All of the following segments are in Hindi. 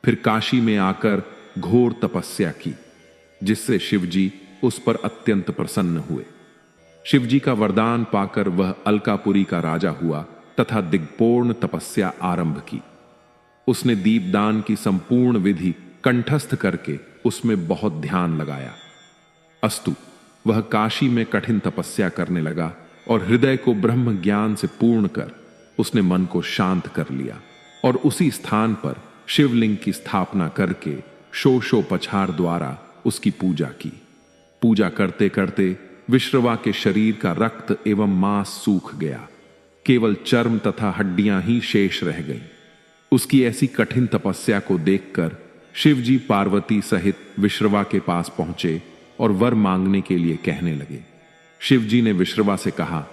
फिर काशी में आकर घोर तपस्या की, जिससे शिवजी उस पर अत्यंत प्रसन्न हुए। शिवजी का वरदान पाकर वह अलकापुरी का राजा हुआ तथा दिग्पूर्ण तपस्या आरंभ की। उसने दीपदान की संपूर्ण विधि कंठस्थ करके उसमें बहुत ध्यान लगाया। अस्तु, वह काशी में कठिन तपस्या करने लगा और हृदय को ब्रह्म ज्ञान से पूर्ण कर उसने मन को शांत कर लिया और उसी स्थान पर शिवलिंग की स्थापना करके षोडशोपचार द्वारा उसकी पूजा की। पूजा करते करते विश्रवा के शरीर का रक्त एवं मांस सूख गया, केवल चर्म तथा हड्डियां ही शेष रह गईं। उसकी ऐसी कठिन तपस्या को देखकर शिवजी पार्वती सहित विश्रवा के पास पहुंचे और वर मांगने के लिए कहने लगे। शिवजी ने विश्रवा से कहा,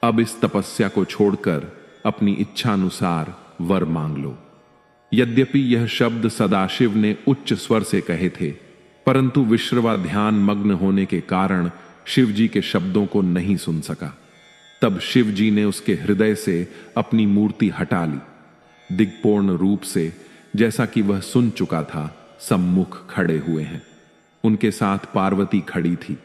अब इस तपस्या को छोड़कर अपनी इच्छा अनुसार वर मांग लो। यद्यपि यह शब्द सदाशिव ने उच्च स्वर से कहे थे, परंतु विश्रवा ध्यान मग्न होने के कारण शिवजी के शब्दों को नहीं सुन सका। तब शिवजी ने उसके हृदय से अपनी मूर्ति हटा ली। दिग्पूर्ण रूप से, जैसा कि वह सुन चुका था, सम्मुख खड़े हुए हैं। उनके साथ पार्वती खड़ी थी।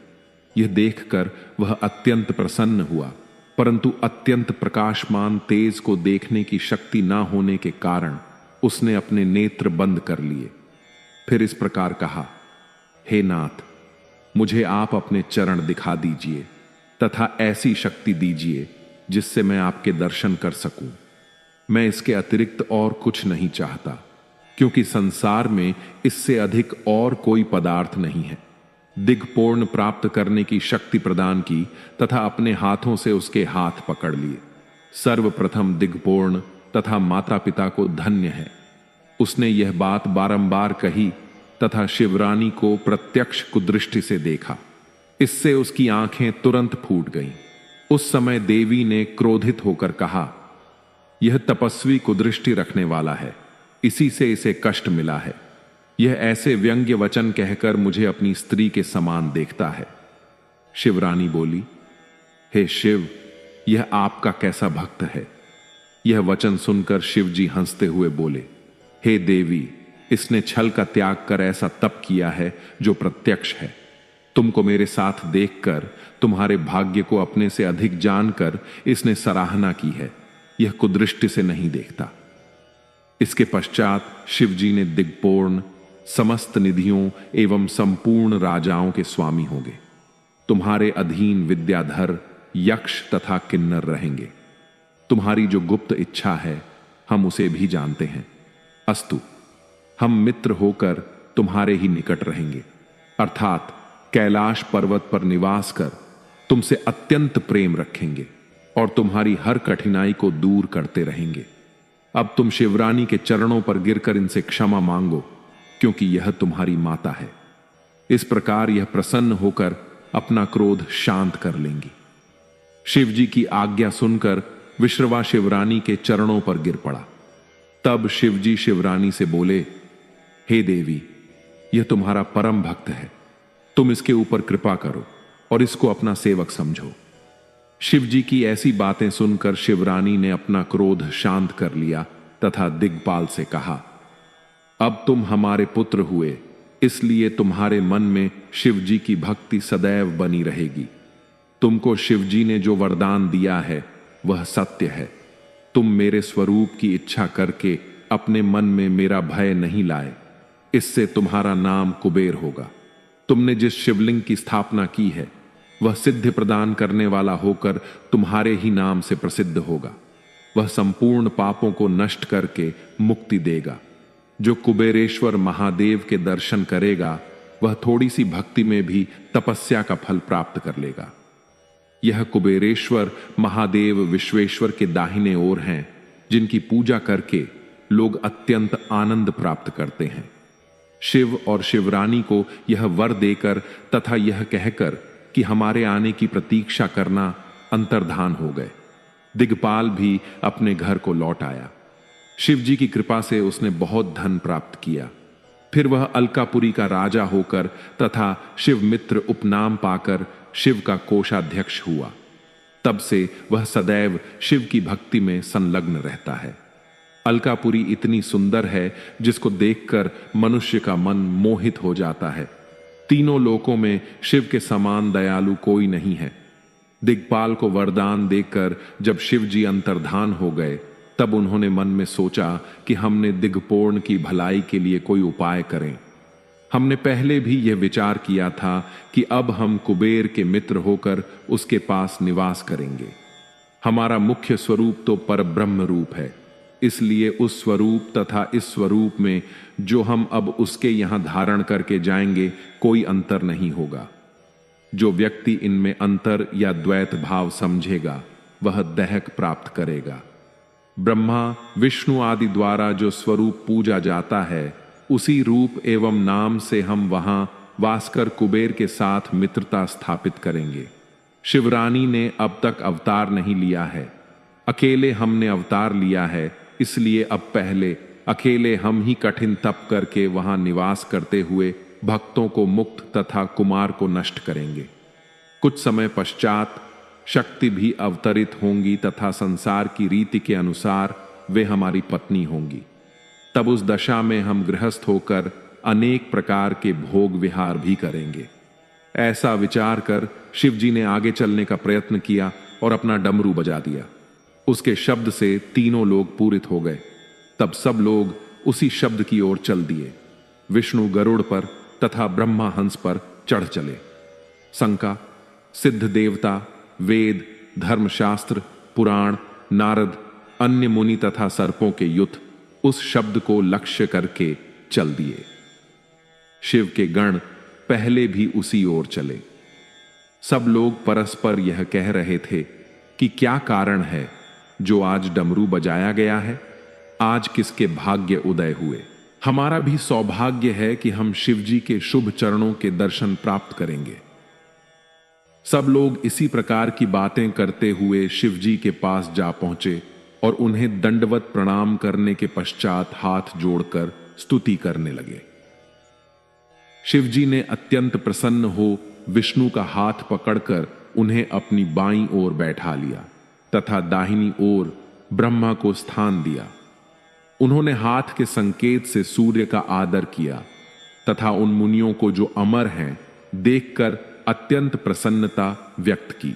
यह देखकर वह अत्यंत प्रसन्न हुआ, परंतु अत्यंत प्रकाशमान तेज को देखने की शक्ति न होने के कारण उसने अपने नेत्र बंद कर लिए। फिर इस प्रकार कहा, हे नाथ, मुझे आप अपने चरण दिखा दीजिए तथा ऐसी शक्ति दीजिए जिससे मैं आपके दर्शन कर सकूं। मैं इसके अतिरिक्त और कुछ नहीं चाहता, क्योंकि संसार में इससे अधिक और कोई पदार्थ नहीं है। दिग्पूर्ण प्राप्त करने की शक्ति प्रदान की तथा अपने हाथों से उसके हाथ पकड़ लिए। सर्वप्रथम दिग्पूर्ण तथा माता पिता को धन्य है। उसने यह बात बारंबार कही तथा शिवरानी को प्रत्यक्ष कुदृष्टि से देखा। इससे उसकी आंखें तुरंत फूट गईं। उस समय देवी ने क्रोधित होकर कहा, यह तपस्वी कुदृष्टि रखने वाला है, इसी से इसे कष्ट मिला है। यह ऐसे व्यंग्य वचन कहकर मुझे अपनी स्त्री के समान देखता है। शिवरानी बोली, हे शिव, यह आपका कैसा भक्त है। यह वचन सुनकर शिवजी हंसते हुए बोले, हे देवी, इसने छल का त्याग कर ऐसा तप किया है जो प्रत्यक्ष है। तुमको मेरे साथ देखकर, तुम्हारे भाग्य को अपने से अधिक जानकर इसने सराहना की है। यह कुदृष्टि से नहीं देखता। इसके पश्चात शिवजी ने दिग्पूर्ण, समस्त निधियों एवं संपूर्ण राजाओं के स्वामी होंगे। तुम्हारे अधीन विद्याधर, यक्ष तथा किन्नर रहेंगे। तुम्हारी जो गुप्त इच्छा है हम उसे भी जानते हैं। अस्तु, हम मित्र होकर तुम्हारे ही निकट रहेंगे, अर्थात कैलाश पर्वत पर निवास कर तुमसे अत्यंत प्रेम रखेंगे और तुम्हारी हर कठिनाई को दूर करते रहेंगे। अब तुम शिवरानी के चरणों पर गिरकर इनसे क्षमा मांगो, क्योंकि यह तुम्हारी माता है। इस प्रकार यह प्रसन्न होकर अपना क्रोध शांत कर लेंगी। शिवजी की आज्ञा सुनकर विश्रवा शिवरानी के चरणों पर गिर पड़ा। तब शिवजी शिवरानी से बोले, हे देवी, यह तुम्हारा परम भक्त है। तुम इसके ऊपर कृपा करो और इसको अपना सेवक समझो। शिवजी की ऐसी बातें सुनकर शिवरानी ने अपना क्रोध शांत कर लिया तथा दिग्पाल से कहा, अब तुम हमारे पुत्र हुए, इसलिए तुम्हारे मन में शिवजी की भक्ति सदैव बनी रहेगी। तुमको शिवजी ने जो वरदान दिया है वह सत्य है। तुम मेरे स्वरूप की इच्छा करके अपने मन में मेरा भय नहीं लाए, इससे तुम्हारा नाम कुबेर होगा। तुमने जिस शिवलिंग की स्थापना की है वह सिद्धि प्रदान करने वाला होकर तुम्हारे ही नाम से प्रसिद्ध होगा। वह संपूर्ण पापों को नष्ट करके मुक्ति देगा। जो कुबेरेश्वर महादेव के दर्शन करेगा वह थोड़ी सी भक्ति में भी तपस्या का फल प्राप्त कर लेगा। यह कुबेरेश्वर महादेव विश्वेश्वर के दाहिने ओर हैं, जिनकी पूजा करके लोग अत्यंत आनंद प्राप्त करते हैं। शिव और शिवरानी को यह वर देकर तथा यह कहकर कि हमारे आने की प्रतीक्षा करना अंतर्धान हो गए। दिग्पाल भी अपने घर को लौट आया। शिवजी की कृपा से उसने बहुत धन प्राप्त किया। फिर वह अलकापुरी का राजा होकर तथा शिव मित्र उपनाम पाकर शिव का कोषाध्यक्ष हुआ। तब से वह सदैव शिव की भक्ति में संलग्न रहता है। अलकापुरी इतनी सुंदर है जिसको देखकर मनुष्य का मन मोहित हो जाता है। तीनों लोकों में शिव के समान दयालु कोई नहीं है। दिक्पाल को वरदान देकर जब शिव जी अंतर्धान हो गए, तब उन्होंने मन में सोचा कि हमने दिग्पूर्ण की भलाई के लिए कोई उपाय करें। हमने पहले भी यह विचार किया था कि अब हम कुबेर के मित्र होकर उसके पास निवास करेंगे। हमारा मुख्य स्वरूप तो परब्रह्म रूप है, इसलिए उस स्वरूप तथा इस स्वरूप में जो हम अब उसके यहां धारण करके जाएंगे कोई अंतर नहीं होगा। जो व्यक्ति इनमें अंतर या द्वैत भाव समझेगा वह दैहक प्राप्त करेगा। ब्रह्मा विष्णु आदि द्वारा जो स्वरूप पूजा जाता है, उसी रूप एवं नाम से हम वहां वासकर कुबेर के साथ मित्रता स्थापित करेंगे। शिवरानी ने अब तक अवतार नहीं लिया है, अकेले हमने अवतार लिया है, इसलिए अब पहले अकेले हम ही कठिन तप करके वहां निवास करते हुए भक्तों को मुक्त तथा कुमार को नष्ट करेंगे। कुछ समय पश्चात शक्ति भी अवतरित होंगी तथा संसार की रीति के अनुसार वे हमारी पत्नी होंगी। तब उस दशा में हम गृहस्थ होकर अनेक प्रकार के भोग विहार भी करेंगे। ऐसा विचार कर शिवजी ने आगे चलने का प्रयत्न किया और अपना डमरू बजा दिया। उसके शब्द से तीनों लोग पूरित हो गए। तब सब लोग उसी शब्द की ओर चल दिए। विष्णु गरुड़ पर तथा ब्रह्मा हंस पर चढ़ चले। शंका, सिद्ध देवता, वेद, धर्मशास्त्र, पुराण, नारद, अन्य मुनि तथा सर्पों के युद्ध उस शब्द को लक्ष्य करके चल दिए। शिव के गण पहले भी उसी ओर चले। सब लोग परस्पर यह कह रहे थे कि क्या कारण है जो आज डमरू बजाया गया है, आज किसके भाग्य उदय हुए। हमारा भी सौभाग्य है कि हम शिवजी के शुभ चरणों के दर्शन प्राप्त करेंगे। सब लोग इसी प्रकार की बातें करते हुए शिवजी के पास जा पहुंचे और उन्हें दंडवत प्रणाम करने के पश्चात हाथ जोड़कर स्तुति करने लगे। शिवजी ने अत्यंत प्रसन्न हो विष्णु का हाथ पकड़कर उन्हें अपनी बाईं ओर बैठा लिया तथा दाहिनी ओर ब्रह्मा को स्थान दिया। उन्होंने हाथ के संकेत से सूर्य का आदर किया तथा उन मुनियों को जो अमर हैं देखकर अत्यंत प्रसन्नता व्यक्त की।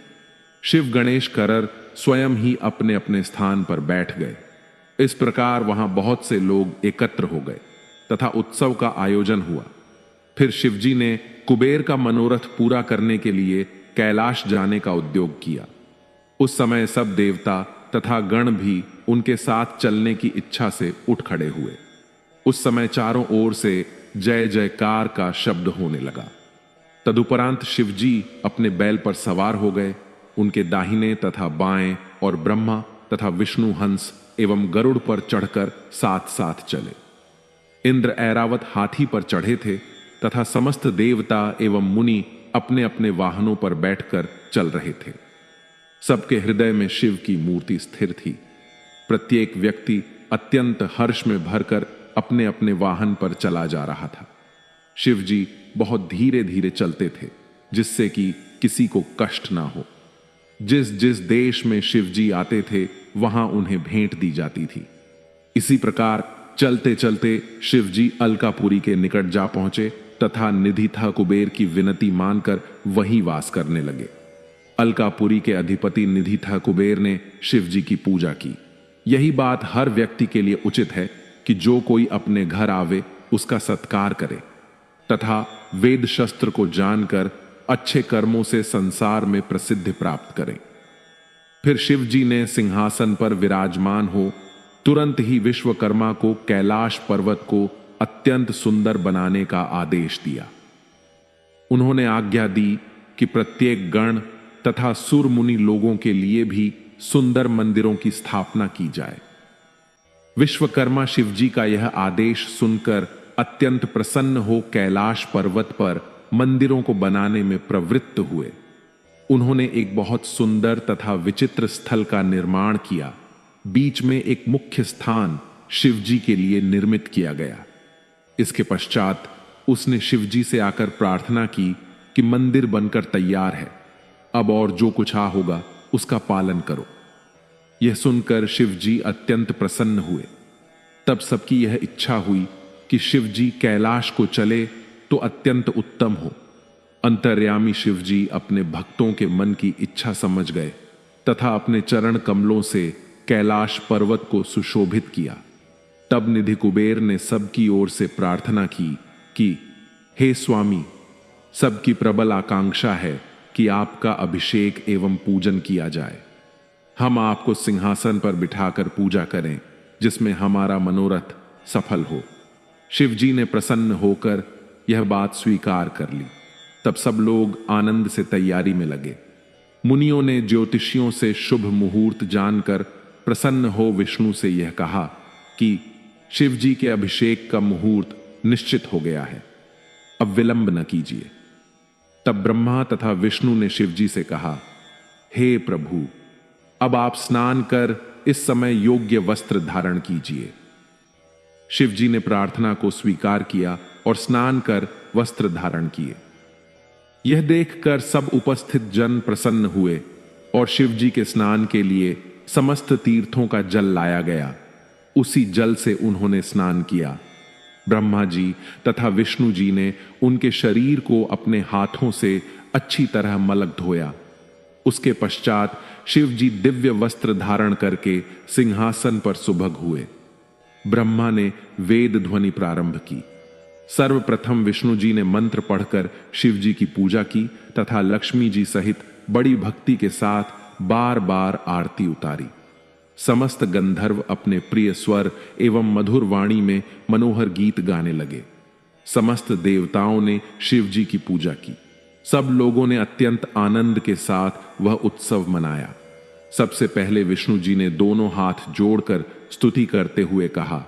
शिव गणेश करर स्वयं ही अपने अपने स्थान पर बैठ गए। इस प्रकार वहां बहुत से लोग एकत्र हो गए तथा उत्सव का आयोजन हुआ। फिर शिवजी ने कुबेर का मनोरथ पूरा करने के लिए कैलाश जाने का उद्योग किया। उस समय सब देवता तथा गण भी उनके साथ चलने की इच्छा से उठ खड़े हुए। उस समय चारों ओर से जय जयकार का शब्द होने लगा। तदुपरांत शिवजी अपने बैल पर सवार हो गए। उनके दाहिने तथा बाएं और ब्रह्मा तथा विष्णु हंस एवं गरुड़ पर चढ़कर साथ साथ चले। इंद्र ऐरावत हाथी पर चढ़े थे तथा समस्त देवता एवं मुनि अपने अपने वाहनों पर बैठकर चल रहे थे। सबके हृदय में शिव की मूर्ति स्थिर थी। प्रत्येक व्यक्ति अत्यंत हर्ष में भरकर अपने अपने वाहन पर चला जा रहा था। शिव जी बहुत धीरे धीरे चलते थे जिससे कि किसी को कष्ट ना हो। जिस जिस देश में शिव जी आते थे वहां उन्हें भेंट दी जाती थी। इसी प्रकार चलते चलते शिव जी अलकापुरी के निकट जा पहुंचे तथा निधिथा कुबेर की विनती मानकर वहीं वास करने लगे। अलकापुरी के अधिपति निधिथा कुबेर ने शिव जी की पूजा की। यही बात हर व्यक्ति के लिए उचित है कि जो कोई अपने घर आवे उसका सत्कार करे तथा वेद शस्त्र को जानकर अच्छे कर्मों से संसार में प्रसिद्धि प्राप्त करे। फिर शिव जी ने सिंहासन पर विराजमान हो तुरंत ही विश्वकर्मा को कैलाश पर्वत को अत्यंत सुंदर बनाने का आदेश दिया। उन्होंने आज्ञा दी कि प्रत्येक गण तथा सुर मुनि लोगों के लिए भी सुंदर मंदिरों की स्थापना की जाए। विश्वकर्मा शिवजी का यह आदेश सुनकर अत्यंत प्रसन्न हो कैलाश पर्वत पर मंदिरों को बनाने में प्रवृत्त हुए। उन्होंने एक बहुत सुंदर तथा विचित्र स्थल का निर्माण किया। बीच में एक मुख्य स्थान शिवजी के लिए निर्मित किया गया। इसके पश्चात उसने शिवजी से आकर प्रार्थना की कि मंदिर बनकर तैयार है, अब और जो कुछ आ होगा उसका पालन करो। यह सुनकर शिवजी अत्यंत प्रसन्न हुए। तब सबकी यह इच्छा हुई कि शिव जी कैलाश को चले तो अत्यंत उत्तम हो। अंतर्यामी शिव जी अपने भक्तों के मन की इच्छा समझ गए तथा अपने चरण कमलों से कैलाश पर्वत को सुशोभित किया। तब निधि कुबेर ने सबकी ओर से प्रार्थना की कि हे स्वामी, सबकी प्रबल आकांक्षा है कि आपका अभिषेक एवं पूजन किया जाए। हम आपको सिंहासन पर बिठाकर पूजा करें जिसमें हमारा मनोरथ सफल हो। शिव जी ने प्रसन्न होकर यह बात स्वीकार कर ली। तब सब लोग आनंद से तैयारी में लगे। मुनियों ने ज्योतिषियों से शुभ मुहूर्त जानकर प्रसन्न हो विष्णु से यह कहा कि शिव जी के अभिषेक का मुहूर्त निश्चित हो गया है, अब विलंब न कीजिए। तब ब्रह्मा तथा विष्णु ने शिव जी से कहा, हे प्रभु, अब आप स्नान कर इस समय योग्य वस्त्र धारण कीजिए। शिव जी ने प्रार्थना को स्वीकार किया और स्नान कर वस्त्र धारण किए। यह देखकर सब उपस्थित जन प्रसन्न हुए और शिव जी के स्नान के लिए समस्त तीर्थों का जल लाया गया। उसी जल से उन्होंने स्नान किया। ब्रह्मा जी तथा विष्णु जी ने उनके शरीर को अपने हाथों से अच्छी तरह मलक धोया। उसके पश्चात शिव जी दिव्य वस्त्र धारण करके सिंहासन पर सुभग हुए। ब्रह्मा ने वेद ध्वनि प्रारंभ की। सर्वप्रथम विष्णु जी ने मंत्र पढ़कर शिव जी की पूजा की तथा लक्ष्मी जी सहित बड़ी भक्ति के साथ बार बार आरती उतारी। समस्त गंधर्व अपने प्रिय स्वर एवं मधुर वाणी में मनोहर गीत गाने लगे। समस्त देवताओं ने शिव जी की पूजा की। सब लोगों ने अत्यंत आनंद के साथ वह उत्सव मनाया। सबसे पहले विष्णु जी ने दोनों हाथ जोड़कर स्तुति करते हुए कहा,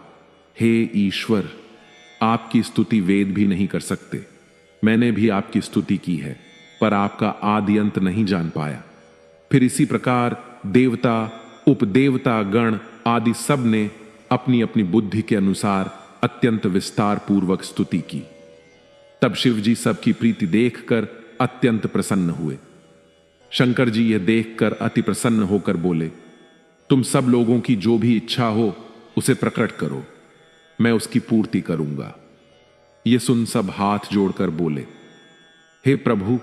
हे ईश्वर, आपकी स्तुति वेद भी नहीं कर सकते। मैंने भी आपकी स्तुति की है, पर आपका आदि अंत नहीं जान पाया। फिर इसी प्रकार देवता, उपदेवता गण आदि सब ने अपनी अपनी बुद्धि के अनुसार अत्यंत विस्तार पूर्वक स्तुति की। तब शिव जी सबकी प्रीति देखकर अत्यंत प्रसन्न हुए। शंकर जी यह देखकर अति प्रसन्न होकर बोले, तुम सब लोगों की जो भी इच्छा हो उसे प्रकट करो, मैं उसकी पूर्ति करूंगा। ये सुन सब हाथ जोड़कर बोले, हे प्रभु,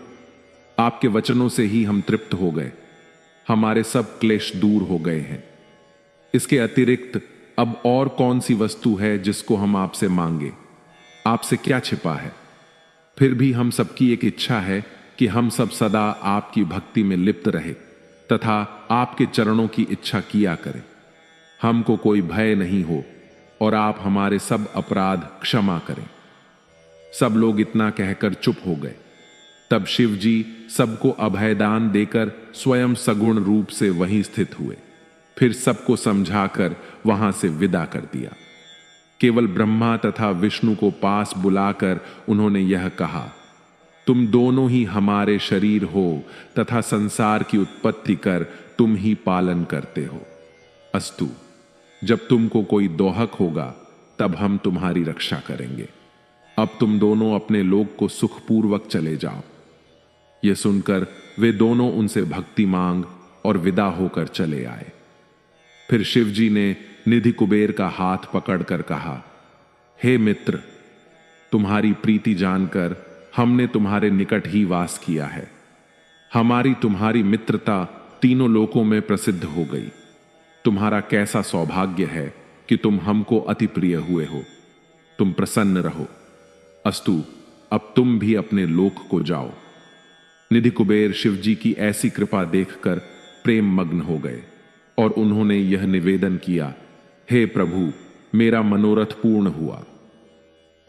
आपके वचनों से ही हम तृप्त हो गए। हमारे सब क्लेश दूर हो गए हैं। इसके अतिरिक्त अब और कौन सी वस्तु है जिसको हम आपसे मांगे? आपसे क्या छिपा है? फिर भी हम सबकी एक इच्छा है कि हम सब सदा आपकी भक्ति में लिप्त रहे तथा आपके चरणों की इच्छा किया करें। हमको कोई भय नहीं हो और आप हमारे सब अपराध क्षमा करें। सब लोग इतना कहकर चुप हो गए। तब शिव जी सबको अभयदान देकर स्वयं सगुण रूप से वहीं स्थित हुए। फिर सबको समझाकर वहां से विदा कर दिया। केवल ब्रह्मा तथा विष्णु को पास बुलाकर उन्होंने यह कहा, तुम दोनों ही हमारे शरीर हो तथा संसार की उत्पत्ति कर तुम ही पालन करते हो। अस्तु, जब तुमको कोई दोहक होगा तब हम तुम्हारी रक्षा करेंगे। अब तुम दोनों अपने लोक को सुखपूर्वक चले जाओ। यह सुनकर वे दोनों उनसे भक्ति मांग और विदा होकर चले आए। फिर शिव जी ने निधि कुबेर का हाथ पकड़कर कहा, हे मित्र, तुम्हारी प्रीति जानकर हमने तुम्हारे निकट ही वास किया है। हमारी तुम्हारी मित्रता तीनों लोकों में प्रसिद्ध हो गई। तुम्हारा कैसा सौभाग्य है कि तुम हमको अति प्रिय हुए हो। तुम प्रसन्न रहो। अस्तु, अब तुम भी अपने लोक को जाओ। निधि कुबेर शिव जी की ऐसी कृपा देखकर प्रेम मग्न हो गए और उन्होंने यह निवेदन किया, हे प्रभु, मेरा मनोरथ पूर्ण हुआ।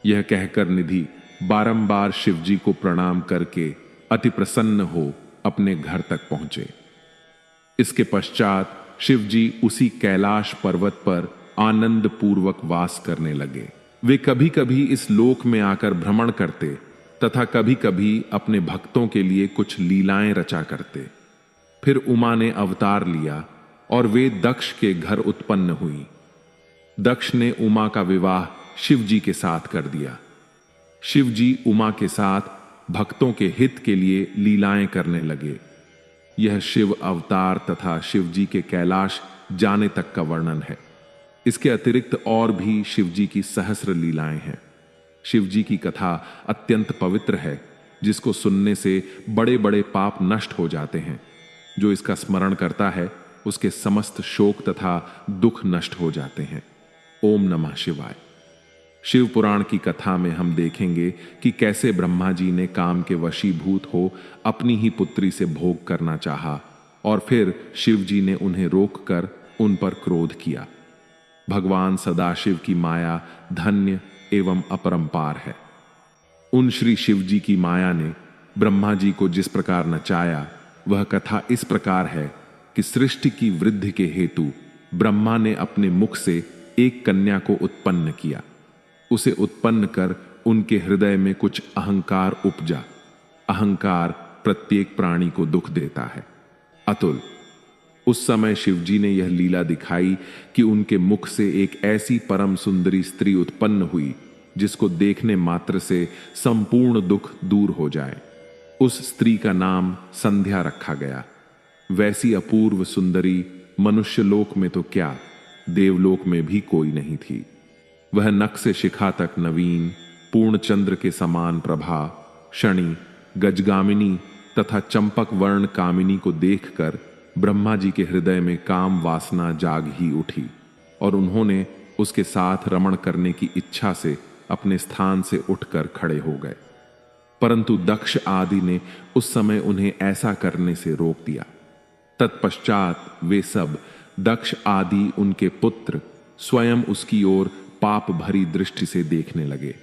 यह कहकर निधि बारंबार शिव जी को प्रणाम करके अति प्रसन्न हो अपने घर तक पहुंचे। इसके पश्चात शिव जी उसी कैलाश पर्वत पर आनंद पूर्वक वास करने लगे। वे कभी कभी इस लोक में आकर भ्रमण करते तथा कभी कभी अपने भक्तों के लिए कुछ लीलाएं रचा करते। फिर उमा ने अवतार लिया और वे दक्ष के घर उत्पन्न हुई। दक्ष ने उमा का विवाह शिव जी के साथ कर दिया। शिव जी उमा के साथ भक्तों के हित के लिए लीलाएं करने लगे। यह शिव अवतार तथा शिव जी के कैलाश जाने तक का वर्णन है। इसके अतिरिक्त और भी शिवजी की सहस्र लीलाएं हैं। शिवजी की कथा अत्यंत पवित्र है, जिसको सुनने से बड़े बड़े पाप नष्ट हो जाते हैं। जो इसका स्मरण करता है उसके समस्त शोक तथा दुख नष्ट हो जाते हैं। ओम नमः शिवाय। शिव पुराण की कथा में हम देखेंगे कि कैसे ब्रह्मा जी ने काम के वशीभूत हो अपनी ही पुत्री से भोग करना चाहा और फिर शिव जी ने उन्हें रोककर उन पर क्रोध किया। भगवान सदाशिव की माया धन्य एवं अपरंपार है। उन श्री शिव जी की माया ने ब्रह्मा जी को जिस प्रकार नचाया, वह कथा इस प्रकार है कि सृष्टि की वृद्धि के हेतु ब्रह्मा ने अपने मुख से एक कन्या को उत्पन्न किया। उसे उत्पन्न कर उनके हृदय में कुछ अहंकार उपजा। अहंकार प्रत्येक प्राणी को दुख देता है। अतुल। उस समय शिवजी ने यह लीला दिखाई कि उनके मुख से एक ऐसी परम सुंदरी स्त्री उत्पन्न हुई जिसको देखने मात्र से संपूर्ण दुख दूर हो जाए। उस स्त्री का नाम संध्या रखा गया। वैसी अपूर्व सुंदरी मनुष्य लोक में तो क्या, देवलोक में भी कोई नहीं थी। वह नख से शिखा तक नवीन, पूर्ण चंद्र के समान प्रभा, शनि, गजगामिनी तथा चंपक वर्ण कामिनी को देखकर ब्रह्मा जी के हृदय में काम वासना जाग ही उठी और उन्होंने उसके साथ रमण करने की इच्छा से अपने स्थान से उठकर खड़े हो गए। परंतु दक्ष आदि ने उस समय उन्हें ऐसा करने से रोक दिया। तत्पश्चात वे सब, दक्ष आदि उनके पुत्र, स्वयं उसकी ओर पाप भरी दृष्टि से देखने लगे।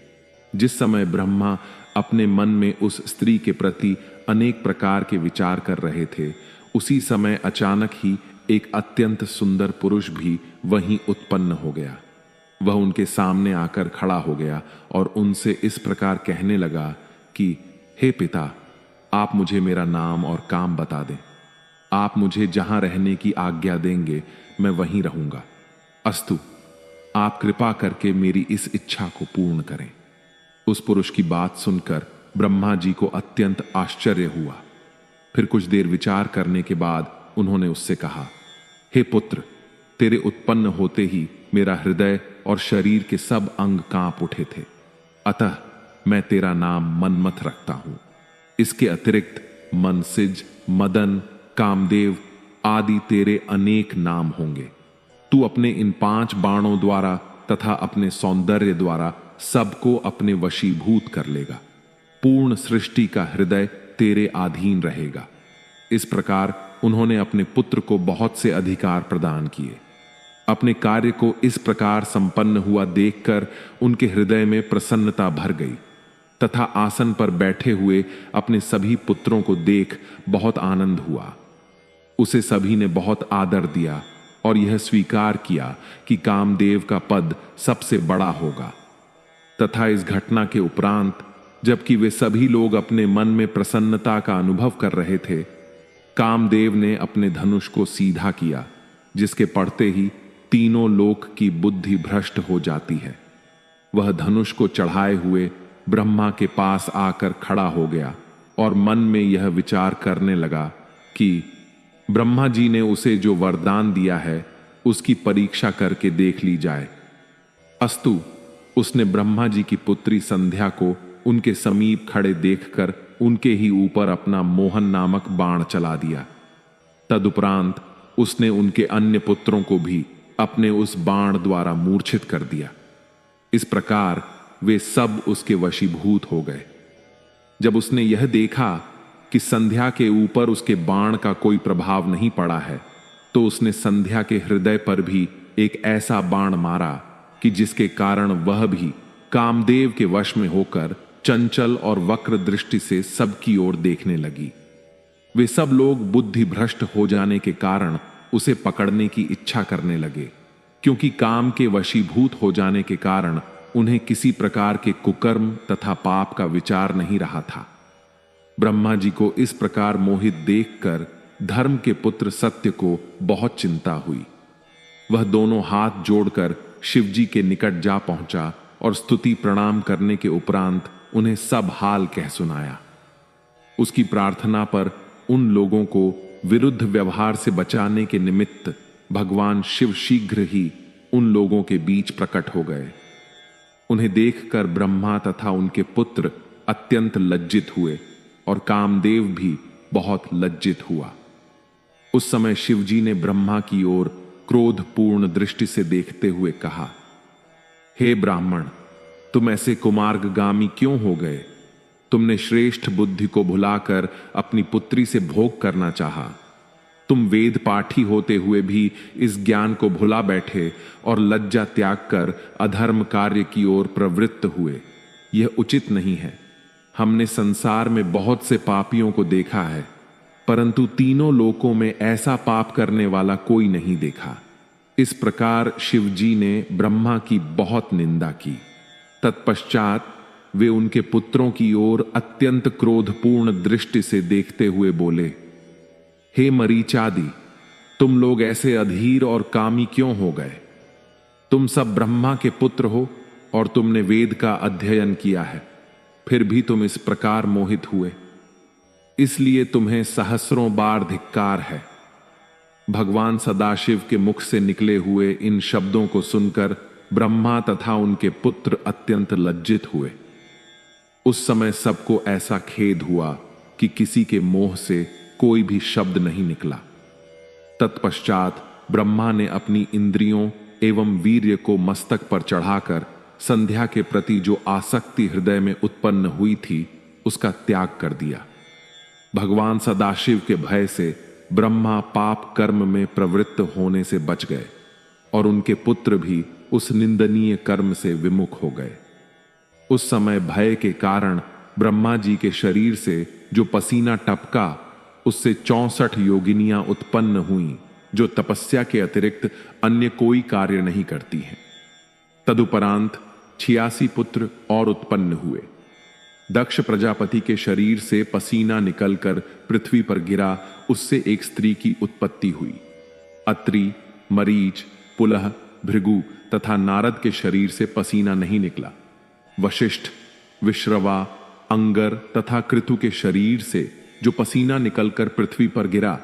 जिस समय ब्रह्मा अपने मन में उस स्त्री के प्रति अनेक प्रकार के विचार कर रहे थे, उसी समय अचानक ही एक अत्यंत सुंदर पुरुष भी वहीं उत्पन्न हो गया। वह उनके सामने आकर खड़ा हो गया और उनसे इस प्रकार कहने लगा कि हे पिता, आप मुझे मेरा नाम और काम बता दें। आप मुझे जहां रहने की आज्ञा देंगे मैं वहीं रहूंगा। अस्तु, आप कृपा करके मेरी इस इच्छा को पूर्ण करें। उस पुरुष की बात सुनकर ब्रह्मा जी को अत्यंत आश्चर्य हुआ। फिर कुछ देर विचार करने के बाद उन्होंने उससे कहा, हे पुत्र, तेरे उत्पन्न होते ही मेरा हृदय और शरीर के सब अंग कांप उठे थे, अतः मैं तेरा नाम मनमथ रखता हूं। इसके अतिरिक्त मनसिज, मदन, कामदेव आदि तेरे अनेक नाम होंगे। तू अपने इन 5 बाणों द्वारा तथा अपने सौंदर्य द्वारा सबको अपने वशीभूत कर लेगा। पूर्ण सृष्टि का हृदय तेरे अधीन रहेगा। इस प्रकार उन्होंने अपने पुत्र को बहुत से अधिकार प्रदान किए। अपने कार्य को इस प्रकार संपन्न हुआ देखकर उनके हृदय में प्रसन्नता भर गई तथा आसन पर बैठे हुए अपने सभी पुत्रों को देख बहुत आनंद हुआ। उसे सभी ने बहुत आदर दिया और यह स्वीकार किया कि कामदेव का पद सबसे बड़ा होगा। तथा इस घटना के उपरांत, जबकि वे सभी लोग अपने मन में प्रसन्नता का अनुभव कर रहे थे, कामदेव ने अपने धनुष को सीधा किया, जिसके पड़ते ही तीनों लोक की बुद्धि भ्रष्ट हो जाती है। वह धनुष को चढ़ाए हुए ब्रह्मा के पास आकर खड़ा हो गया और मन में यह विचार करने लगा कि ब्रह्मा जी ने उसे जो वरदान दिया है उसकी परीक्षा करके देख ली जाए। अस्तु, उसने ब्रह्मा जी की पुत्री संध्या को उनके समीप खड़े देखकर उनके ही ऊपर अपना मोहन नामक बाण चला दिया। तदुपरांत उसने उनके अन्य पुत्रों को भी अपने उस बाण द्वारा मूर्छित कर दिया। इस प्रकार वे सब उसके वशीभूत हो गए। जब उसने यह देखा कि संध्या के ऊपर उसके बाण का कोई प्रभाव नहीं पड़ा है, तो उसने संध्या के हृदय पर भी एक ऐसा बाण मारा कि जिसके कारण वह भी कामदेव के वश में होकर चंचल और वक्र दृष्टि से सबकी ओर देखने लगी। वे सब लोग बुद्धि भ्रष्ट हो जाने के कारण उसे पकड़ने की इच्छा करने लगे, क्योंकि काम के वशीभूत हो जाने के कारण उन्हें किसी प्रकार के कुकर्म तथा पाप का विचार नहीं रहा था। ब्रह्मा जी को इस प्रकार मोहित देखकर धर्म के पुत्र सत्य को बहुत चिंता हुई। वह दोनों हाथ जोड़कर शिवजी के निकट जा पहुंचा और स्तुति प्रणाम करने के उपरांत उन्हें सब हाल कह सुनाया। उसकी प्रार्थना पर उन लोगों को विरुद्ध व्यवहार से बचाने के निमित्त भगवान शिव शीघ्र ही उन लोगों के बीच प्रकट हो गए। उन्हें देखकर ब्रह्मा तथा उनके पुत्र अत्यंत लज्जित हुए और कामदेव भी बहुत लज्जित हुआ। उस समय शिवजी ने ब्रह्मा की ओर क्रोधपूर्ण दृष्टि से देखते हुए कहा, हे ब्राह्मण, तुम ऐसे कुमार्गगामी क्यों हो गए? तुमने श्रेष्ठ बुद्धि को भुलाकर अपनी पुत्री से भोग करना चाहा। तुम वेद पाठी होते हुए भी इस ज्ञान को भुला बैठे और लज्जा त्याग कर अधर्म कार्य की ओर प्रवृत्त हुए। यह उचित नहीं है। हमने संसार में बहुत से पापियों को देखा है, परंतु तीनों लोकों में ऐसा पाप करने वाला कोई नहीं देखा। इस प्रकार शिवजी ने ब्रह्मा की बहुत निंदा की। तत्पश्चात वे उनके पुत्रों की ओर अत्यंत क्रोधपूर्ण दृष्टि से देखते हुए बोले, हे मरीचादि, तुम लोग ऐसे अधीर और कामी क्यों हो गए? तुम सब ब्रह्मा के पुत्र हो और तुमने वेद का अध्ययन किया है, फिर भी तुम इस प्रकार मोहित हुए। इसलिए तुम्हें सहस्रों बार धिक्कार है। भगवान सदाशिव के मुख से निकले हुए इन शब्दों को सुनकर ब्रह्मा तथा उनके पुत्र अत्यंत लज्जित हुए। उस समय सबको ऐसा खेद हुआ कि किसी के मुंह से कोई भी शब्द नहीं निकला। तत्पश्चात ब्रह्मा ने अपनी इंद्रियों एवं वीर्य को मस्तक पर चढ़ाकर संध्या के प्रति जो आसक्ति हृदय में उत्पन्न हुई थी उसका त्याग कर दिया। भगवान सदाशिव के भय से ब्रह्मा पाप कर्म में प्रवृत्त होने से बच गए और उनके पुत्र भी उस निंदनीय कर्म से विमुख हो गए। उस समय भय के कारण ब्रह्मा जी के शरीर से जो पसीना टपका, उससे 64 योगिनियां उत्पन्न हुईं, जो तपस्या के अतिरिक्त अन्य कोई कार्य नहीं करती हैं। तदुपरांत 86 पुत्र और उत्पन्न हुए। दक्ष प्रजापति के शरीर से पसीना निकलकर पृथ्वी पर गिरा, उससे एक स्त्री की उत्पत्ति हुई। अत्रि, मरीच, पुलह, भृगु तथा नारद के शरीर से पसीना नहीं निकला। वशिष्ठ, विश्रवा, अंगर तथा कृतु के शरीर से जो पसीना निकलकर पृथ्वी पर गिरा,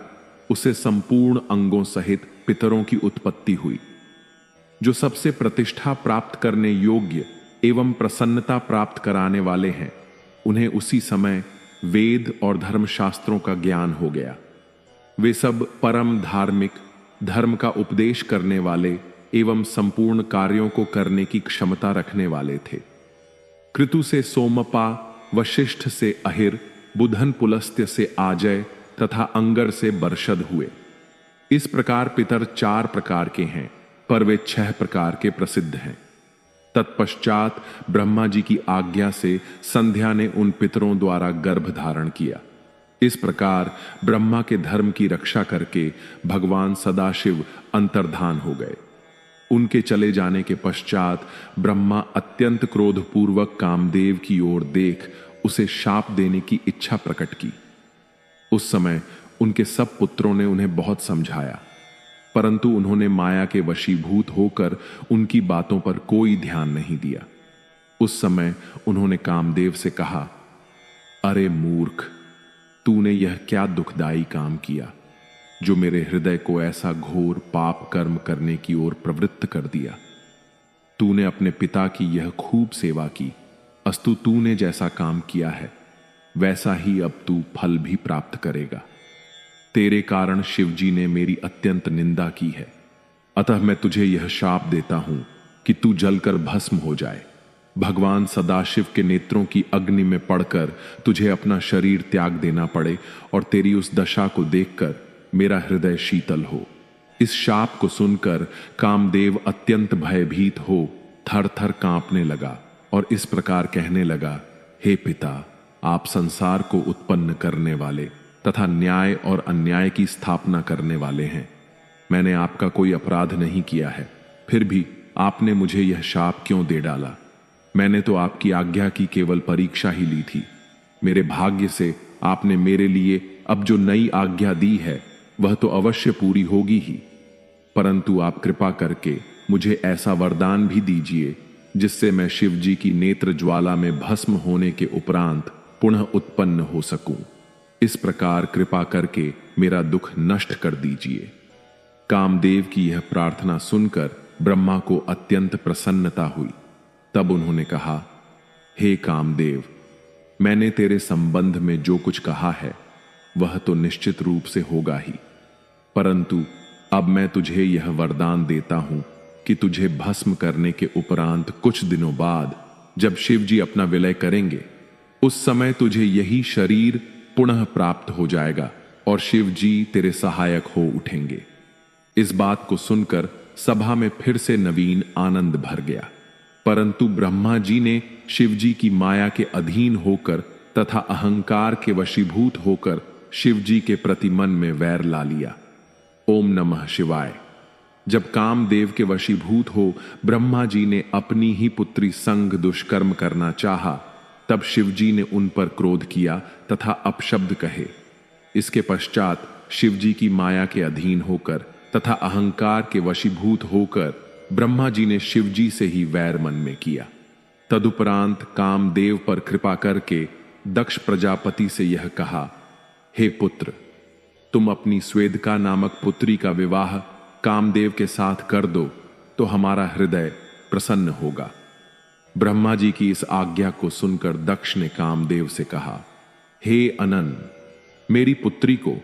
उससे संपूर्ण अंगों सहित पितरों की उत्पत्ति हुई। जो सबसे प्रतिष्ठा प्राप्त करने योग्य एवं प्रसन्नता प्राप्त कराने वाले हैं, उन्हें उसी समय वेद और धर्मशास्त्रों का ज्ञान हो गया। वे सब परम धार्मिक, धर्म का उपदेश करने वाले एवं संपूर्ण कार्यों को करने की क्षमता रखने वाले थे। कृतु से सोमपा, वशिष्ठ से अहिर, बुधन पुलस्त्य से आजय तथा अंगर से बर्षद हुए। इस प्रकार पितर 4 प्रकार के हैं, पर वे 6 प्रकार के प्रसिद्ध हैं। तत्पश्चात ब्रह्मा जी की आज्ञा से संध्या ने उन पितरों द्वारा गर्भ धारण किया। इस प्रकार ब्रह्मा के धर्म की रक्षा करके भगवान सदाशिव अंतर्धान हो गए। उनके चले जाने के पश्चात ब्रह्मा अत्यंत क्रोधपूर्वक कामदेव की ओर देख उसे शाप देने की इच्छा प्रकट की। उस समय उनके सब पुत्रों ने उन्हें बहुत समझाया, परंतु उन्होंने माया के वशीभूत होकर उनकी बातों पर कोई ध्यान नहीं दिया। उस समय उन्होंने कामदेव से कहा, अरे मूर्ख, तूने यह क्या दुखदाई काम किया जो मेरे हृदय को ऐसा घोर पाप कर्म करने की ओर प्रवृत्त कर दिया। तूने अपने पिता की यह खूब सेवा की, अस्तु तूने जैसा काम किया है वैसा ही अब तू फल भी प्राप्त करेगा। तेरे कारण शिवजी ने मेरी अत्यंत निंदा की है, अतः मैं तुझे यह शाप देता हूं कि तू जलकर भस्म हो जाए। भगवान सदाशिव के नेत्रों की अग्नि में पड़कर तुझे अपना शरीर त्याग देना पड़े और तेरी उस दशा को देखकर मेरा हृदय शीतल हो। इस शाप को सुनकर कामदेव अत्यंत भयभीत हो थर थर कांपने लगा और इस प्रकार कहने लगा, हे पिता, आप संसार को उत्पन्न करने वाले तथा न्याय और अन्याय की स्थापना करने वाले हैं। मैंने आपका कोई अपराध नहीं किया है, फिर भी आपने मुझे यह शाप क्यों दे डाला? मैंने तो आपकी आज्ञा की केवल परीक्षा ही ली थी। मेरे भाग्य से आपने मेरे लिए अब जो नई आज्ञा दी है वह तो अवश्य पूरी होगी ही, परंतु आप कृपा करके मुझे ऐसा वरदान भी दीजिए जिससे मैं शिव जी की नेत्र ज्वाला में भस्म होने के उपरांत पुनः उत्पन्न हो सकूं। इस प्रकार कृपा करके मेरा दुख नष्ट कर दीजिए। कामदेव की यह प्रार्थना सुनकर ब्रह्मा को अत्यंत प्रसन्नता हुई। तब उन्होंने कहा, हे कामदेव, मैंने तेरे संबंध में जो कुछ कहा है वह तो निश्चित रूप से होगा ही, परंतु अब मैं तुझे यह वरदान देता हूं कि तुझे भस्म करने के उपरांत कुछ दिनों बाद जब शिव जी अपना विलय करेंगे, उस समय तुझे यही शरीर पुनः प्राप्त हो जाएगा और शिव जी तेरे सहायक हो उठेंगे। इस बात को सुनकर सभा में फिर से नवीन आनंद भर गया, परंतु ब्रह्मा जी ने शिव जी की माया के अधीन होकर तथा अहंकार के वशीभूत होकर शिव जी के प्रति मन में वैर ला लिया। ओम नमः शिवाय। जब कामदेव के वशीभूत हो ब्रह्मा जी ने अपनी ही पुत्री संग दुष्कर्म करना चाहा, तब शिव जी ने उन पर क्रोध किया तथा अपशब्द कहे। इसके पश्चात शिव जी की माया के अधीन होकर तथा अहंकार के वशीभूत होकर ब्रह्मा जी ने शिव जी से ही वैर मन में किया। तदुपरांत कामदेव पर कृपा करके दक्ष प्रजापति से यह कहा, हे पुत्र, तुम अपनी स्वेदका नामक पुत्री का विवाह कामदेव के साथ कर दो तो हमारा हृदय प्रसन्न होगा। ब्रह्मा जी की इस आज्ञा को सुनकर दक्ष ने कामदेव से कहा, हे अनन, मेरी पुत्री को,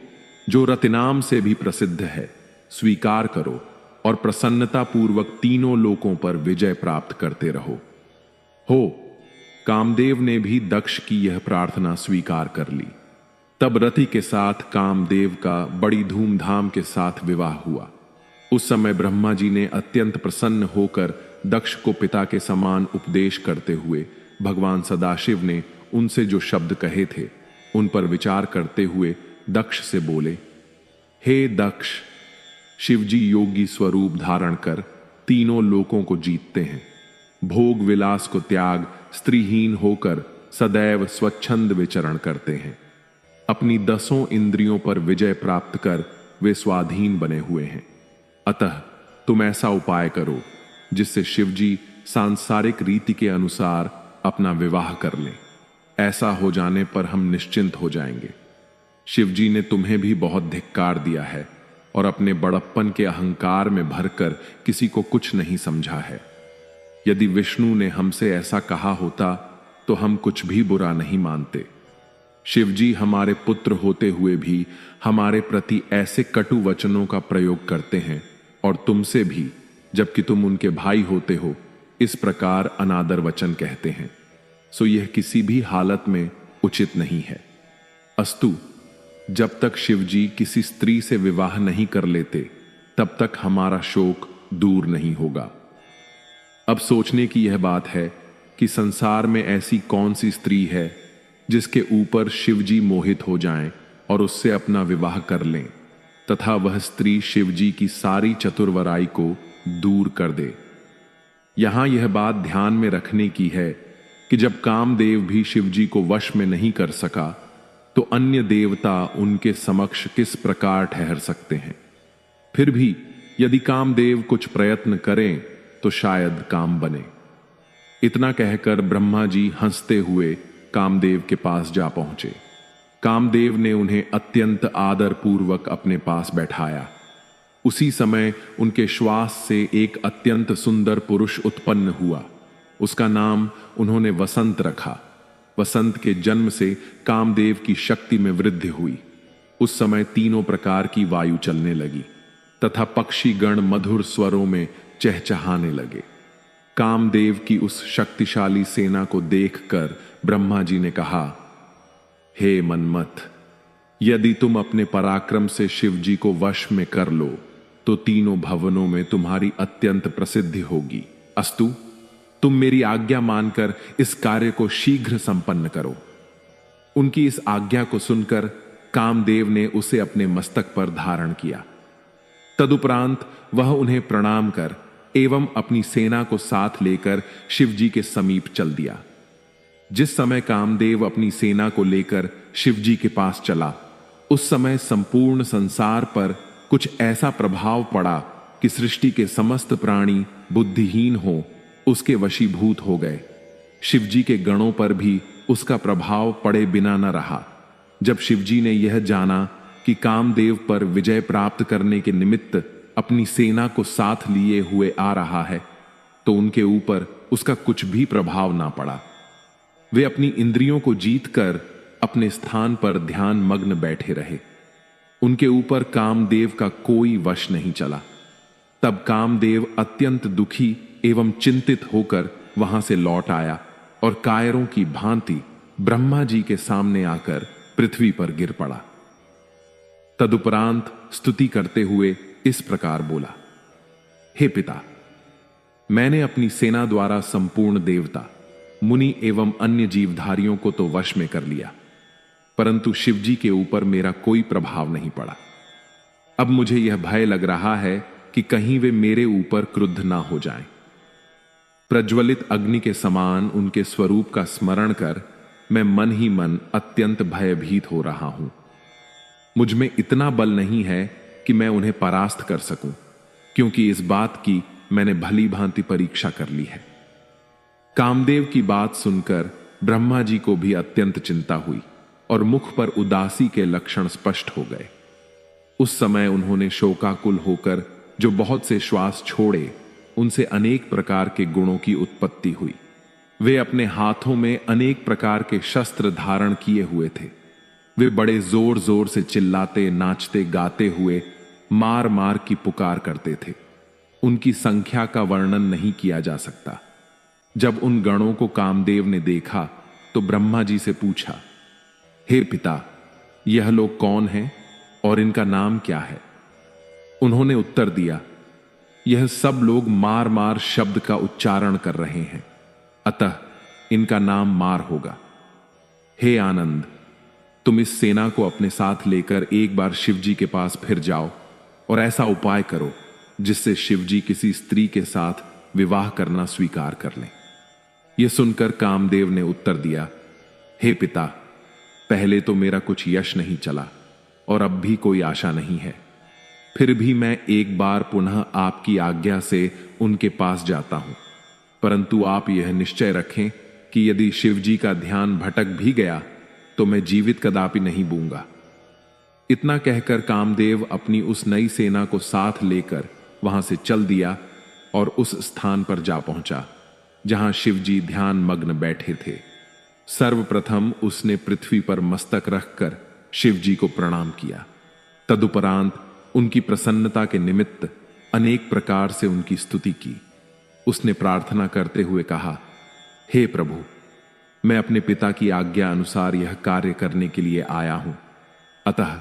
जो रतिनाम से भी प्रसिद्ध है, स्वीकार करो और प्रसन्नता पूर्वक तीनों लोकों पर विजय प्राप्त करते रहो। हो, कामदेव ने भी दक्ष की यह प्रार्थना स्वीकार कर ली। तब रति के साथ कामदेव का बड़ी धूमधाम के साथ विवाह हुआ। उस समय ब्रह्मा जी ने अत्यंत प्रसन्न होकर दक्ष को पिता के समान उपदेश करते हुए भगवान सदाशिव ने उनसे जो शब्द कहे थे उन पर विचार करते हुए दक्ष से बोले, हे दक्ष, शिवजी योगी स्वरूप धारण कर तीनों लोकों को जीतते हैं। भोग विलास को त्याग स्त्रीहीन होकर सदैव स्वच्छंद विचरण करते हैं। अपनी 10 इंद्रियों पर विजय प्राप्त कर वे स्वाधीन बने हुए हैं। अतः तुम ऐसा उपाय करो जिससे शिवजी सांसारिक रीति के अनुसार अपना विवाह कर लें। ऐसा हो जाने पर हम निश्चिंत हो जाएंगे। शिवजी ने तुम्हें भी बहुत धिक्कार दिया है और अपने बड़प्पन के अहंकार में भरकर किसी को कुछ नहीं समझा है। यदि विष्णु ने हमसे ऐसा कहा होता तो हम कुछ भी बुरा नहीं मानते। शिवजी हमारे पुत्र होते हुए भी हमारे प्रति ऐसे कटु वचनों का प्रयोग करते हैं और तुमसे भी, जबकि तुम उनके भाई होते हो, इस प्रकार अनादर वचन कहते हैं। सो यह किसी भी हालत में उचित नहीं है। अस्तु, जब तक शिवजी किसी स्त्री से विवाह नहीं कर लेते तब तक हमारा शोक दूर नहीं होगा। अब सोचने की यह बात है कि संसार में ऐसी कौन सी स्त्री है जिसके ऊपर शिवजी मोहित हो जाएं और उससे अपना विवाह कर लें तथा वह स्त्री शिवजी की सारी चतुर्वराई को दूर कर दे। यहां यह बात ध्यान में रखने की है कि जब कामदेव भी शिवजी को वश में नहीं कर सका तो अन्य देवता उनके समक्ष किस प्रकार ठहर सकते हैं। फिर भी यदि कामदेव कुछ प्रयत्न करें तो शायद काम बने। इतना कहकर ब्रह्मा जी हंसते हुए कामदेव के पास जा पहुंचे। कामदेव ने उन्हें अत्यंत आदर पूर्वक अपने पास बैठाया। उसी समय उनके श्वास से एक अत्यंत सुंदर पुरुष उत्पन्न हुआ। उसका नाम उन्होंने वसंत रखा। वसंत के जन्म से कामदेव की शक्ति में वृद्धि हुई। उस समय तीनों प्रकार की वायु चलने लगी तथा पक्षी गण मधुर स्वरों में चहचहाने लगे। कामदेव की उस शक्तिशाली सेना को देखकर ब्रह्मा जी ने कहा, हे मन्मथ, यदि तुम अपने पराक्रम से शिवजी को वश में कर लो तो तीनों भवनों में तुम्हारी अत्यंत प्रसिद्धि होगी। अस्तु, तुम मेरी आज्ञा मानकर इस कार्य को शीघ्र संपन्न करो। उनकी इस आज्ञा को सुनकर कामदेव ने उसे अपने मस्तक पर धारण किया। तदुपरांत वह उन्हें प्रणाम कर एवं अपनी सेना को साथ लेकर शिवजी के समीप चल दिया। जिस समय कामदेव अपनी सेना को लेकर शिवजी के पास चला, उस समय संपूर्ण संसार पर कुछ ऐसा प्रभाव पड़ा कि सृष्टि के समस्त प्राणी बुद्धिहीन हो उसके वशीभूत हो गए। शिवजी के गणों पर भी उसका प्रभाव पड़े बिना न रहा। जब शिवजी ने यह जाना कि कामदेव पर विजय प्राप्त करने के निमित्त अपनी सेना को साथ लिए हुए आ रहा है तो उनके ऊपर उसका कुछ भी प्रभाव ना पड़ा। वे अपनी इंद्रियों को जीतकर अपने स्थान पर ध्यान मग्न बैठे रहे। उनके ऊपर कामदेव का कोई वश नहीं चला। तब कामदेव अत्यंत दुखी एवं चिंतित होकर वहां से लौट आया और कायरों की भांति ब्रह्मा जी के सामने आकर पृथ्वी पर गिर पड़ा। तदुपरांत स्तुति करते हुए इस प्रकार बोला, हे पिता, मैंने अपनी सेना द्वारा संपूर्ण देवता, मुनि एवं अन्य जीवधारियों को तो वश में कर लिया, परंतु शिवजी के ऊपर मेरा कोई प्रभाव नहीं पड़ा। अब मुझे यह भय लग रहा है कि कहीं वे मेरे ऊपर क्रुद्ध ना हो जाएं। प्रज्वलित अग्नि के समान उनके स्वरूप का स्मरण कर मैं मन ही मन अत्यंत भयभीत हो रहा हूं। मुझ में इतना बल नहीं है कि मैं उन्हें परास्त कर सकूं, क्योंकि इस बात की मैंने भली भांति परीक्षा कर ली है। कामदेव की बात सुनकर ब्रह्मा जी को भी अत्यंत चिंता हुई और मुख पर उदासी के लक्षण स्पष्ट हो गए। उस समय उन्होंने शोकाकुल होकर जो बहुत से श्वास छोड़े, उनसे अनेक प्रकार के गुणों की उत्पत्ति हुई। वे अपने हाथों में अनेक प्रकार के शस्त्र धारण किए हुए थे। वे बड़े जोर जोर से चिल्लाते, नाचते, गाते हुए मार मार की पुकार करते थे। उनकी संख्या का वर्णन नहीं किया जा सकता। जब उन गणों को कामदेव ने देखा तो ब्रह्मा जी से पूछा, हे पिता, यह लोग कौन हैं और इनका नाम क्या है? उन्होंने उत्तर दिया, यह सब लोग मार मार शब्द का उच्चारण कर रहे हैं, अतः इनका नाम मार होगा। हे आनंद, तुम इस सेना को अपने साथ लेकर एक बार शिवजी के पास फिर जाओ और ऐसा उपाय करो जिससे शिवजी किसी स्त्री के साथ विवाह करना स्वीकार कर लें। यह सुनकर कामदेव ने उत्तर दिया, हे पिता, पहले तो मेरा कुछ यश नहीं चला और अब भी कोई आशा नहीं है। फिर भी मैं एक बार पुनः आपकी आज्ञा से उनके पास जाता हूं, परंतु आप यह निश्चय रखें कि यदि शिवजी का ध्यान भटक भी गया तो मैं जीवित कदापि नहीं बूंगा। इतना कहकर कामदेव अपनी उस नई सेना को साथ लेकर वहां से चल दिया और उस स्थान पर जा पहुंचा जहां शिवजी ध्यान मग्न बैठे थे। सर्वप्रथम उसने पृथ्वी पर मस्तक रखकर शिवजी को प्रणाम किया। तदुपरांत उनकी प्रसन्नता के निमित्त अनेक प्रकार से उनकी स्तुति की। उसने प्रार्थना करते हुए कहा, हे प्रभु, मैं अपने पिता की आज्ञा अनुसार यह कार्य करने के लिए आया हूं, अतः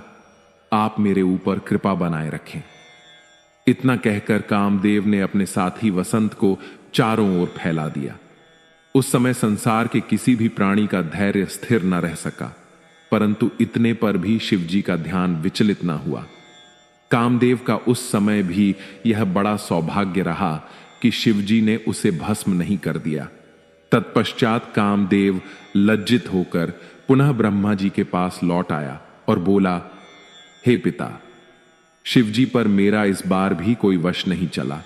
आप मेरे ऊपर कृपा बनाए रखें। इतना कहकर कामदेव ने अपने साथी वसंत को चारों ओर फैला दिया। उस समय संसार के किसी भी प्राणी का धैर्य स्थिर न रह सका, परंतु इतने पर भी शिवजी का ध्यान विचलित न हुआ। कामदेव का उस समय भी यह बड़ा सौभाग्य रहा कि शिवजी ने उसे भस्म नहीं कर दिया। तत्पश्चात कामदेव लज्जित होकर पुनः ब्रह्मा जी के पास लौट आया और बोला, हे पिता, शिवजी पर मेरा इस बार भी कोई वश नहीं चला।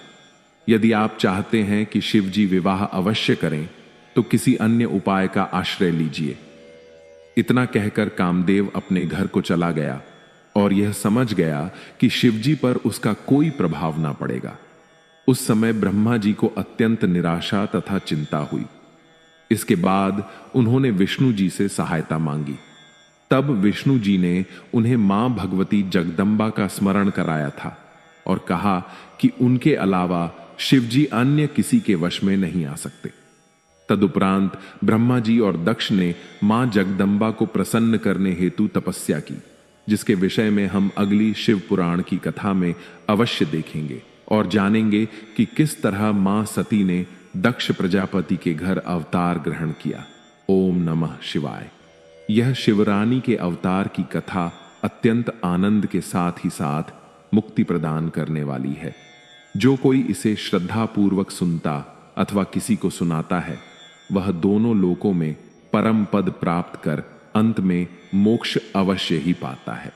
यदि आप चाहते हैं कि शिवजी विवाह अवश्य करें तो किसी अन्य उपाय का आश्रय लीजिए। इतना कहकर कामदेव अपने घर को चला गया और यह समझ गया कि शिवजी पर उसका कोई प्रभाव ना पड़ेगा। उस समय ब्रह्मा जी को अत्यंत निराशा तथा चिंता हुई। इसके बाद उन्होंने विष्णु जी से सहायता मांगी। तब विष्णु जी ने उन्हें मां भगवती जगदंबा का स्मरण कराया था और कहा कि उनके अलावा शिवजी अन्य किसी के वश में नहीं आ सकते। तदुपरांत ब्रह्मा जी और दक्ष ने मां जगदंबा को प्रसन्न करने हेतु तपस्या की, जिसके विषय में हम अगली शिव पुराण की कथा में अवश्य देखेंगे और जानेंगे कि किस तरह मां सती ने दक्ष प्रजापति के घर अवतार ग्रहण किया। ओम नमः शिवाय। यह शिवरानी के अवतार की कथा अत्यंत आनंद के साथ ही साथ मुक्ति प्रदान करने वाली है। जो कोई इसे श्रद्धापूर्वक सुनता अथवा किसी को सुनाता है, वह दोनों लोकों में परम पद प्राप्त कर अंत में मोक्ष अवश्य ही पाता है।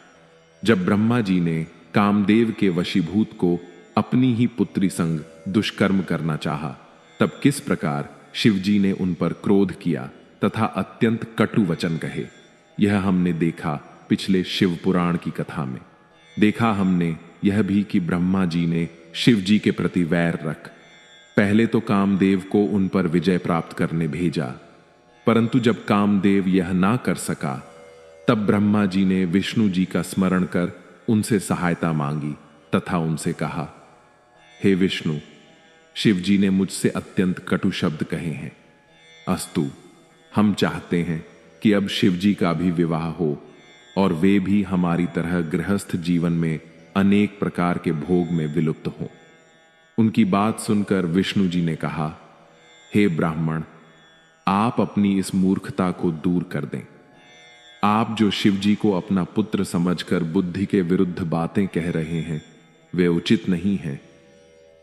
जब ब्रह्मा जी ने कामदेव के वशीभूत को अपनी ही पुत्री संग दुष्कर्म करना चाहा, तब किस प्रकार शिवजी ने उन पर क्रोध किया तथा अत्यंत कटु वचन कहे, यह हमने देखा पिछले शिव पुराण की कथा में। देखा हमने यह भी कि ब्रह्मा जी ने शिव जी के प्रति वैर रख पहले तो कामदेव को उन पर विजय प्राप्त करने भेजा, परंतु जब कामदेव यह ना कर सका तब ब्रह्मा जी ने विष्णु जी का स्मरण कर उनसे सहायता मांगी तथा उनसे कहा, हे विष्णु, शिव जी ने मुझसे अत्यंत कटु शब्द कहे हैं। अस्तु, हम चाहते हैं कि अब शिव जी का भी विवाह हो और वे भी हमारी तरह गृहस्थ जीवन में अनेक प्रकार के भोग में विलुप्त हों। उनकी बात सुनकर विष्णु जी ने कहा, हे ब्राह्मण, आप अपनी इस मूर्खता को दूर कर दें। आप जो शिव जी को अपना पुत्र समझकर बुद्धि के विरुद्ध बातें कह रहे हैं वे उचित नहीं हैं।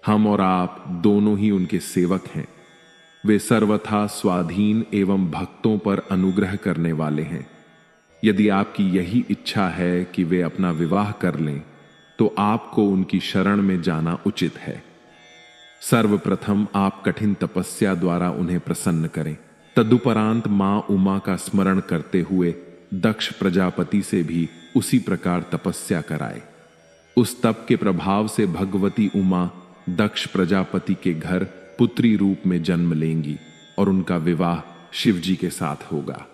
हम और आप दोनों ही उनके सेवक हैं। वे सर्वथा स्वाधीन एवं भक्तों पर अनुग्रह करने वाले हैं। यदि आपकी यही इच्छा है कि वे अपना विवाह कर लें तो आपको उनकी शरण में जाना उचित है। सर्वप्रथम आप कठिन तपस्या द्वारा उन्हें प्रसन्न करें। तदुपरांत मां उमा का स्मरण करते हुए दक्ष प्रजापति से भी उसी प्रकार तपस्या कराए। उस तप के प्रभाव से भगवती उमा दक्ष प्रजापति के घर पुत्री रूप में जन्म लेंगी और उनका विवाह शिव जी के साथ होगा।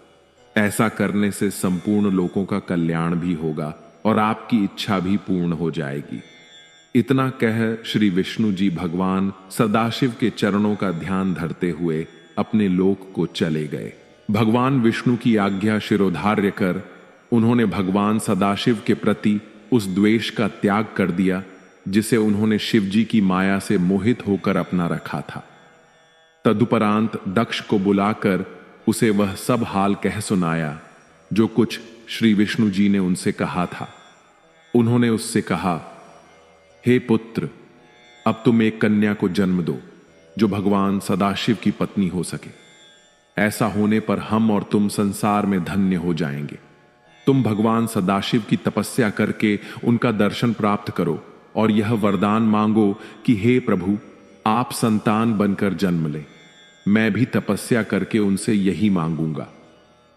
ऐसा करने से संपूर्ण लोकों का कल्याण भी होगा और आपकी इच्छा भी पूर्ण हो जाएगी। इतना कह श्री विष्णु जी भगवान सदाशिव के चरणों का ध्यान धरते हुए अपने लोक को चले गए। भगवान विष्णु की आज्ञा शिरोधार्य कर उन्होंने भगवान सदाशिव के प्रति उस द्वेष का त्याग कर दिया जिसे उन्होंने शिव जी की माया से मोहित होकर अपना रखा था। तदुपरांत दक्ष को बुलाकर उसे वह सब हाल कह सुनाया जो कुछ श्री विष्णु जी ने उनसे कहा था। उन्होंने उससे कहा, हे पुत्र, अब तुम एक कन्या को जन्म दो जो भगवान सदाशिव की पत्नी हो सके। ऐसा होने पर हम और तुम संसार में धन्य हो जाएंगे। तुम भगवान सदाशिव की तपस्या करके उनका दर्शन प्राप्त करो और यह वरदान मांगो कि हे प्रभु, आप संतान बनकर जन्म लें। मैं भी तपस्या करके उनसे यही मांगूंगा।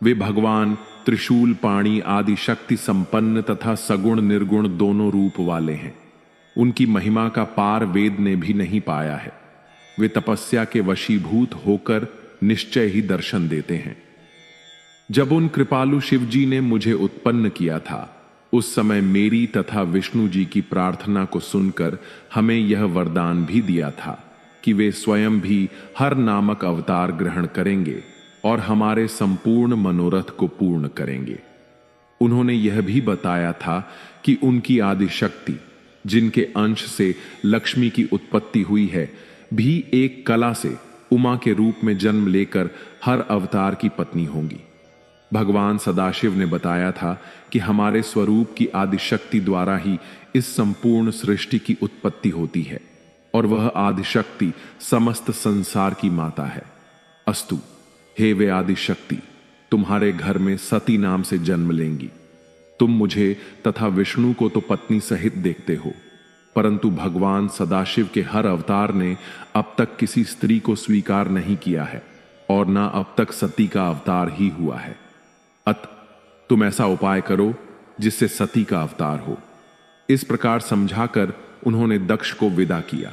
वे भगवान त्रिशूल पाणी आदि शक्ति संपन्न तथा सगुण निर्गुण दोनों रूप वाले हैं। उनकी महिमा का पार वेद ने भी नहीं पाया है। वे तपस्या के वशीभूत होकर निश्चय ही दर्शन देते हैं। जब उन कृपालु शिव जी ने मुझे उत्पन्न किया था उस समय मेरी तथा विष्णु जी की प्रार्थना को सुनकर हमें यह वरदान भी दिया था कि वे स्वयं भी हर नामक अवतार ग्रहण करेंगे और हमारे संपूर्ण मनोरथ को पूर्ण करेंगे। उन्होंने यह भी बताया था कि उनकी आदि शक्ति जिनके अंश से लक्ष्मी की उत्पत्ति हुई है भी एक कला से उमा के रूप में जन्म लेकर हर अवतार की पत्नी होंगी। भगवान सदाशिव ने बताया था कि हमारे स्वरूप की आदि शक्ति द्वारा ही इस संपूर्ण सृष्टि की उत्पत्ति होती है और वह आदि शक्ति समस्त संसार की माता है। अस्तु, हे वे आदि शक्ति, तुम्हारे घर में सती नाम से जन्म लेंगी। तुम मुझे तथा विष्णु को तो पत्नी सहित देखते हो, परंतु भगवान सदाशिव के हर अवतार ने अब तक किसी स्त्री को स्वीकार नहीं किया है और ना अब तक सती का अवतार ही हुआ है। तुम ऐसा उपाय करो जिससे सती का अवतार हो। इस प्रकार समझाकर उन्होंने दक्ष को विदा किया।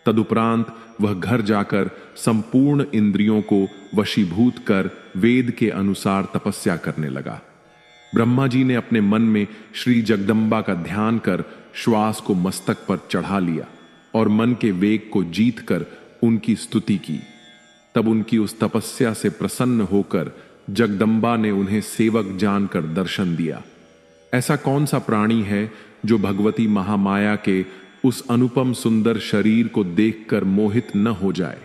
तदुपरांत वह घर जाकर संपूर्ण इंद्रियों को वशीभूत कर वेद के अनुसार तपस्या करने लगा। ब्रह्मा जी ने अपने मन में श्री जगदम्बा का ध्यान कर श्वास को मस्तक पर चढ़ा लिया और मन के वेग को जीत कर उनकी स्तुति की। तब उनकी उस तपस्या से प्रसन्न होकर जगदम्बा ने उन्हें सेवक जानकर दर्शन दिया। ऐसा कौन सा प्राणी है जो भगवती महामाया के उस अनुपम सुंदर शरीर को देखकर मोहित न हो जाए।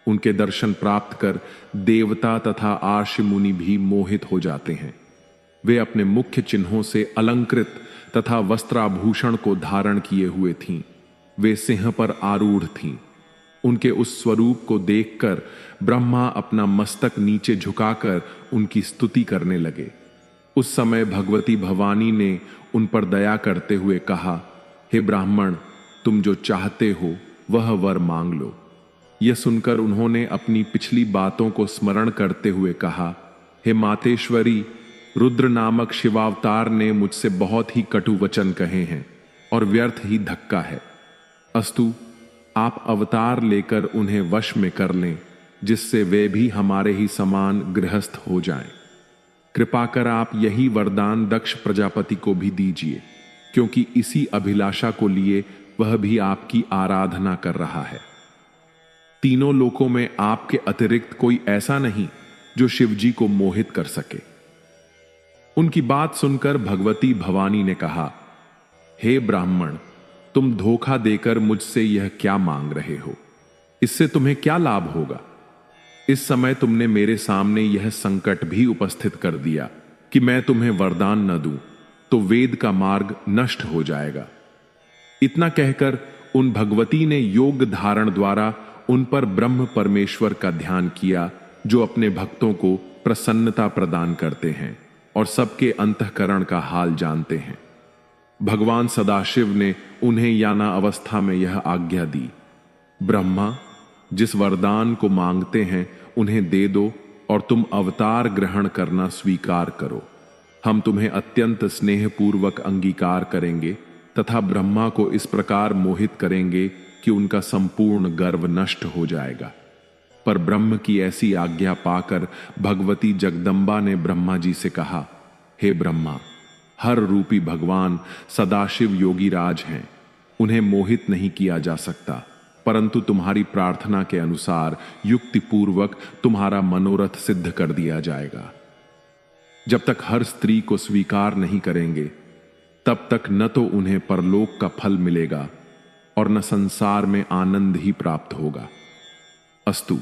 उनके दर्शन प्राप्त कर देवता तथा आर्ष मुनि भी मोहित हो जाते हैं। वे अपने मुख्य चिन्हों से अलंकृत तथा वस्त्राभूषण को धारण किए हुए थीं। वे सिंह पर आरूढ़ थीं। उनके उस स्वरूप को देखकर ब्रह्मा अपना मस्तक नीचे झुकाकर उनकी स्तुति करने लगे। उस समय भगवती भवानी ने उन पर दया करते हुए कहा, हे ब्राह्मण, तुम जो चाहते हो वह वर मांग लो। यह सुनकर उन्होंने अपनी पिछली बातों को स्मरण करते हुए कहा, हे मातेश्वरी, रुद्र नामक शिवावतार ने मुझसे बहुत ही कटु वचन कहे हैं और व्यर्थ ही धक्का है। अस्तु, आप अवतार लेकर उन्हें वश में कर लें, जिससे वे भी हमारे ही समान गृहस्थ हो जाएं। कृपा कर आप यही वरदान दक्ष प्रजापति को भी दीजिए, क्योंकि इसी अभिलाषा को लिए वह भी आपकी आराधना कर रहा है। तीनों लोकों में आपके अतिरिक्त कोई ऐसा नहीं जो शिवजी को मोहित कर सके। उनकी बात सुनकर भगवती भवानी ने कहा, हे ब्राह्मण, तुम धोखा देकर मुझसे यह क्या मांग रहे हो? इससे तुम्हें क्या लाभ होगा? इस समय तुमने मेरे सामने यह संकट भी उपस्थित कर दिया कि मैं तुम्हें वरदान न दूं तो वेद का मार्ग नष्ट हो जाएगा। इतना कहकर उन भगवती ने योग धारण द्वारा उन पर ब्रह्म परमेश्वर का ध्यान किया, जो अपने भक्तों को प्रसन्नता प्रदान करते हैं और सबके अंतःकरण का हाल जानते हैं। भगवान सदाशिव ने उन्हें याना अवस्था में यह आज्ञा दी, ब्रह्मा, जिस वरदान को मांगते हैं उन्हें दे दो और तुम अवतार ग्रहण करना स्वीकार करो। हम तुम्हें अत्यंत स्नेहपूर्वक अंगीकार करेंगे तथा ब्रह्मा को इस प्रकार मोहित करेंगे कि उनका संपूर्ण गर्व नष्ट हो जाएगा। पर ब्रह्म की ऐसी आज्ञा पाकर भगवती जगदम्बा ने ब्रह्मा जी से कहा, हे ब्रह्मा, हर रूपी भगवान सदाशिव योगीराज हैं, उन्हें मोहित नहीं किया जा सकता, परंतु तुम्हारी प्रार्थना के अनुसार युक्तिपूर्वक तुम्हारा मनोरथ सिद्ध कर दिया जाएगा। जब तक हर स्त्री को स्वीकार नहीं करेंगे, तब तक न तो उन्हें परलोक का फल मिलेगा और न संसार में आनंद ही प्राप्त होगा। अस्तु,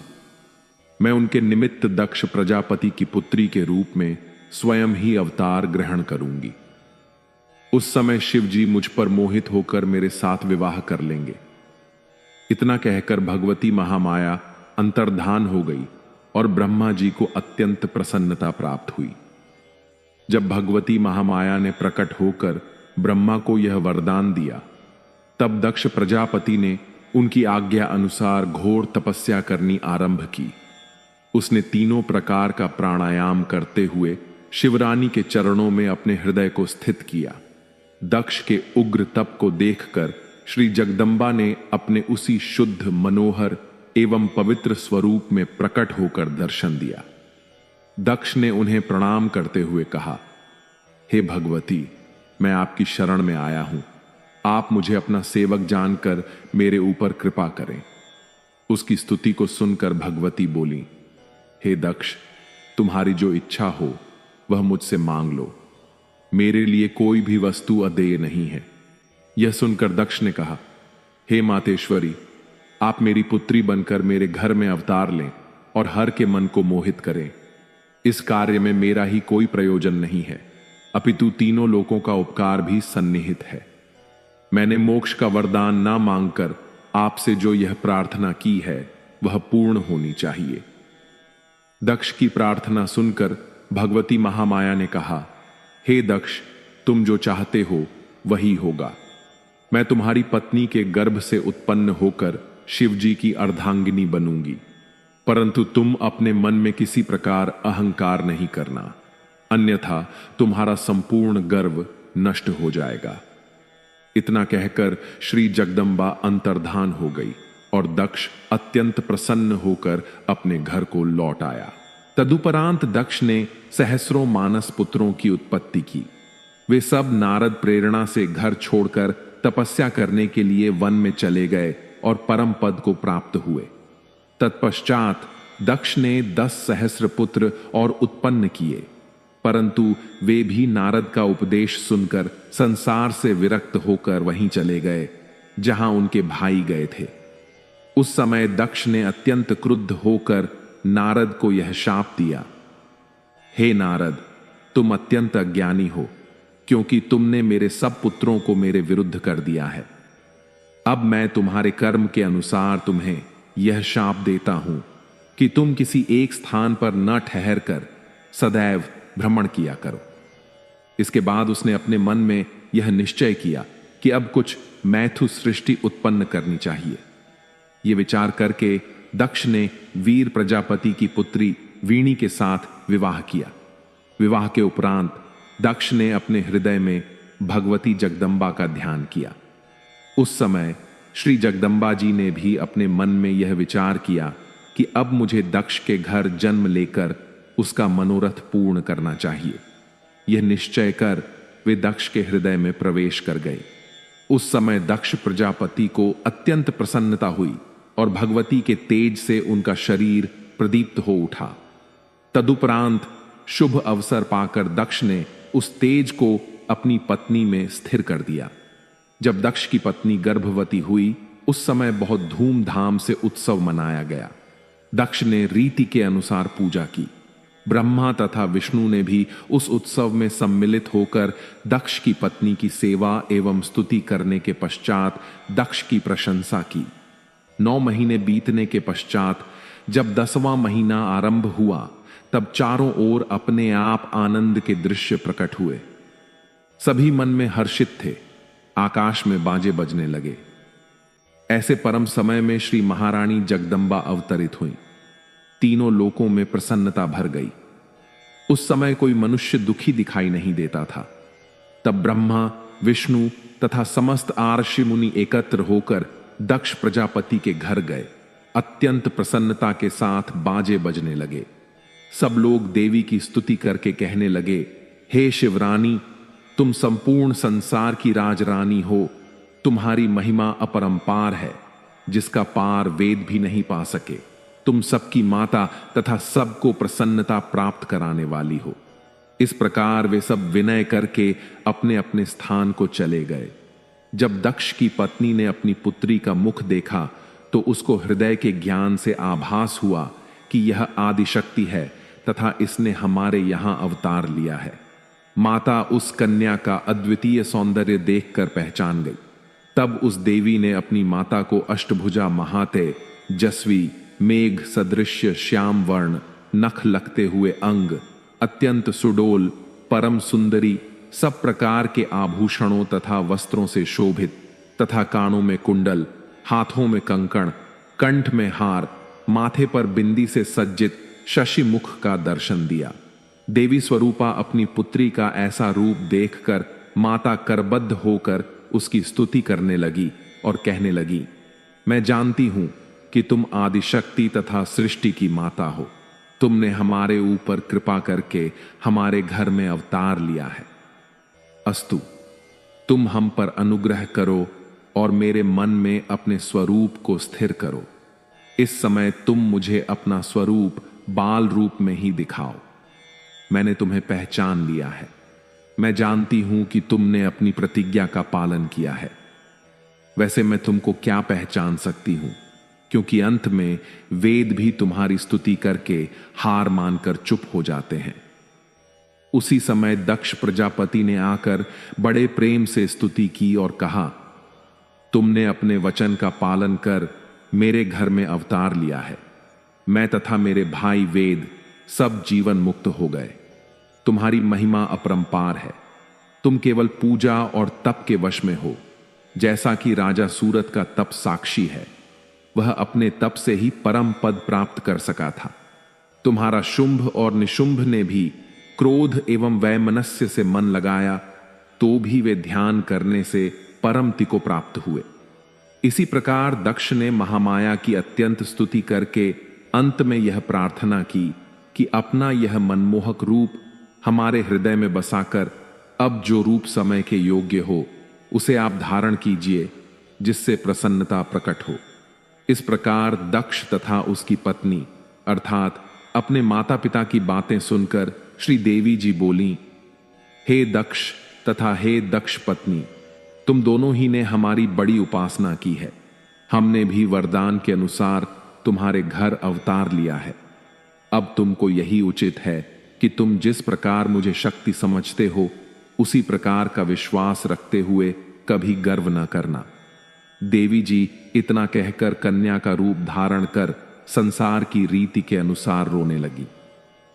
मैं उनके निमित्त दक्ष प्रजापति की पुत्री के रूप में स्वयं ही अवतार ग्रहण करूंगी। उस समय शिव जी मुझ पर मोहित होकर मेरे साथ विवाह कर लेंगे। इतना कहकर भगवती महामाया अंतर्धान हो गई और ब्रह्मा जी को अत्यंत प्रसन्नता प्राप्त हुई। जब भगवती महामाया ने प्रकट होकर ब्रह्मा को यह वरदान दिया, तब दक्ष प्रजापति ने उनकी आज्ञा अनुसार घोर तपस्या करनी आरंभ की। उसने तीनों प्रकार का प्राणायाम करते हुए शिवरानी के चरणों में अपने हृदय को स्थित किया। दक्ष के उग्र तप को देखकर श्री जगदम्बा ने अपने उसी शुद्ध, मनोहर एवं पवित्र स्वरूप में प्रकट होकर दर्शन दिया। दक्ष ने उन्हें प्रणाम करते हुए कहा, हे भगवती, मैं आपकी शरण में आया हूं। आप मुझे अपना सेवक जानकर मेरे ऊपर कृपा करें। उसकी स्तुति को सुनकर भगवती बोली, हे दक्ष, तुम्हारी जो इच्छा हो वह मुझसे मांग लो। मेरे लिए कोई भी वस्तु अदेय नहीं है। यह सुनकर दक्ष ने कहा, हे मातेश्वरी, आप मेरी पुत्री बनकर मेरे घर में अवतार लें और हर के मन को मोहित करें। इस कार्य में मेरा ही कोई प्रयोजन नहीं है, अपितु तीनों लोकों का उपकार भी सन्निहित है। मैंने मोक्ष का वरदान ना मांगकर आपसे जो यह प्रार्थना की है वह पूर्ण होनी चाहिए। दक्ष की प्रार्थना सुनकर भगवती महामाया ने कहा, हे दक्ष, तुम जो चाहते हो वही होगा। मैं तुम्हारी पत्नी के गर्भ से उत्पन्न होकर शिवजी की अर्धांगिनी बनूंगी, परंतु तुम अपने मन में किसी प्रकार अहंकार नहीं करना, अन्यथा तुम्हारा संपूर्ण गर्व नष्ट हो जाएगा। इतना कहकर श्री जगदम्बा अंतर्धान हो गई और दक्ष अत्यंत प्रसन्न होकर अपने घर को लौट आया। तदुपरांत दक्ष ने सहस्रों मानस पुत्रों की उत्पत्ति की। वे सब नारद प्रेरणा से घर छोड़कर तपस्या करने के लिए वन में चले गए और परम पद को प्राप्त हुए। तत्पश्चात दक्ष ने 10 सहस्र पुत्र और उत्पन्न किए, परंतु वे भी नारद का उपदेश सुनकर संसार से विरक्त होकर वहीं चले गए जहां उनके भाई गए थे। उस समय दक्ष ने अत्यंत क्रुद्ध होकर नारद को यह शाप दिया, हे नारद, तुम अत्यंत अज्ञानी हो, क्योंकि तुमने मेरे सब पुत्रों को मेरे विरुद्ध कर दिया है। अब मैं तुम्हारे कर्म के अनुसार तुम्हें यह शाप देता हूं कि तुम किसी एक स्थान पर न ठहर कर सदैव भ्रमण किया करो। इसके बाद उसने अपने मन में यह निश्चय किया कि अब कुछ मैथु सृष्टि उत्पन्न करनी चाहिए। यह विचार करके दक्ष ने वीर प्रजापति की पुत्री वीणी के साथ विवाह किया। विवाह के उपरांत दक्ष ने अपने हृदय में भगवती जगदम्बा का ध्यान किया। उस समय श्री जगदम्बा जी ने भी अपने मन में यह विचार किया कि अब मुझे दक्ष के घर जन्म लेकर उसका मनोरथ पूर्ण करना चाहिए। यह निश्चय कर वे दक्ष के हृदय में प्रवेश कर गए। उस समय दक्ष प्रजापति को अत्यंत प्रसन्नता हुई और भगवती के तेज से उनका शरीर प्रदीप्त हो उठा। तदुपरांत शुभ अवसर पाकर दक्ष ने उस तेज को अपनी पत्नी में स्थिर कर दिया। जब दक्ष की पत्नी गर्भवती हुई उस समय बहुत धूमधाम से उत्सव मनाया गया। दक्ष ने रीति के अनुसार पूजा की। ब्रह्मा तथा विष्णु ने भी उस उत्सव में सम्मिलित होकर दक्ष की पत्नी की सेवा एवं स्तुति करने के पश्चात दक्ष की प्रशंसा की। 9 महीने बीतने के पश्चात जब 10वां महीना आरंभ हुआ तब चारों ओर अपने आप आनंद के दृश्य प्रकट हुए। सभी मन में हर्षित थे। आकाश में बाजे बजने लगे। ऐसे परम समय में श्री महारानी जगदम्बा अवतरित हुई। तीनों लोकों में प्रसन्नता भर गई। उस समय कोई मनुष्य दुखी दिखाई नहीं देता था। तब ब्रह्मा, विष्णु तथा समस्त आर्षि मुनि एकत्र होकर दक्ष प्रजापति के घर गए। अत्यंत प्रसन्नता के साथ बाजे बजने लगे। सब लोग देवी की स्तुति करके कहने लगे, हे शिवरानी, तुम संपूर्ण संसार की राजरानी हो। तुम्हारी महिमा अपरंपार है, जिसका पार वेद भी नहीं पा सके। तुम सबकी माता तथा सबको प्रसन्नता प्राप्त कराने वाली हो। इस प्रकार वे सब विनय करके अपने अपने स्थान को चले गए। जब दक्ष की पत्नी ने अपनी पुत्री का मुख देखा तो उसको हृदय के ज्ञान से आभास हुआ कि यह आदिशक्ति है तथा इसने हमारे यहां अवतार लिया है। माता उस कन्या का अद्वितीय सौंदर्य देखकर पहचान गई। तब उस देवी ने अपनी माता को अष्टभुजा महाते, जस्वी, मेघ सदृश्य श्याम वर्ण, नख लगते हुए अंग, अत्यंत सुडोल, परम सुंदरी, सब प्रकार के आभूषणों तथा वस्त्रों से शोभित तथा कानों में कुंडल, हाथों में कंकण, कंठ में हार, माथे पर बिंदी से सज्जित शशि मुख का दर्शन दिया। देवी स्वरूपा अपनी पुत्री का ऐसा रूप देखकर माता करबद्ध होकर उसकी स्तुति करने लगी और कहने लगी, मैं जानती हूं कि तुम आदिशक्ति तथा सृष्टि की माता हो। तुमने हमारे ऊपर कृपा करके हमारे घर में अवतार लिया है। अस्तु, तुम हम पर अनुग्रह करो और मेरे मन में अपने स्वरूप को स्थिर करो। इस समय तुम मुझे अपना स्वरूप बाल रूप में ही दिखाओ। मैंने तुम्हें पहचान लिया है। मैं जानती हूं कि तुमने अपनी प्रतिज्ञा का पालन किया है। वैसे मैं तुमको क्या पहचान सकती हूं, क्योंकि अंत में वेद भी तुम्हारी स्तुति करके हार मानकर चुप हो जाते हैं। उसी समय दक्ष प्रजापति ने आकर बड़े प्रेम से स्तुति की और कहा, तुमने अपने वचन का पालन कर मेरे घर में अवतार लिया है। मैं तथा मेरे भाई वेद सब जीवन मुक्त हो गए। तुम्हारी महिमा अपरंपार है। तुम केवल पूजा और तप के वश में हो, जैसा कि राजा सूरत का तप साक्षी है। वह अपने तप से ही परम पद प्राप्त कर सका था। तुम्हारा शुंभ और निशुंभ ने भी क्रोध एवं वैमनस्य से मन लगाया, तो भी वे ध्यान करने से परम ति को प्राप्त हुए। इसी प्रकार दक्ष ने महामाया की अत्यंत स्तुति करके अंत में यह प्रार्थना की कि अपना यह मनमोहक रूप हमारे हृदय में बसाकर अब जो रूप समय के योग्य हो उसे आप धारण कीजिए, जिससे प्रसन्नता प्रकट हो। इस प्रकार दक्ष तथा उसकी पत्नी अर्थात अपने माता पिता की बातें सुनकर श्री देवी जी बोली, हे दक्ष तथा हे दक्ष पत्नी, तुम दोनों ही ने हमारी बड़ी उपासना की है। हमने भी वरदान के अनुसार तुम्हारे घर अवतार लिया है। अब तुमको यही उचित है कि तुम जिस प्रकार मुझे शक्ति समझते हो उसी प्रकार का विश्वास रखते हुए कभी गर्व न करना। देवी जी इतना कहकर कन्या का रूप धारण कर संसार की रीति के अनुसार रोने लगी।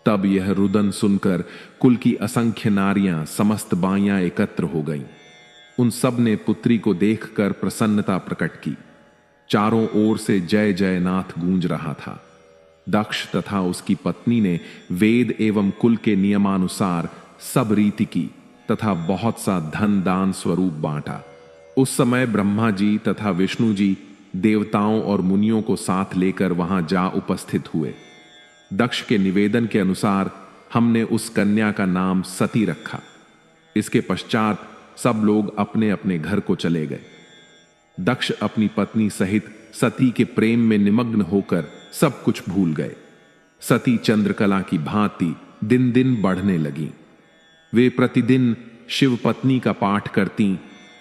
तब यह रुदन सुनकर कुल की असंख्य नारियां समस्त बाइयां एकत्र हो गईं। उन सब ने पुत्री को देखकर प्रसन्नता प्रकट की। चारों ओर से जय जय नाथ गूंज रहा था। दक्ष तथा उसकी पत्नी ने वेद एवं कुल के नियमानुसार सब रीति की तथा बहुत सा धन दान स्वरूप बांटा। उस समय ब्रह्मा जी तथा विष्णु जी देवताओं और मुनियों को साथ लेकर वहां जा उपस्थित हुए। दक्ष के निवेदन के अनुसार हमने उस कन्या का नाम सती रखा। इसके पश्चात सब लोग अपने अपने घर को चले गए। दक्ष अपनी पत्नी सहित सती के प्रेम में निमग्न होकर सब कुछ भूल गए। सती चंद्रकला की भांति दिन दिन बढ़ने लगी। वे प्रतिदिन शिव पत्नी का पाठ करती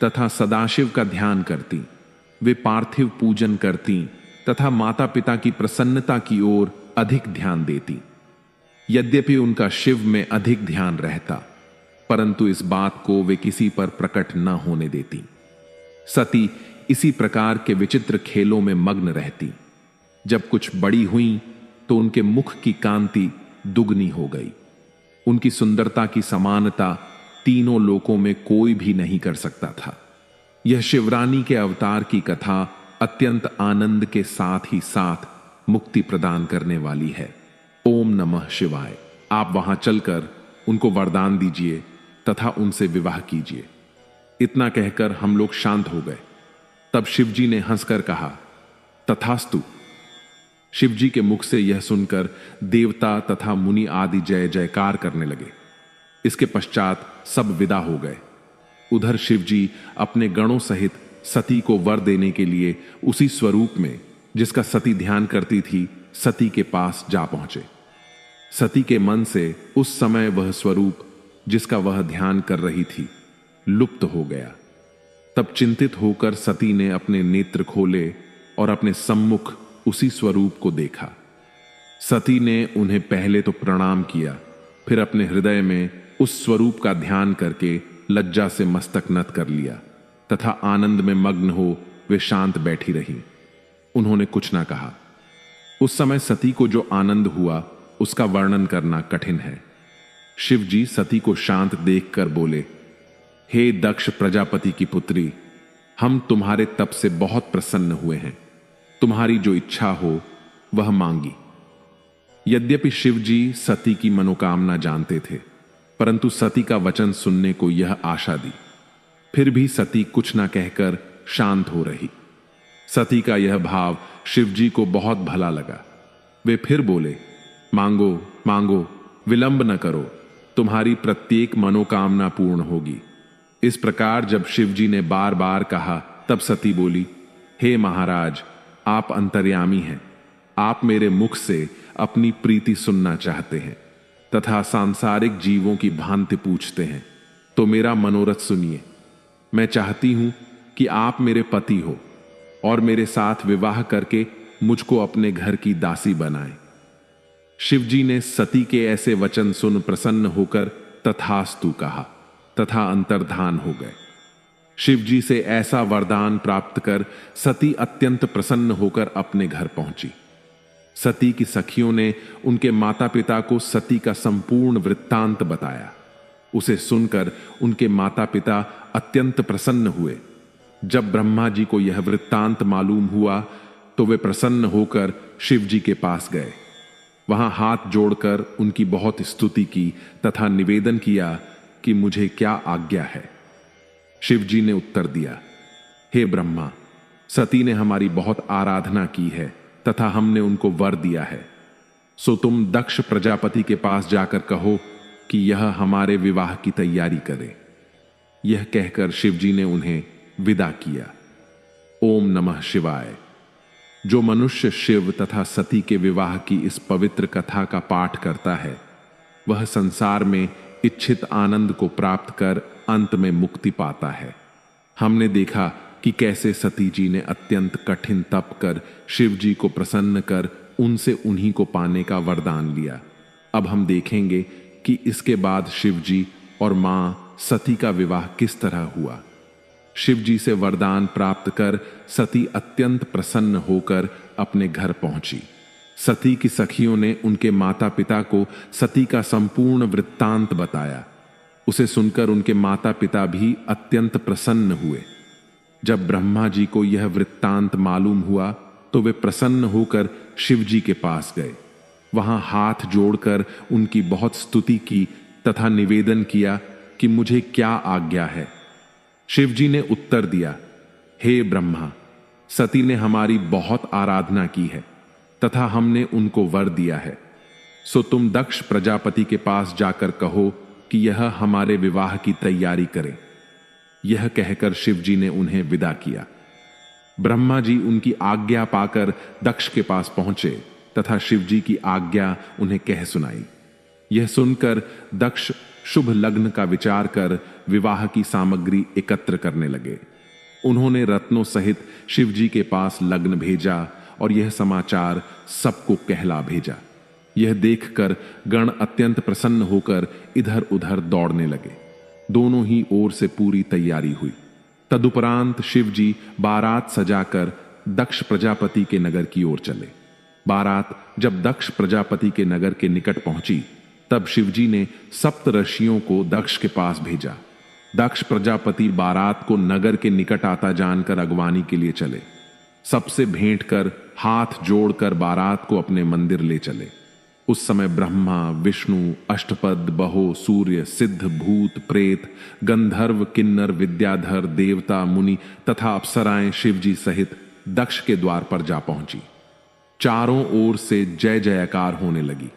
तथा सदाशिव का ध्यान करती। वे पार्थिव पूजन करती तथा माता पिता की प्रसन्नता की ओर अधिक ध्यान देती। यद्यपि उनका शिव में अधिक ध्यान रहता, परंतु इस बात को वे किसी पर प्रकट न होने देती। सती इसी प्रकार के विचित्र खेलों में मग्न रहती। जब कुछ बड़ी हुई तो उनके मुख की कांति दुगनी हो गई। उनकी सुंदरता की समानता तीनों लोकों में कोई भी नहीं कर सकता था। यह शिवरानी के अवतार की कथा अत्यंत आनंद के साथ ही साथ मुक्ति प्रदान करने वाली है। ओम नमः शिवाय। आप वहां चलकर उनको वरदान दीजिए तथा उनसे विवाह कीजिए। इतना कहकर हम लोग शांत हो गए। तब शिवजी ने हंसकर कहा, तथास्तु। शिवजी के मुख से यह सुनकर देवता तथा मुनि आदि जय जयकार करने लगे। इसके पश्चात सब विदा हो गए। उधर शिवजी अपने गणों सहित सती को वर देने के लिए उसी स्वरूप में जिसका सती ध्यान करती थी सती के पास जा पहुंचे। सती के मन से उस समय वह स्वरूप जिसका वह ध्यान कर रही थी लुप्त हो गया। तब चिंतित होकर सती ने अपने नेत्र खोले और अपने सम्मुख उसी स्वरूप को देखा। सती ने उन्हें पहले तो प्रणाम किया, फिर अपने हृदय में उस स्वरूप का ध्यान करके लज्जा से मस्तक नत कर लिया तथा आनंद में मग्न हो वे शांत बैठी रही। उन्होंने कुछ ना कहा। उस समय सती को जो आनंद हुआ उसका वर्णन करना कठिन है। शिव जी सती को शांत देखकर बोले, हे दक्ष प्रजापति की पुत्री, हम तुम्हारे तप से बहुत प्रसन्न हुए हैं। तुम्हारी जो इच्छा हो वह मांगी। यद्यपि शिव जी सती की मनोकामना जानते थे, परंतु सती का वचन सुनने को यह आशा दी। फिर भी सती कुछ ना कहकर शांत हो रही। सती का यह भाव शिव जी को बहुत भला लगा। वे फिर बोले, मांगो मांगो, विलंब न करो, तुम्हारी प्रत्येक मनोकामना पूर्ण होगी। इस प्रकार जब शिव जी ने बार बार कहा तब सती बोली, हे महाराज, आप अंतर्यामी हैं। आप मेरे मुख से अपनी प्रीति सुनना चाहते हैं तथा सांसारिक जीवों की भांति पूछते हैं, तो मेरा मनोरथ सुनिए। मैं चाहती हूं कि आप मेरे पति हो और मेरे साथ विवाह करके मुझको अपने घर की दासी बनाएं। शिवजी ने सती के ऐसे वचन सुन प्रसन्न होकर तथास्तु कहा तथा अंतर्धान हो गए। शिवजी से ऐसा वरदान प्राप्त कर सती अत्यंत प्रसन्न होकर अपने घर पहुंची। सती की सखियों ने उनके माता पिता को सती का संपूर्ण वृत्तांत बताया। उसे सुनकर उनके माता पिता अत्यंत प्रसन्न हुए। जब ब्रह्मा जी को यह वृत्तांत मालूम हुआ तो वे प्रसन्न होकर शिवजी के पास गए। वहां हाथ जोड़कर उनकी बहुत स्तुति की तथा निवेदन किया कि मुझे क्या आज्ञा है। शिवजी ने उत्तर दिया, हे ब्रह्मा, सती ने हमारी बहुत आराधना की है तथा हमने उनको वर दिया है। सो तुम दक्ष प्रजापति के पास जाकर कहो कि यह हमारे विवाह की तैयारी करे। यह कहकर शिवजी ने उन्हें विदा किया। ओम नमः शिवाय। जो मनुष्य शिव तथा सती के विवाह की इस पवित्र कथा का पाठ करता है वह संसार में इच्छित आनंद को प्राप्त कर अंत में मुक्ति पाता है। हमने देखा कि कैसे सती जी ने अत्यंत कठिन तप कर शिव जी को प्रसन्न कर उनसे उन्हीं को पाने का वरदान लिया। अब हम देखेंगे कि इसके बाद शिव जी और मां सती का विवाह किस तरह हुआ। शिव जी से वरदान प्राप्त कर सती अत्यंत प्रसन्न होकर अपने घर पहुंची। सती की सखियों ने उनके माता पिता को सती का संपूर्ण वृत्तांत बताया। उसे सुनकर उनके माता पिता भी अत्यंत प्रसन्न हुए। जब ब्रह्मा जी को यह वृत्तांत मालूम हुआ तो वे प्रसन्न होकर शिव जी के पास गए। वहां हाथ जोड़कर उनकी बहुत स्तुति की तथा निवेदन किया कि मुझे क्या आज्ञा है। शिव जी ने उत्तर दिया, हे ब्रह्मा, सती ने हमारी बहुत आराधना की है तथा हमने उनको वर दिया है, सो तुम दक्ष प्रजापति के पास जाकर कहो कि यह हमारे विवाह की तैयारी करें। यह कहकर शिव जी ने उन्हें विदा किया। ब्रह्मा जी उनकी आज्ञा पाकर दक्ष के पास पहुंचे तथा शिव जी की आज्ञा उन्हें कह सुनाई। यह सुनकर दक्ष शुभ लग्न का विचार कर विवाह की सामग्री एकत्र करने लगे। उन्होंने रत्नों सहित शिव जी के पास लग्न भेजा और यह समाचार सबको कहला भेजा। यह देखकर गण अत्यंत प्रसन्न होकर इधर उधर दौड़ने लगे। दोनों ही ओर से पूरी तैयारी हुई। तदुपरांत शिव जी बारात सजाकर दक्ष प्रजापति के नगर की ओर चले। बारात जब दक्ष प्रजापति के नगर के निकट पहुंची, तब शिव जी ने सप्त ऋषियों को दक्ष के पास भेजा। दक्ष प्रजापति बारात को नगर के निकट आता जानकर अगवानी के लिए चले। सबसे भेंट कर हाथ जोड़कर बारात को अपने मंदिर ले चले। उस समय ब्रह्मा, विष्णु, अष्टपद, बहो, सूर्य, सिद्ध, भूत, प्रेत, गंधर्व, किन्नर, विद्याधर, देवता, मुनि तथा अप्सराएं शिव जी सहित दक्ष के द्वार पर जा पहुंची। चारों ओर से जय जयकार होने लगी।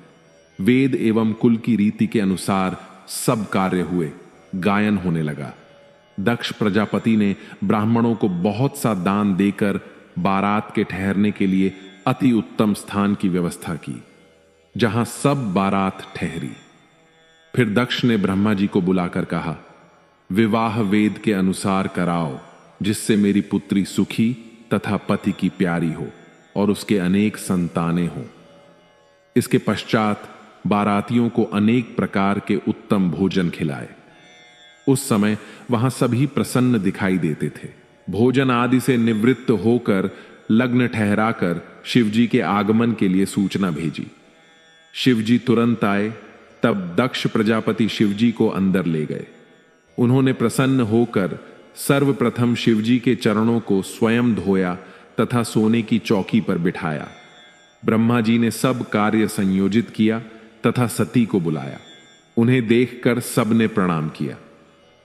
वेद एवं कुल की रीति के अनुसार सब कार्य हुए। गायन होने लगा। दक्ष प्रजापति ने ब्राह्मणों को बहुत सा दान देकर बारात के ठहरने के लिए अति उत्तम स्थान की व्यवस्था की, जहां सब बारात ठहरी। फिर दक्ष ने ब्रह्मा जी को बुलाकर कहा, विवाह वेद के अनुसार कराओ, जिससे मेरी पुत्री सुखी तथा पति की प्यारी हो और उसके अनेक संतानें हो। इसके पश्चात बारातियों को अनेक प्रकार के उत्तम भोजन खिलाए। उस समय वहां सभी प्रसन्न दिखाई देते थे। भोजन आदि से निवृत्त होकर लग्न ठहराकर शिवजी के आगमन के लिए सूचना भेजी। शिवजी तुरंत आए। तब दक्ष प्रजापति शिवजी को अंदर ले गए। उन्होंने प्रसन्न होकर सर्वप्रथम शिवजी के चरणों को स्वयं धोया तथा सोने की चौकी पर बिठाया। ब्रह्मा जी ने सब कार्य संयोजित किया तथा सती को बुलाया। उन्हें देखकर सबने प्रणाम किया।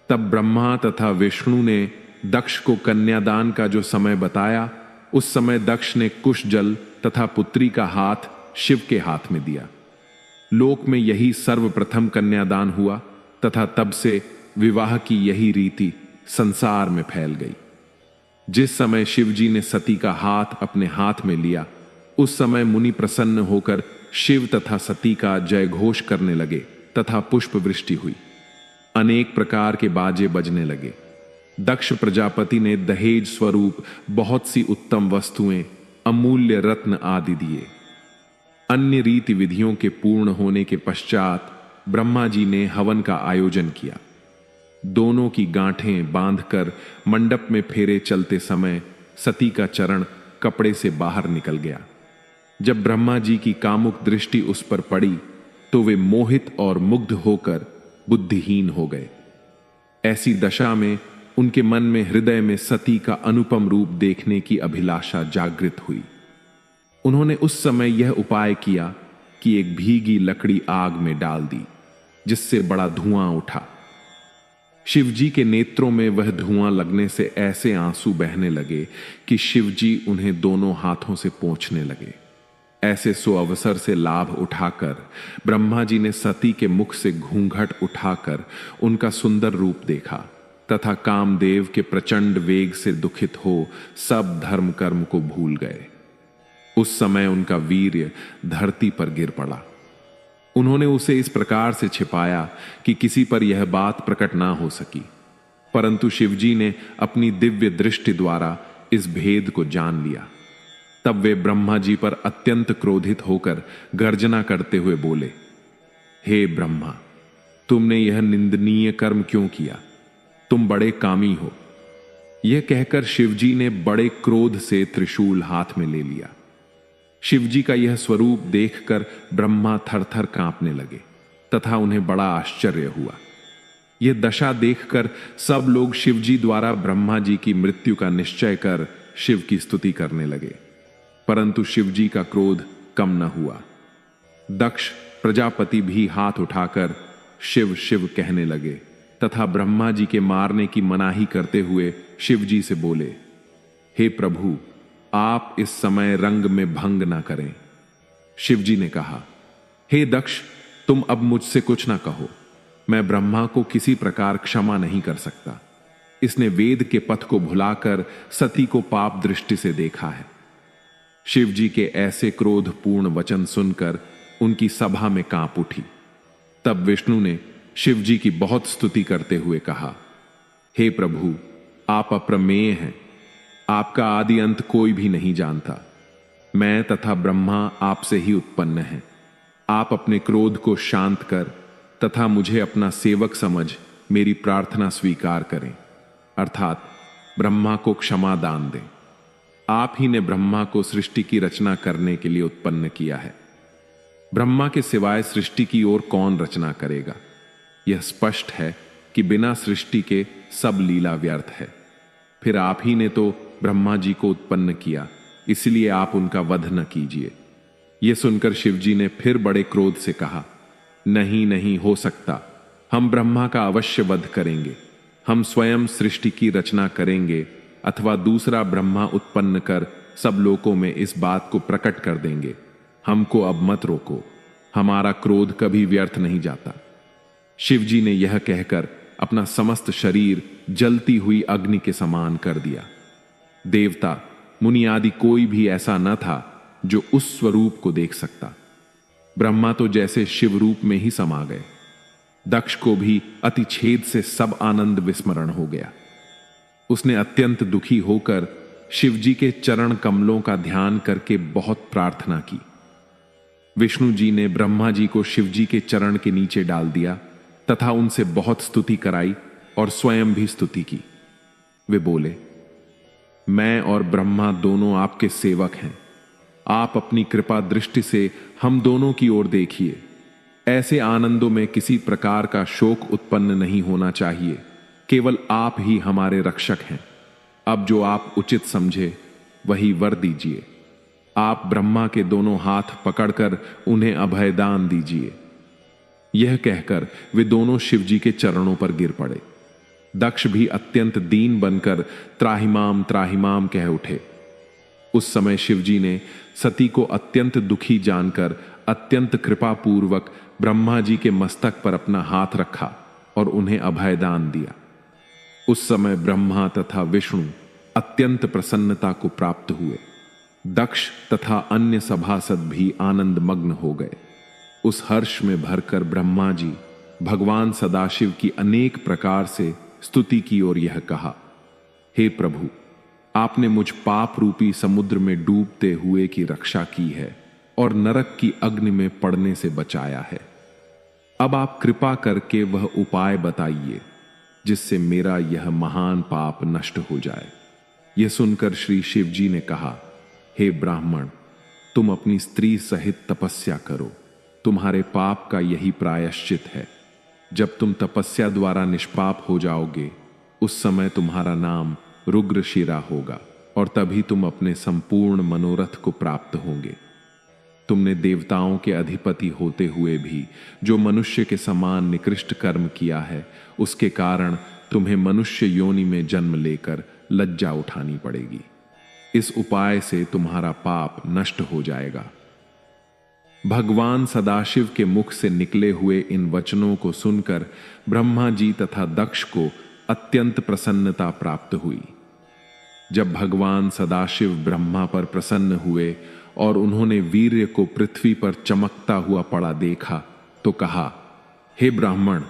तब ब्रह्मा तथा विष्णु ने दक्ष को कन्यादान का जो समय बताया, उस समय दक्ष ने कुश जल तथा पुत्री का हाथ शिव के हाथ में दिया। लोक में यही सर्वप्रथम कन्यादान हुआ तथा तब से विवाह की यही रीति संसार में फैल गई। जिस समय शिवजी ने सती का हाथ अपने हाथ में लिया, उस समय मुनि प्रसन्न होकर शिव तथा सती का जय घोष करने लगे तथा पुष्प वृष्टि हुई। अनेक प्रकार के बाजे बजने लगे। दक्ष प्रजापति ने दहेज स्वरूप बहुत सी उत्तम वस्तुएं, अमूल्य रत्न आदि दिए। अन्य रीति विधियों के पूर्ण होने के पश्चात ब्रह्मा जी ने हवन का आयोजन किया। दोनों की गांठें बांधकर मंडप में फेरे चलते समय सती का चरण कपड़े से बाहर निकल गया। जब ब्रह्मा जी की कामुक दृष्टि उस पर पड़ी तो वे मोहित और मुग्ध होकर बुद्धिहीन हो गए। ऐसी दशा में उनके मन में हृदय में सती का अनुपम रूप देखने की अभिलाषा जागृत हुई। उन्होंने उस समय यह उपाय किया कि एक भीगी लकड़ी आग में डाल दी, जिससे बड़ा धुआं उठा। शिवजी के नेत्रों में वह धुआं लगने से ऐसे आंसू बहने लगे कि शिवजी उन्हें दोनों हाथों से पोंछने लगे। ऐसे सो अवसर से लाभ उठाकर ब्रह्मा जी ने सती के मुख से घूंघट उठाकर उनका सुंदर रूप देखा तथा कामदेव के प्रचंड वेग से दुखित हो सब धर्म कर्म को भूल गए। उस समय उनका वीर्य धरती पर गिर पड़ा। उन्होंने उसे इस प्रकार से छिपाया कि किसी पर यह बात प्रकट ना हो सकी, परंतु शिवजी ने अपनी दिव्य दृष्टि द्वारा इस भेद को जान लिया। तब वे ब्रह्मा जी पर अत्यंत क्रोधित होकर गर्जना करते हुए बोले, हे ब्रह्मा, तुमने यह निंदनीय कर्म क्यों किया? तुम बड़े कामी हो। यह कहकर शिवजी ने बड़े क्रोध से त्रिशूल हाथ में ले लिया। शिवजी का यह स्वरूप देखकर ब्रह्मा थरथर कांपने लगे तथा उन्हें बड़ा आश्चर्य हुआ। यह दशा देखकर सब लोग शिवजी द्वारा ब्रह्मा जी की मृत्यु का निश्चय कर शिव की स्तुति करने लगे, परंतु शिवजी का क्रोध कम न हुआ। दक्ष प्रजापति भी हाथ उठाकर शिव शिव कहने लगे तथा ब्रह्मा जी के मारने की मनाही करते हुए शिव जी से बोले, हे प्रभु, आप इस समय रंग में भंग ना करें। शिव जी ने कहा, हे दक्ष, तुम अब मुझसे कुछ ना कहो। मैं ब्रह्मा को किसी प्रकार क्षमा नहीं कर सकता। इसने वेद के पथ को भुलाकर सती को पाप दृष्टि से देखा है। शिव जी के ऐसे क्रोधपूर्ण वचन सुनकर उनकी सभा में कांप उठी। तब विष्णु ने शिव जी की बहुत स्तुति करते हुए कहा, हे प्रभु, आप अप्रमेय हैं। आपका आदि अंत कोई भी नहीं जानता। मैं तथा ब्रह्मा आपसे ही उत्पन्न हैं। आप अपने क्रोध को शांत कर तथा मुझे अपना सेवक समझ मेरी प्रार्थना स्वीकार करें, अर्थात ब्रह्मा को क्षमा दान दें। आप ही ने ब्रह्मा को सृष्टि की रचना करने के लिए उत्पन्न किया है। ब्रह्मा के सिवाय सृष्टि की ओर कौन रचना करेगा? यह स्पष्ट है कि बिना सृष्टि के सब लीला व्यर्थ है। फिर आप ही ने तो ब्रह्मा जी को उत्पन्न किया, इसलिए आप उनका वध न कीजिए। यह सुनकर शिव जी ने फिर बड़े क्रोध से कहा, नहीं नहीं हो सकता। हम ब्रह्मा का अवश्य वध करेंगे। हम स्वयं सृष्टि की रचना करेंगे अथवा दूसरा ब्रह्मा उत्पन्न कर सब लोकों में इस बात को प्रकट कर देंगे। हमको अब मत रोको। हमारा क्रोध कभी व्यर्थ नहीं जाता। शिव जी ने यह कहकर अपना समस्त शरीर जलती हुई अग्नि के समान कर दिया। देवता, मुनि आदि कोई भी ऐसा न था जो उस स्वरूप को देख सकता। ब्रह्मा तो जैसे शिव रूप में ही समा गए। दक्ष को भी अतिछेद से सब आनंद विस्मरण हो गया। उसने अत्यंत दुखी होकर शिव जी के चरण कमलों का ध्यान करके बहुत प्रार्थना की। विष्णु जी ने ब्रह्मा जी को शिव जी के चरण के नीचे डाल दिया तथा उनसे बहुत स्तुति कराई और स्वयं भी स्तुति की। वे बोले, मैं और ब्रह्मा दोनों आपके सेवक हैं। आप अपनी कृपा दृष्टि से हम दोनों की ओर देखिए। ऐसे आनंदों में किसी प्रकार का शोक उत्पन्न नहीं होना चाहिए। केवल आप ही हमारे रक्षक हैं। अब जो आप उचित समझे वही वर दीजिए। आप ब्रह्मा के दोनों हाथ पकड़कर उन्हें अभयदान दीजिए। यह कहकर वे दोनों शिव जी के चरणों पर गिर पड़े। दक्ष भी अत्यंत दीन बनकर त्राहिमाम त्राहिमाम कह उठे। उस समय शिव जी ने सती को अत्यंत दुखी जानकर अत्यंत कृपापूर्वक ब्रह्मा जी के मस्तक पर अपना हाथ रखा और उन्हें अभयदान दिया। उस समय ब्रह्मा तथा विष्णु अत्यंत प्रसन्नता को प्राप्त हुए। दक्ष तथा अन्य सभासद भी आनंद मग्न हो गए। उस हर्ष में भरकर ब्रह्मा जी भगवान सदाशिव की अनेक प्रकार से स्तुति की और यह कहा, हे प्रभु, आपने मुझ पाप रूपी समुद्र में डूबते हुए की रक्षा की है और नरक की अग्नि में पड़ने से बचाया है। अब आप कृपा करके वह उपाय बताइए जिससे मेरा यह महान पाप नष्ट हो जाए। यह सुनकर श्री शिव जी ने कहा, हे ब्राह्मण, तुम अपनी स्त्री सहित तपस्या करो। तुम्हारे पाप का यही प्रायश्चित है। जब तुम तपस्या द्वारा निष्पाप हो जाओगे, उस समय तुम्हारा नाम रुद्रशिरा होगा और तभी तुम अपने संपूर्ण मनोरथ को प्राप्त होंगे। तुमने देवताओं के अधिपति होते हुए भी जो मनुष्य के समान निकृष्ट कर्म किया है, उसके कारण तुम्हें मनुष्य योनि में जन्म लेकर लज्जा उठानी पड़ेगी। इस उपाय से तुम्हारा पाप नष्ट हो जाएगा। भगवान सदाशिव के मुख से निकले हुए इन वचनों को सुनकर ब्रह्मा जी तथा दक्ष को अत्यंत प्रसन्नता प्राप्त हुई। जब भगवान सदाशिव ब्रह्मा पर प्रसन्न हुए और उन्होंने वीर्य को पृथ्वी पर चमकता हुआ पड़ा देखा तो कहा, हे ब्राह्मण,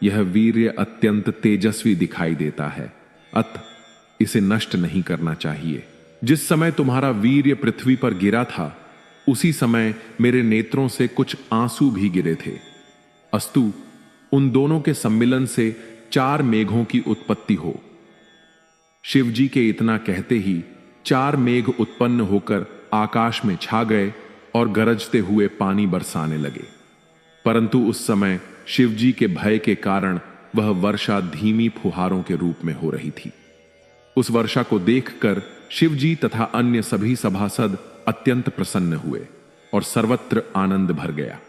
यह वीर्य अत्यंत तेजस्वी दिखाई देता है, अतः इसे नष्ट नहीं करना चाहिए। जिस समय तुम्हारा वीर्य पृथ्वी पर गिरा था, उसी समय मेरे नेत्रों से कुछ आंसू भी गिरे थे। अस्तु, उन दोनों के सम्मिलन से 4 मेघों की उत्पत्ति हो। शिव जी के इतना कहते ही 4 मेघ उत्पन्न होकर आकाश में छा गए और गरजते हुए पानी बरसाने लगे। परंतु उस समय शिव जी के भय के कारण वह वर्षा धीमी फुहारों के रूप में हो रही थी। उस वर्षा को देखकर शिव जी तथा अन्य सभी सभासद अत्यंत प्रसन्न हुए और सर्वत्र आनंद भर गया।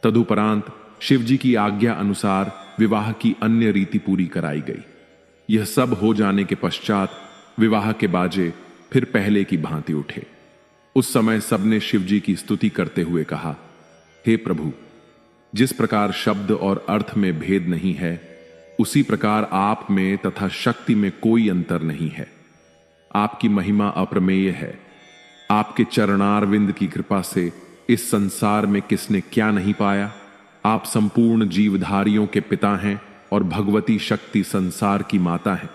तदुपरांत शिव जी की आज्ञा अनुसार विवाह की अन्य रीति पूरी कराई गई। यह सब हो जाने के पश्चात विवाह के बाजे फिर पहले की भांति उठे। उस समय सबने शिवजी की स्तुति करते हुए कहा, हे प्रभु, जिस प्रकार शब्द और अर्थ में भेद नहीं है, उसी प्रकार आप में तथा शक्ति में कोई अंतर नहीं है। आपकी महिमा अप्रमेय है। आपके चरणारविंद की कृपा से इस संसार में किसने क्या नहीं पाया। आप संपूर्ण जीवधारियों के पिता हैं और भगवती शक्ति संसार की माता है।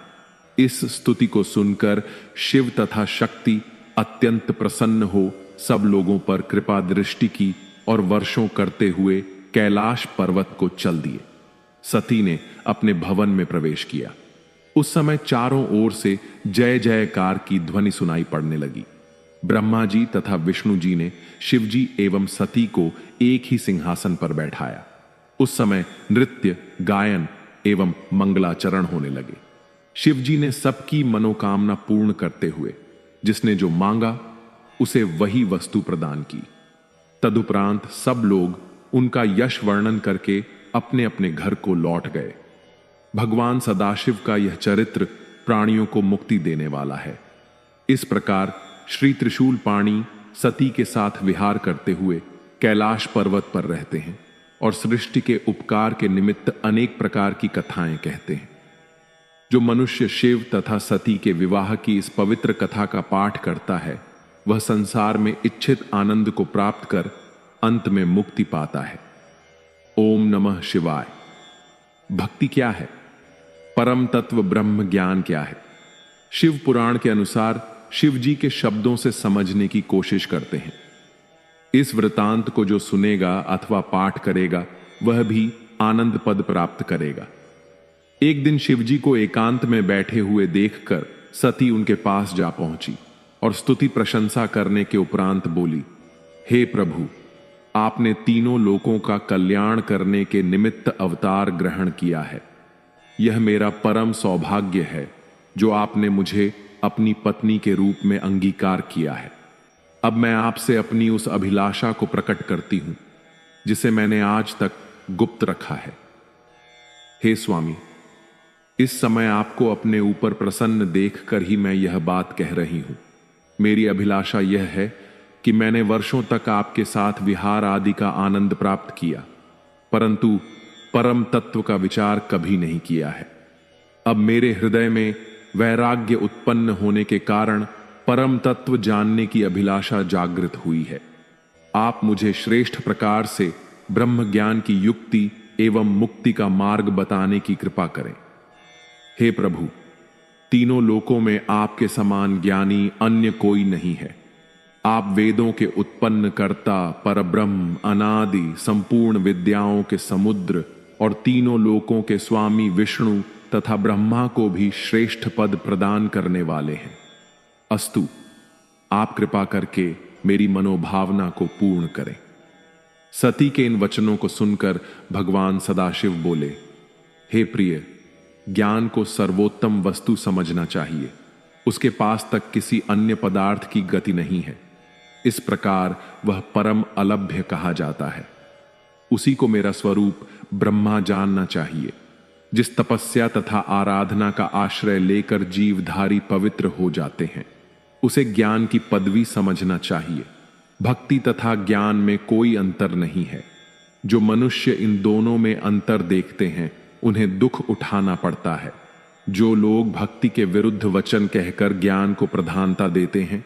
इस स्तुति को सुनकर शिव तथा शक्ति अत्यंत प्रसन्न हो सब लोगों पर कृपा दृष्टि की और वर्षों करते हुए कैलाश पर्वत को चल दिए। सती ने अपने भवन में प्रवेश किया। उस समय चारों ओर से जय जयकार की ध्वनि सुनाई पड़ने लगी। ब्रह्मा जी तथा विष्णु जी ने शिवजी एवं सती को एक ही सिंहासन पर बैठाया। उस समय नृत्य, गायन एवं मंगलाचरण होने लगे। शिवजी ने सबकी मनोकामना पूर्ण करते हुए जिसने जो मांगा उसे वही वस्तु प्रदान की। तदुपरांत सब लोग उनका यश वर्णन करके अपने अपने घर को लौट गए। भगवान सदाशिव का यह चरित्र प्राणियों को मुक्ति देने वाला है। इस प्रकार श्री त्रिशूल पाणी सती के साथ विहार करते हुए कैलाश पर्वत पर रहते हैं और सृष्टि के उपकार के निमित्त अनेक प्रकार की कथाएं कहते हैं। जो मनुष्य शिव तथा सती के विवाह की इस पवित्र कथा का पाठ करता है, वह संसार में इच्छित आनंद को प्राप्त कर अंत में मुक्ति पाता है। ओम नमः शिवाय। भक्ति क्या है? परम तत्व ब्रह्म ज्ञान क्या है? शिव पुराण के अनुसार शिव जी के शब्दों से समझने की कोशिश करते हैं। इस वृतांत को जो सुनेगा अथवा पाठ करेगा वह भी आनंद पद प्राप्त करेगा। एक दिन शिवजी को एकांत में बैठे हुए देखकर सती उनके पास जा पहुंची और स्तुति प्रशंसा करने के उपरांत बोली, हे प्रभु, आपने तीनों लोकों का कल्याण करने के निमित्त अवतार ग्रहण किया है। यह मेरा परम सौभाग्य है जो आपने मुझे अपनी पत्नी के रूप में अंगीकार किया है। अब मैं आपसे अपनी उस अभिलाषा को प्रकट करती हूं जिसे मैंने आज तक गुप्त रखा है। हे स्वामी, इस समय आपको अपने ऊपर प्रसन्न देखकर ही मैं यह बात कह रही हूं। मेरी अभिलाषा यह है कि मैंने वर्षों तक आपके साथ विहार आदि का आनंद प्राप्त किया, परंतु परम तत्व का विचार कभी नहीं किया है। अब मेरे हृदय में वैराग्य उत्पन्न होने के कारण परम तत्व जानने की अभिलाषा जागृत हुई है। आप मुझे श्रेष्ठ प्रकार से ब्रह्म ज्ञान की युक्ति एवं मुक्ति का मार्ग बताने की कृपा करें। हे प्रभु, तीनों लोकों में आपके समान ज्ञानी अन्य कोई नहीं है। आप वेदों के उत्पन्न कर्ता, परब्रह्म, अनादि, संपूर्ण विद्याओं के समुद्र और तीनों लोकों के स्वामी विष्णु तथा ब्रह्मा को भी श्रेष्ठ पद प्रदान करने वाले हैं। अस्तु, आप कृपा करके मेरी मनोभावना को पूर्ण करें। सती के इन वचनों को सुनकर भगवान सदाशिव बोले, हे प्रिय, ज्ञान को सर्वोत्तम वस्तु समझना चाहिए। उसके पास तक किसी अन्य पदार्थ की गति नहीं है। इस प्रकार वह परम अलभ्य कहा जाता है। उसी को मेरा स्वरूप ब्रह्मा जानना चाहिए। जिस तपस्या तथा आराधना का आश्रय लेकर जीवधारी पवित्र हो जाते हैं, उसे ज्ञान की पदवी समझना चाहिए। भक्ति तथा ज्ञान में कोई अंतर नहीं है। जो मनुष्य इन दोनों में अंतर देखते हैं, उन्हें दुख उठाना पड़ता है। जो लोग भक्ति के विरुद्ध वचन कहकर ज्ञान को प्रधानता देते हैं,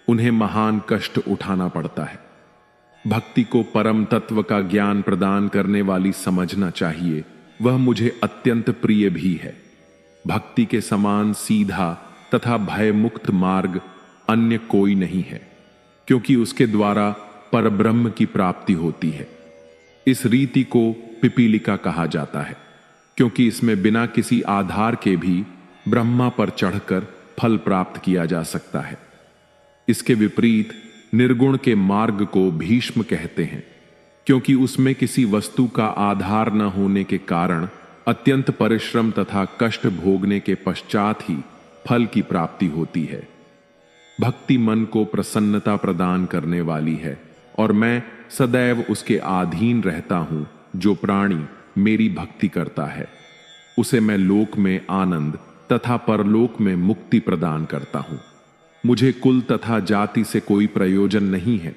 उन्हें महान कष्ट उठाना पड़ता है। भक्ति को परम तत्व का ज्ञान प्रदान करने वाली समझना चाहिए। वह मुझे अत्यंत प्रिय भी है। भक्ति के समान सीधा तथा भयमुक्त मार्ग अन्य कोई नहीं है, क्योंकि उसके द्वारा परब्रह्म की प्राप्ति होती है। इस रीति को पिपीलिका कहा जाता है, क्योंकि इसमें बिना किसी आधार के भी ब्रह्मा पर चढ़कर फल प्राप्त किया जा सकता है। इसके विपरीत निर्गुण के मार्ग को भीष्म कहते हैं, क्योंकि उसमें किसी वस्तु का आधार न होने के कारण अत्यंत परिश्रम तथा कष्ट भोगने के पश्चात ही फल की प्राप्ति होती है। भक्ति मन को प्रसन्नता प्रदान करने वाली है और मैं सदैव उसके अधीन रहता हूं। जो प्राणी मेरी भक्ति करता है उसे मैं लोक में आनंद तथा परलोक में मुक्ति प्रदान करता हूं। मुझे कुल तथा जाति से कोई प्रयोजन नहीं है।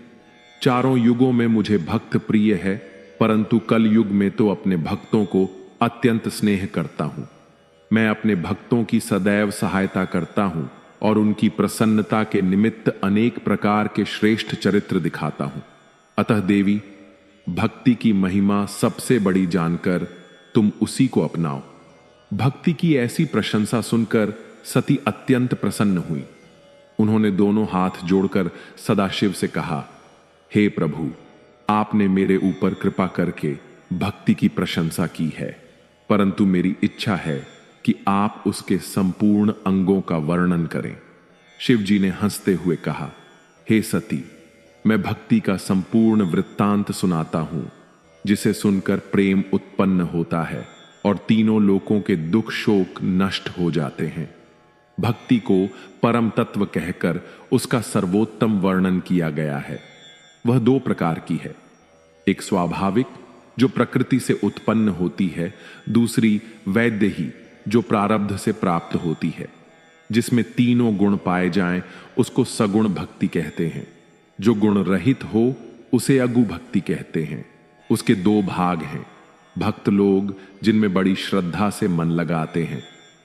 चारों युगों में मुझे भक्त प्रिय है, परंतु कल युग में तो अपने भक्तों को अत्यंत स्नेह करता हूं। मैं अपने भक्तों की सदैव सहायता करता हूं और उनकी प्रसन्नता के निमित्त अनेक प्रकार के श्रेष्ठ चरित्र दिखाता हूं। अतः देवी, भक्ति की महिमा सबसे बड़ी जानकर तुम उसी को अपनाओ। भक्ति की ऐसी प्रशंसा सुनकर सती अत्यंत प्रसन्न हुई। उन्होंने दोनों हाथ जोड़कर सदाशिव से कहा, हे प्रभु, आपने मेरे ऊपर कृपा करके भक्ति की प्रशंसा की है, परंतु मेरी इच्छा है कि आप उसके संपूर्ण अंगों का वर्णन करें। शिव जी ने हंसते हुए कहा, हे सती, मैं भक्ति का संपूर्ण वृत्तांत सुनाता हूं, जिसे सुनकर प्रेम उत्पन्न होता है और तीनों लोकों के दुख शोक नष्ट हो जाते हैं। भक्ति को परम तत्व कहकर उसका सर्वोत्तम वर्णन किया गया है। वह दो प्रकार की है, एक स्वाभाविक जो प्रकृति से उत्पन्न होती है, दूसरी वैद्य ही जो प्रारब्ध से प्राप्त होती है। जिसमें तीनों गुण पाए जाएं उसको सगुण भक्ति कहते हैं। जो गुण रहित हो उसे अगु भक्ति कहते हैं। उसके दो भाग हैं। भक्त लोग जिनमें बड़ी श्रद्धा से मन लगाते हैं।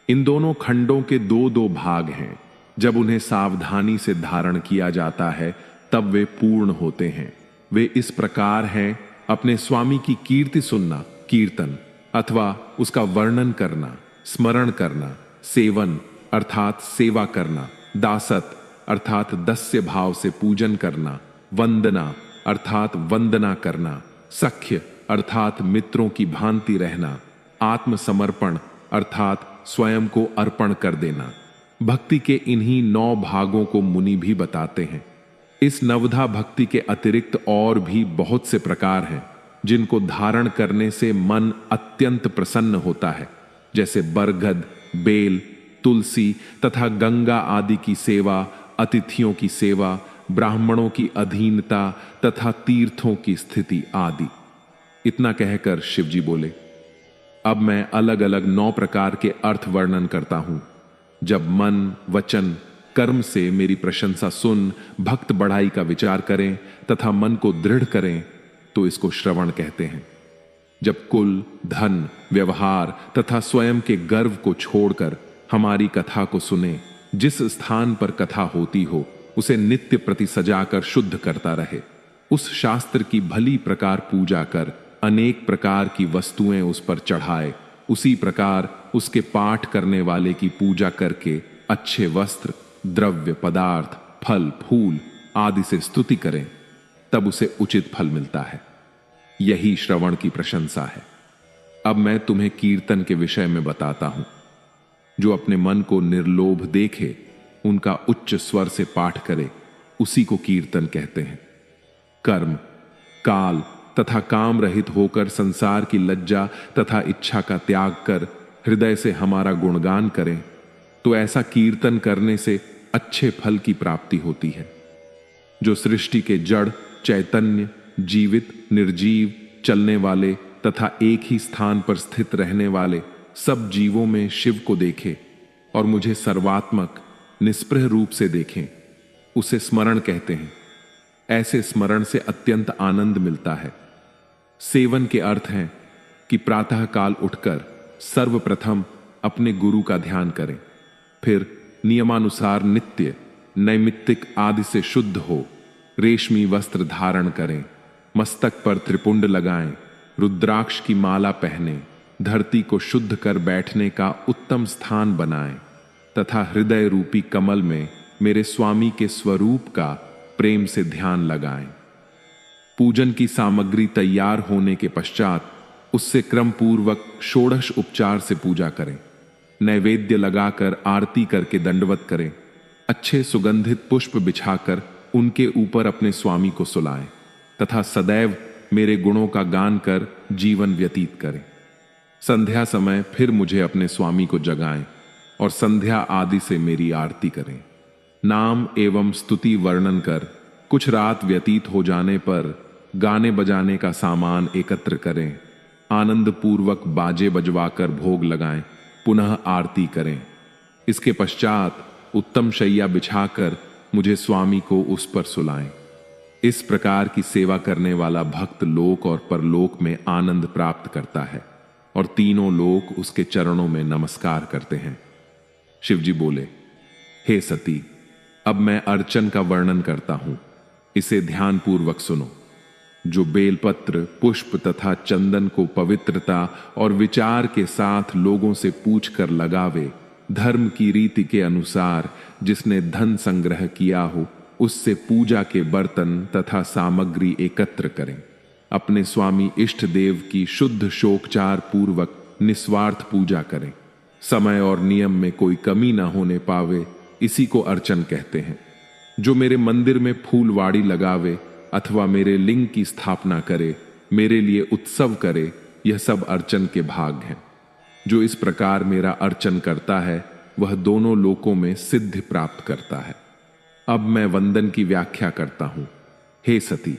इन दोनों खंडों के दो दो भाग हैं। जब उन्हें सावधानी से धारण किया जाता है तब वे पूर्ण होते हैं। वे इस प्रकार हैं, अपने स्वामी की कीर्ति सुनना, कीर्तन अथवा उसका वर्णन करना, स्मरण करना, सेवन अर्थात सेवा करना, दासत अर्थात दस्य भाव से पूजन करना, वंदना अर्थात वंदना करना, सख्य अर्थात मित्रों की भांति रहना, आत्मसमर्पण अर्थात स्वयं को अर्पण कर देना। भक्ति के इन्हीं 9 भागों को मुनि भी बताते हैं। इस नवधा भक्ति के अतिरिक्त और भी बहुत से प्रकार हैं जिनको धारण करने से मन अत्यंत प्रसन्न होता है, जैसे बरगद, बेल, तुलसी तथा गंगा आदि की सेवा, अतिथियों की सेवा, ब्राह्मणों की अधीनता तथा तीर्थों की स्थिति आदि। इतना कहकर शिवजी बोले, अब मैं अलग अलग 9 प्रकार के अर्थ वर्णन करता हूं। जब मन, वचन, कर्म से मेरी प्रशंसा सुन भक्त बढ़ाई का विचार करें तथा मन को दृढ़ करें तो इसको श्रवण कहते हैं। जब कुल, धन, व्यवहार तथा स्वयं के गर्व को छोड़कर हमारी कथा को सुने, जिस स्थान पर कथा होती हो उसे नित्य प्रति सजाकर शुद्ध करता रहे, उस शास्त्र की भली प्रकार पूजा कर अनेक प्रकार की वस्तुएं उस पर चढ़ाए, उसी प्रकार उसके पाठ करने वाले की पूजा करके अच्छे वस्त्र, द्रव्य, पदार्थ, फल, फूल आदि से स्तुति करें, तब उसे उचित फल मिलता है। यही श्रवण की प्रशंसा है। अब मैं तुम्हें कीर्तन के विषय में बताता हूं। जो अपने मन को निर्लोभ देखे, उनका उच्च स्वर से पाठ करे, उसी को कीर्तन कहते हैं। कर्म, काल तथा काम रहित होकर संसार की लज्जा तथा इच्छा का त्याग कर हृदय से हमारा गुणगान करें तो ऐसा कीर्तन करने से अच्छे फल की प्राप्ति होती है। जो सृष्टि के जड़, चैतन्य, जीवित, निर्जीव, चलने वाले तथा एक ही स्थान पर स्थित रहने वाले सब जीवों में शिव को देखे और मुझे सर्वात्मक निष्प्रह रूप से देखें, उसे स्मरण कहते हैं। ऐसे स्मरण से अत्यंत आनंद मिलता है। सेवन के अर्थ हैं कि प्रातः काल उठकर सर्वप्रथम अपने गुरु का ध्यान करें, फिर नियमानुसार नित्य, नैमित्तिक आदि से शुद्ध हो रेशमी वस्त्र धारण करें, मस्तक पर त्रिपुंड लगाएं, रुद्राक्ष की माला पहने, धरती को शुद्ध कर बैठने का उत्तम स्थान बनाएं तथा हृदय रूपी कमल में मेरे स्वामी के स्वरूप का प्रेम से ध्यान लगाएं। पूजन की सामग्री तैयार होने के पश्चात उससे क्रम पूर्वक षोडश उपचार से पूजा करें। नैवेद्य लगाकर आरती करके दंडवत करें। अच्छे सुगंधित पुष्प बिछाकर उनके ऊपर अपने स्वामी को सुलाएं तथा सदैव मेरे गुणों का गान कर जीवन व्यतीत करें। संध्या समय फिर मुझे अपने स्वामी को जगाएं और संध्या आदि से मेरी आरती करें। नाम एवं स्तुति वर्णन कर कुछ रात व्यतीत हो जाने पर गाने बजाने का सामान एकत्र करें, आनंद पूर्वक बाजे बजवाकर भोग लगाएं, पुनः आरती करें। इसके पश्चात उत्तम शैया बिछाकर मुझे स्वामी को उस पर सुलाएं। इस प्रकार की सेवा करने वाला भक्त लोक और परलोक में आनंद प्राप्त करता है और तीनों लोक उसके चरणों में नमस्कार करते हैं। शिवजी बोले, हे सती, अब मैं अर्चन का वर्णन करता हूं, इसे ध्यानपूर्वक सुनो। जो बेलपत्र, पुष्प तथा चंदन को पवित्रता और विचार के साथ लोगों से पूछकर लगावे, धर्म की रीति के अनुसार जिसने धन संग्रह किया हो, उससे पूजा के बर्तन तथा सामग्री एकत्र करें। अपने स्वामी इष्ट देव की शुद्ध शोकचार पूर्वक निस्वार्थ पूजा करें। समय और नियम में कोई कमी ना होने पावे, इसी को अर्चन कहते हैं। जो मेरे मंदिर में फूलवाड़ी लगावे अथवा मेरे लिंग की स्थापना करे, मेरे लिए उत्सव करे, यह सब अर्चन के भाग हैं। जो इस प्रकार मेरा अर्चन करता है वह दोनों लोकों में सिद्धि प्राप्त करता है। अब मैं वंदन की व्याख्या करता हूं। हे सती,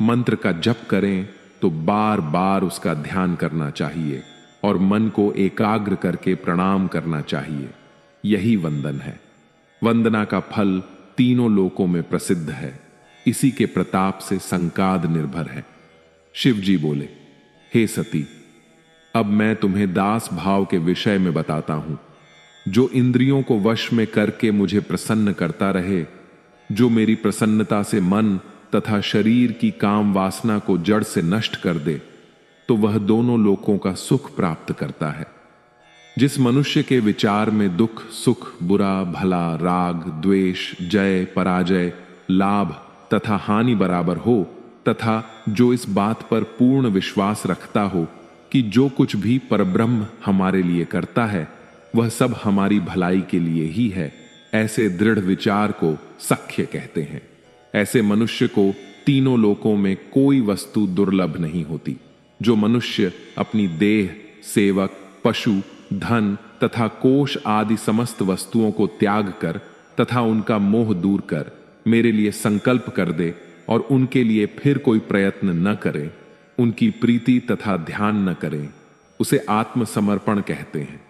मंत्र का जप करें तो बार बार उसका ध्यान करना चाहिए और मन को एकाग्र करके प्रणाम करना चाहिए। यही वंदन है। वंदना का फल तीनों लोकों में प्रसिद्ध है। इसी के प्रताप से संकाद निर्भर है। शिव जी बोले, हे सती, अब मैं तुम्हें दास भाव के विषय में बताता हूं। जो इंद्रियों को वश में करके मुझे प्रसन्न करता रहे, जो मेरी प्रसन्नता से मन तथा शरीर की काम वासना को जड़ से नष्ट कर दे, तो वह दोनों लोकों का सुख प्राप्त करता है। जिस मनुष्य के विचार में दुख, सुख, बुरा, भला, राग, द्वेष, जय, पराजय, लाभ तथा हानि बराबर हो, तथा जो इस बात पर पूर्ण विश्वास रखता हो कि जो कुछ भी परब्रह्म हमारे लिए करता है वह सब हमारी भलाई के लिए ही है, ऐसे दृढ़ विचार को सख्य कहते हैं। ऐसे मनुष्य को तीनों लोकों में कोई वस्तु दुर्लभ नहीं होती। जो मनुष्य अपनी देह, सेवक, पशु, धन तथा कोष आदि समस्त वस्तुओं को त्याग कर तथा उनका मोह दूर कर मेरे लिए संकल्प कर दे और उनके लिए फिर कोई प्रयत्न न करे, उनकी प्रीति तथा ध्यान न करे, उसे आत्मसमर्पण कहते हैं।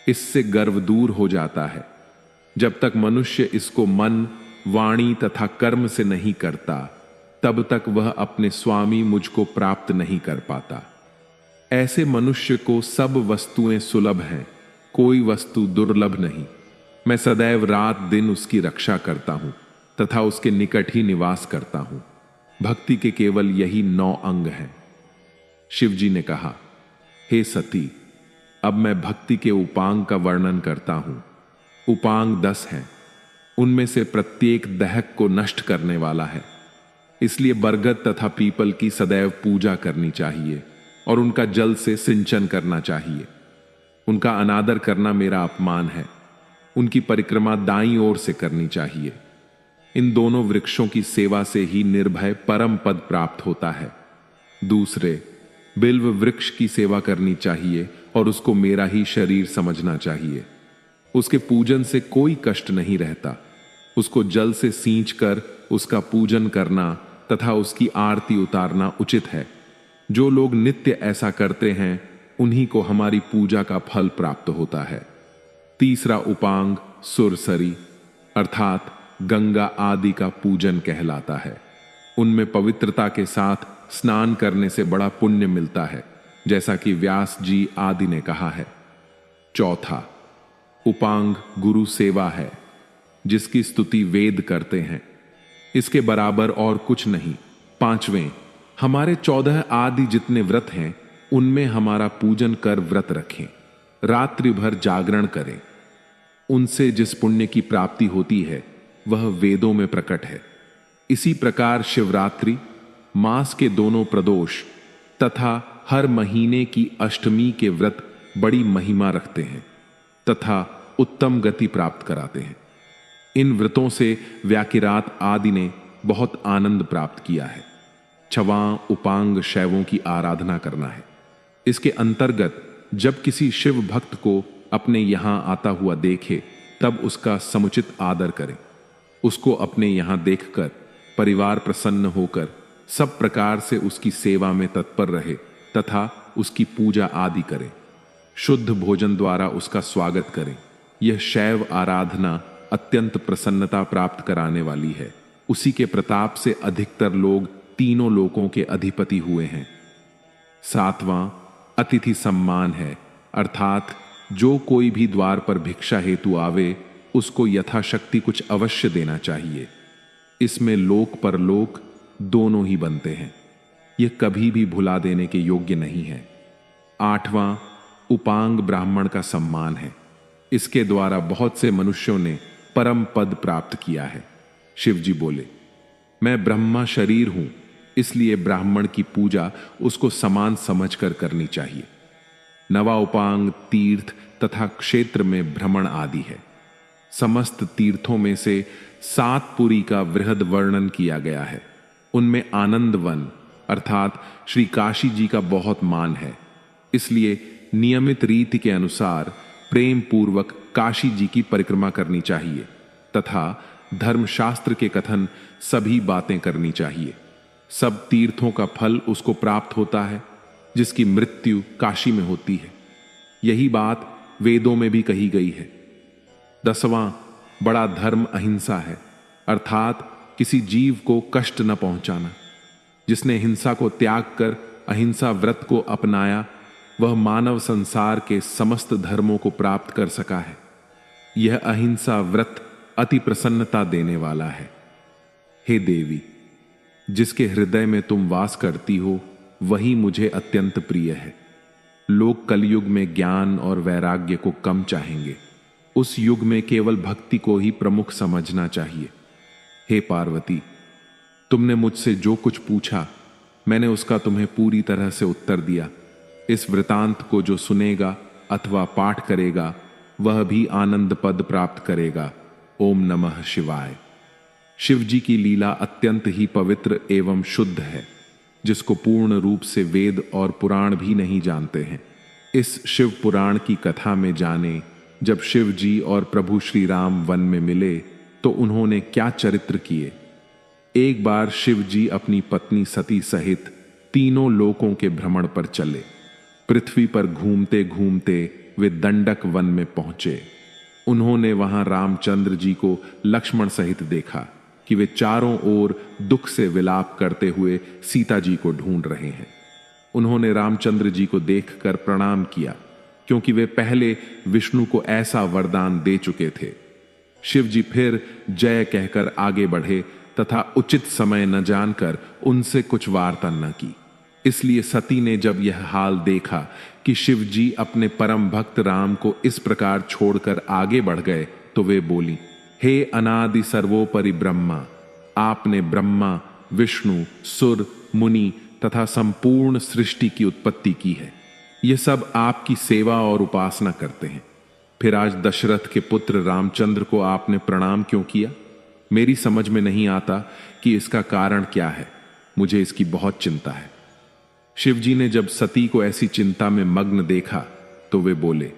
इससे गर्व दूर हो जाता है। जब तक मनुष्य इसको मन, वाणी तथा कर्म से नहीं करता, तब तक वह अपने स्वामी मुझको प्राप्त नहीं कर पाता। ऐसे मनुष्य को सब वस्तुएं सुलभ हैं, कोई वस्तु दुर्लभ नहीं। मैं सदैव रात दिन उसकी रक्षा करता हूं तथा उसके निकट ही निवास करता हूं। भक्ति के केवल यही 9 अंग हैं। शिवजी ने कहा, हे सती, अब मैं भक्ति के उपांग का वर्णन करता हूं। उपांग 10 हैं। उनमें से प्रत्येक दहक को नष्ट करने वाला है। इसलिए बरगद तथा पीपल की सदैव पूजा करनी चाहिए और उनका जल से सिंचन करना चाहिए। उनका अनादर करना मेरा अपमान है। उनकी परिक्रमा दाईं ओर से करनी चाहिए। इन दोनों वृक्षों की सेवा से ही निर्भय परम पद प्राप्त होता है। दूसरे, बिल्व वृक्ष की सेवा करनी चाहिए और उसको मेरा ही शरीर समझना चाहिए। उसके पूजन से कोई कष्ट नहीं रहता। उसको जल से सींच कर उसका पूजन करना तथा उसकी आरती उतारना उचित है। जो लोग नित्य ऐसा करते हैं उन्हीं को हमारी पूजा का फल प्राप्त होता है। तीसरा उपांग सुरसरी अर्थात गंगा आदि का पूजन कहलाता है। उनमें पवित्रता के साथ स्नान करने से बड़ा पुण्य मिलता है, जैसा कि व्यास जी आदि ने कहा है। चौथा उपांग गुरु सेवा है, जिसकी स्तुति वेद करते हैं। इसके बराबर और कुछ नहीं। पांचवें, हमारे 14 आदि जितने व्रत हैं उनमें हमारा पूजन कर व्रत रखें, रात्रि भर जागरण करें। उनसे जिस पुण्य की प्राप्ति होती है वह वेदों में प्रकट है। इसी प्रकार शिवरात्रि, मास के दोनों प्रदोष तथा हर महीने की अष्टमी के व्रत बड़ी महिमा रखते हैं तथा उत्तम गति प्राप्त कराते हैं। इन व्रतों से व्याकिरात आदि ने बहुत आनंद प्राप्त किया है। छवां उपांग शैवों की आराधना करना है। इसके अंतर्गत जब किसी शिव भक्त को अपने यहां आता हुआ देखे तब उसका समुचित आदर करें। उसको अपने यहां देखकर परिवार प्रसन्न होकर सब प्रकार से उसकी सेवा में तत्पर रहे तथा उसकी पूजा आदि करें, शुद्ध भोजन द्वारा उसका स्वागत करें। यह शैव आराधना अत्यंत प्रसन्नता प्राप्त कराने वाली है। उसी के प्रताप से अधिकतर लोग तीनों लोकों के अधिपति हुए हैं। 7वां अतिथि सम्मान है, अर्थात जो कोई भी द्वार पर भिक्षा हेतु आवे उसको यथाशक्ति कुछ अवश्य देना चाहिए। इसमें लोक परलोक दोनों ही बनते हैं। यह कभी भी भुला देने के योग्य नहीं है। 8वां उपांग ब्राह्मण का सम्मान है। इसके द्वारा बहुत से मनुष्यों ने परम पद प्राप्त किया है। शिवजी बोले, मैं ब्रह्मा शरीर हूं, इसलिए ब्राह्मण की पूजा उसको समान समझकर करनी चाहिए। 9वां उपांग तीर्थ तथा क्षेत्र में भ्रमण आदि है। समस्त तीर्थों में से 7 पुरी का वृहद वर्णन किया गया है। उनमें आनंद वन अर्थात श्री काशी जी का बहुत मान है। इसलिए नियमित रीति के अनुसार प्रेम पूर्वक काशी जी की परिक्रमा करनी चाहिए तथा धर्मशास्त्र के कथन सभी बातें करनी चाहिए। सब तीर्थों का फल उसको प्राप्त होता है जिसकी मृत्यु काशी में होती है। यही बात वेदों में भी कही गई है। 10वां बड़ा धर्म अहिंसा है, अर्थात किसी जीव को कष्ट न पहुंचाना। जिसने हिंसा को त्याग कर अहिंसा व्रत को अपनाया वह मानव संसार के समस्त धर्मों को प्राप्त कर सका है। यह अहिंसा व्रत अति प्रसन्नता देने वाला है। हे देवी, जिसके हृदय में तुम वास करती हो वही मुझे अत्यंत प्रिय है। लोग कलयुग में ज्ञान और वैराग्य को कम चाहेंगे। उस युग में केवल भक्ति को ही प्रमुख समझना चाहिए। हे पार्वती, तुमने मुझसे जो कुछ पूछा मैंने उसका तुम्हें पूरी तरह से उत्तर दिया। इस वृतांत को जो सुनेगा अथवा पाठ करेगा वह भी आनंद पद प्राप्त करेगा। ओम नमः शिवाय। शिव जी की लीला अत्यंत ही पवित्र एवं शुद्ध है, जिसको पूर्ण रूप से वेद और पुराण भी नहीं जानते हैं। इस शिव पुराण की कथा में जाने, जब शिव जी और प्रभु श्री राम वन में मिले तो उन्होंने क्या चरित्र किए। एक बार शिव जी अपनी पत्नी सती सहित तीनों लोकों के भ्रमण पर चले। पृथ्वी पर घूमते घूमते वे दंडक वन में पहुंचे। उन्होंने वहां रामचंद्र जी को लक्ष्मण सहित देखा कि वे चारों ओर दुख से विलाप करते हुए सीता जी को ढूंढ रहे हैं। उन्होंने रामचंद्र जी को देखकर प्रणाम किया, क्योंकि वे पहले विष्णु को ऐसा वरदान दे चुके थे। शिव जी फिर जय कहकर आगे बढ़े तथा उचित समय न जानकर उनसे कुछ वार्ता न की। इसलिए सती ने जब यह हाल देखा कि शिव जी अपने परम भक्त राम को इस प्रकार छोड़कर आगे बढ़ गए तो वे बोली, हे अनादि सर्वोपरि ब्रह्मा, आपने ब्रह्मा, विष्णु, सुर, मुनि तथा संपूर्ण सृष्टि की उत्पत्ति की है। ये सब आपकी सेवा और उपासना करते हैं। फिर आज दशरथ के पुत्र रामचंद्र को आपने प्रणाम क्यों किया? मेरी समझ में नहीं आता कि इसका कारण क्या है। मुझे इसकी बहुत चिंता है। शिव जी ने जब सती को ऐसी चिंता में मग्न देखा तो वे बोले,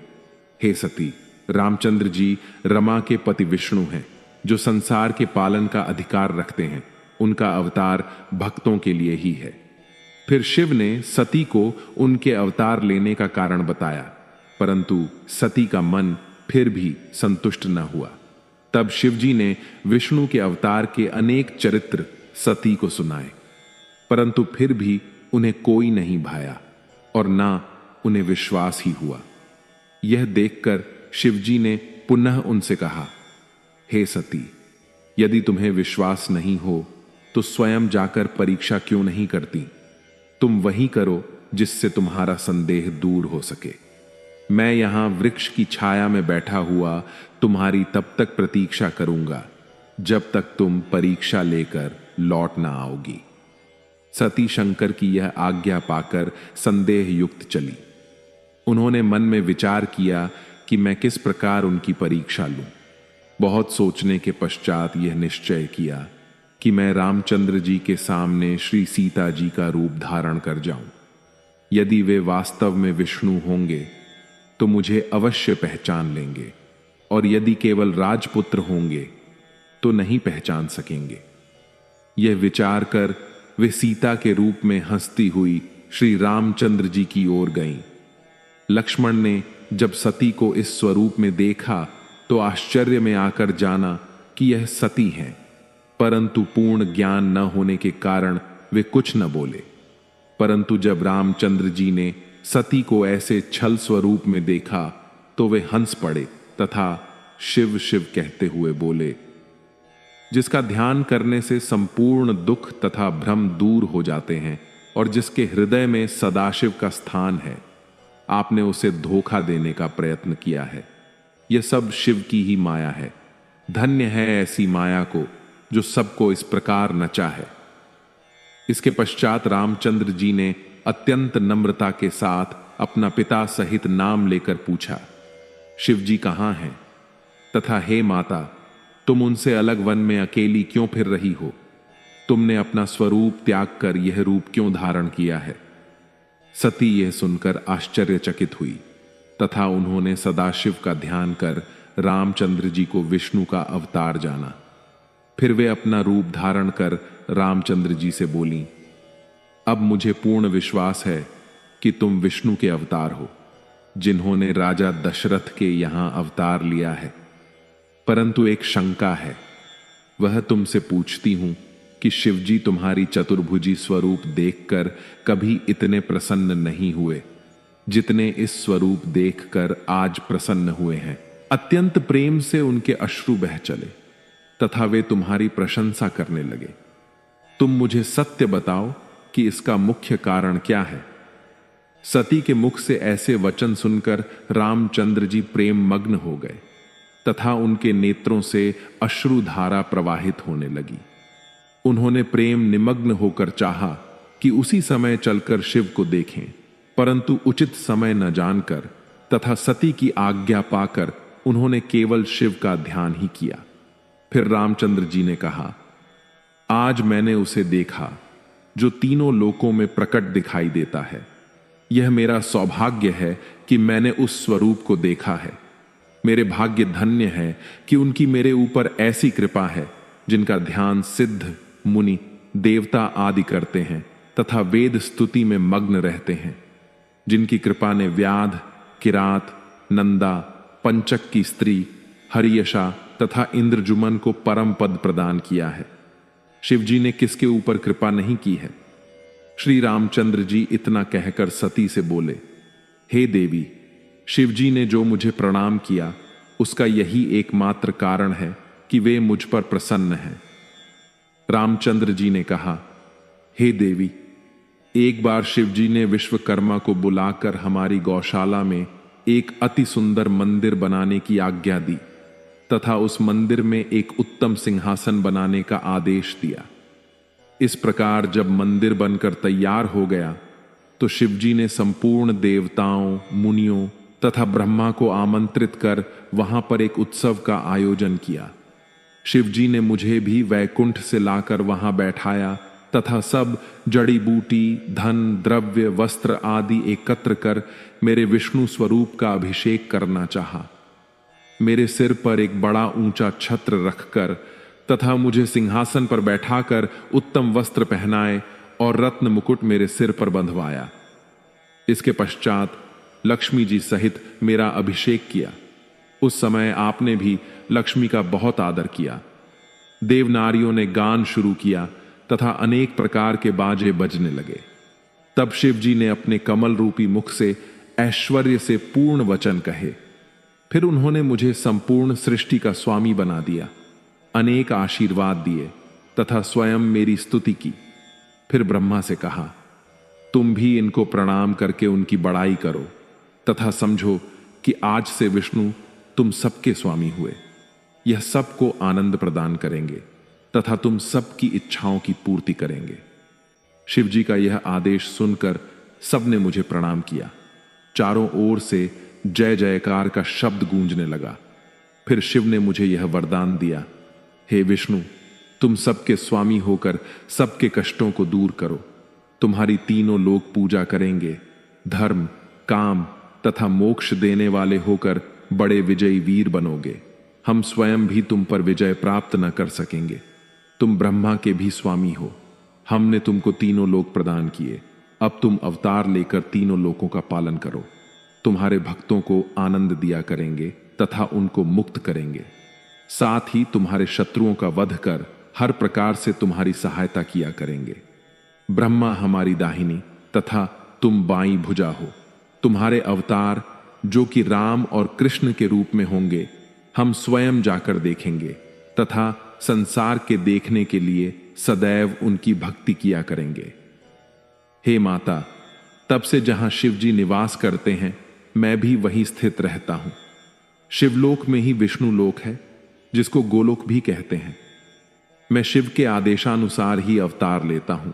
हे सती, रामचंद्र जी रमा के पति विष्णु हैं, जो संसार के पालन का अधिकार रखते हैं। उनका अवतार भक्तों के लिए ही है। फिर शिव ने सती को उनके अवतार लेने का कारण बताया, परंतु सती का मन फिर भी संतुष्ट न हुआ। तब शिव जी ने विष्णु के अवतार के अनेक चरित्र सती को सुनाए, परंतु फिर भी उन्हें कोई नहीं भाया और ना उन्हें विश्वास ही हुआ। यह देखकर शिवजी ने पुनः उनसे कहा, हे सती, यदि तुम्हें विश्वास नहीं हो तो स्वयं जाकर परीक्षा क्यों नहीं करती? तुम वही करो जिससे तुम्हारा संदेह दूर हो सके। मैं यहां वृक्ष की छाया में बैठा हुआ तुम्हारी तब तक प्रतीक्षा करूंगा जब तक तुम परीक्षा लेकर लौट ना आओगी। सती शंकर की यह आज्ञा पाकर संदेह युक्त चली। उन्होंने मन में विचार किया कि मैं किस प्रकार उनकी परीक्षा लूं। बहुत सोचने के पश्चात यह निश्चय किया कि मैं रामचंद्र जी के सामने श्री सीता जी का रूप धारण कर जाऊं। यदि वे वास्तव में विष्णु होंगे तो मुझे अवश्य पहचान लेंगे, और यदि केवल राजपुत्र होंगे तो नहीं पहचान सकेंगे। यह विचार कर वे सीता के रूप में हंसती हुई श्री रामचंद्र जी की ओर गईं। लक्ष्मण ने जब सती को इस स्वरूप में देखा तो आश्चर्य में आकर जाना कि यह सती हैं, परंतु पूर्ण ज्ञान न होने के कारण वे कुछ न बोले। परंतु जब रामचंद्र जी ने सती को ऐसे छल स्वरूप में देखा तो वे हंस पड़े तथा शिव शिव कहते हुए बोले, जिसका ध्यान करने से संपूर्ण दुख तथा भ्रम दूर हो जाते हैं और जिसके हृदय में सदाशिव का स्थान है, आपने उसे धोखा देने का प्रयत्न किया है। यह सब शिव की ही माया है। धन्य है ऐसी माया को जो सबको इस प्रकार नचा है। इसके पश्चात रामचंद्र जी ने अत्यंत नम्रता के साथ अपना पिता सहित नाम लेकर पूछा, शिव जी कहां हैं तथा हे माता, तुम उनसे अलग वन में अकेली क्यों फिर रही हो? तुमने अपना स्वरूप त्याग कर यह रूप क्यों धारण किया है? सती यह सुनकर आश्चर्यचकित हुई तथा उन्होंने सदाशिव का ध्यान कर रामचंद्र जी को विष्णु का अवतार जाना। फिर वे अपना रूप धारण कर रामचंद्र जी से बोली, अब मुझे पूर्ण विश्वास है कि तुम विष्णु के अवतार हो, जिन्होंने राजा दशरथ के यहां अवतार लिया है। परंतु एक शंका है, वह तुमसे पूछती हूं कि शिवजी तुम्हारी चतुर्भुजी स्वरूप देखकर कभी इतने प्रसन्न नहीं हुए जितने इस स्वरूप देखकर आज प्रसन्न हुए हैं। अत्यंत प्रेम से उनके अश्रु बह चले तथा वे तुम्हारी प्रशंसा करने लगे। तुम मुझे सत्य बताओ कि इसका मुख्य कारण क्या है? सती के मुख से ऐसे वचन सुनकर रामचंद्र जी प्रेम मग्न हो गए तथा उनके नेत्रों से अश्रुधारा प्रवाहित होने लगी। उन्होंने प्रेम निमग्न होकर चाहा कि उसी समय चलकर शिव को देखें, परंतु उचित समय न जानकर तथा सती की आज्ञा पाकर उन्होंने केवल शिव का ध्यान ही किया। फिर रामचंद्र जी ने कहा, आज मैंने उसे देखा जो तीनों लोकों में प्रकट दिखाई देता है। यह मेरा सौभाग्य है कि मैंने उस स्वरूप को देखा है। मेरे भाग्य धन्य है कि उनकी मेरे ऊपर ऐसी कृपा है जिनका ध्यान सिद्ध, मुनि, देवता आदि करते हैं तथा वेद स्तुति में मग्न रहते हैं, जिनकी कृपा ने व्याध, किरात, नंदा, पंचक की स्त्री, हरियशा तथा इंद्रजुमन को परम पद प्रदान किया है। शिवजी ने किसके ऊपर कृपा नहीं की है? श्री रामचंद्र जी इतना कहकर सती से बोले, हे देवी, शिवजी ने जो मुझे प्रणाम किया उसका यही एकमात्र कारण है कि वे मुझ पर प्रसन्न हैं। रामचंद्र जी ने कहा, हे देवी, एक बार शिवजी ने विश्वकर्मा को बुलाकर हमारी गौशाला में एक अति सुंदर मंदिर बनाने की आज्ञा दी तथा उस मंदिर में एक उत्तम सिंहासन बनाने का आदेश दिया। इस प्रकार जब मंदिर बनकर तैयार हो गया तो शिवजी ने संपूर्ण देवताओं, मुनियों तथा ब्रह्मा को आमंत्रित कर वहां पर एक उत्सव का आयोजन किया। शिवजी ने मुझे भी वैकुंठ से लाकर वहां बैठाया तथा सब जड़ी बूटी, धन, द्रव्य, वस्त्र आदि एकत्र कर मेरे विष्णु स्वरूप का अभिषेक करना चाहा। मेरे सिर पर एक बड़ा ऊंचा छत्र रखकर तथा मुझे सिंहासन पर बैठाकर उत्तम वस्त्र पहनाए और रत्न मुकुट मेरे सिर पर बंधवाया। इसके पश्चात लक्ष्मी जी सहित मेरा अभिषेक किया। उस समय आपने भी लक्ष्मी का बहुत आदर किया। देवनारियों ने गान शुरू किया तथा अनेक प्रकार के बाजे बजने लगे। तब शिव जी ने अपने कमल रूपी मुख से ऐश्वर्य से पूर्ण वचन कहे। फिर उन्होंने मुझे संपूर्ण सृष्टि का स्वामी बना दिया, अनेक आशीर्वाद दिए तथा स्वयं मेरी स्तुति की। फिर ब्रह्मा से कहा, तुम भी इनको प्रणाम करके उनकी बड़ाई करो तथा समझो कि आज से विष्णु तुम सबके स्वामी हुए। यह सबको आनंद प्रदान करेंगे तथा तुम सबकी इच्छाओं की पूर्ति करेंगे। शिव जी का यह आदेश सुनकर सबने मुझे प्रणाम किया। चारों ओर से जय जयकार का शब्द गूंजने लगा। फिर शिव ने मुझे यह वरदान दिया, हे विष्णु, तुम सबके स्वामी होकर सबके कष्टों को दूर करो। तुम्हारी तीनों लोग पूजा करेंगे। धर्म, काम तथा मोक्ष देने वाले होकर बड़े विजयी वीर बनोगे। हम स्वयं भी तुम पर विजय प्राप्त न कर सकेंगे। तुम ब्रह्मा के भी स्वामी हो। हमने तुमको तीनों लोक प्रदान किए। अब तुम अवतार लेकर तीनों लोकों का पालन करो। तुम्हारे भक्तों को आनंद दिया करेंगे तथा उनको मुक्त करेंगे। साथ ही तुम्हारे शत्रुओं का वध कर हर प्रकार से तुम्हारी सहायता किया करेंगे। ब्रह्मा हमारी दाहिनी तथा तुम बाईं भुजा हो। तुम्हारे अवतार जो कि राम और कृष्ण के रूप में होंगे, हम स्वयं जाकर देखेंगे तथा संसार के देखने के लिए सदैव उनकी भक्ति किया करेंगे। हे माता, तब से जहां शिव जी निवास करते हैं, मैं भी वहीं स्थित रहता हूं। शिवलोक में ही विष्णु लोक है, जिसको गोलोक भी कहते हैं। मैं शिव के आदेशानुसार ही अवतार लेता हूं।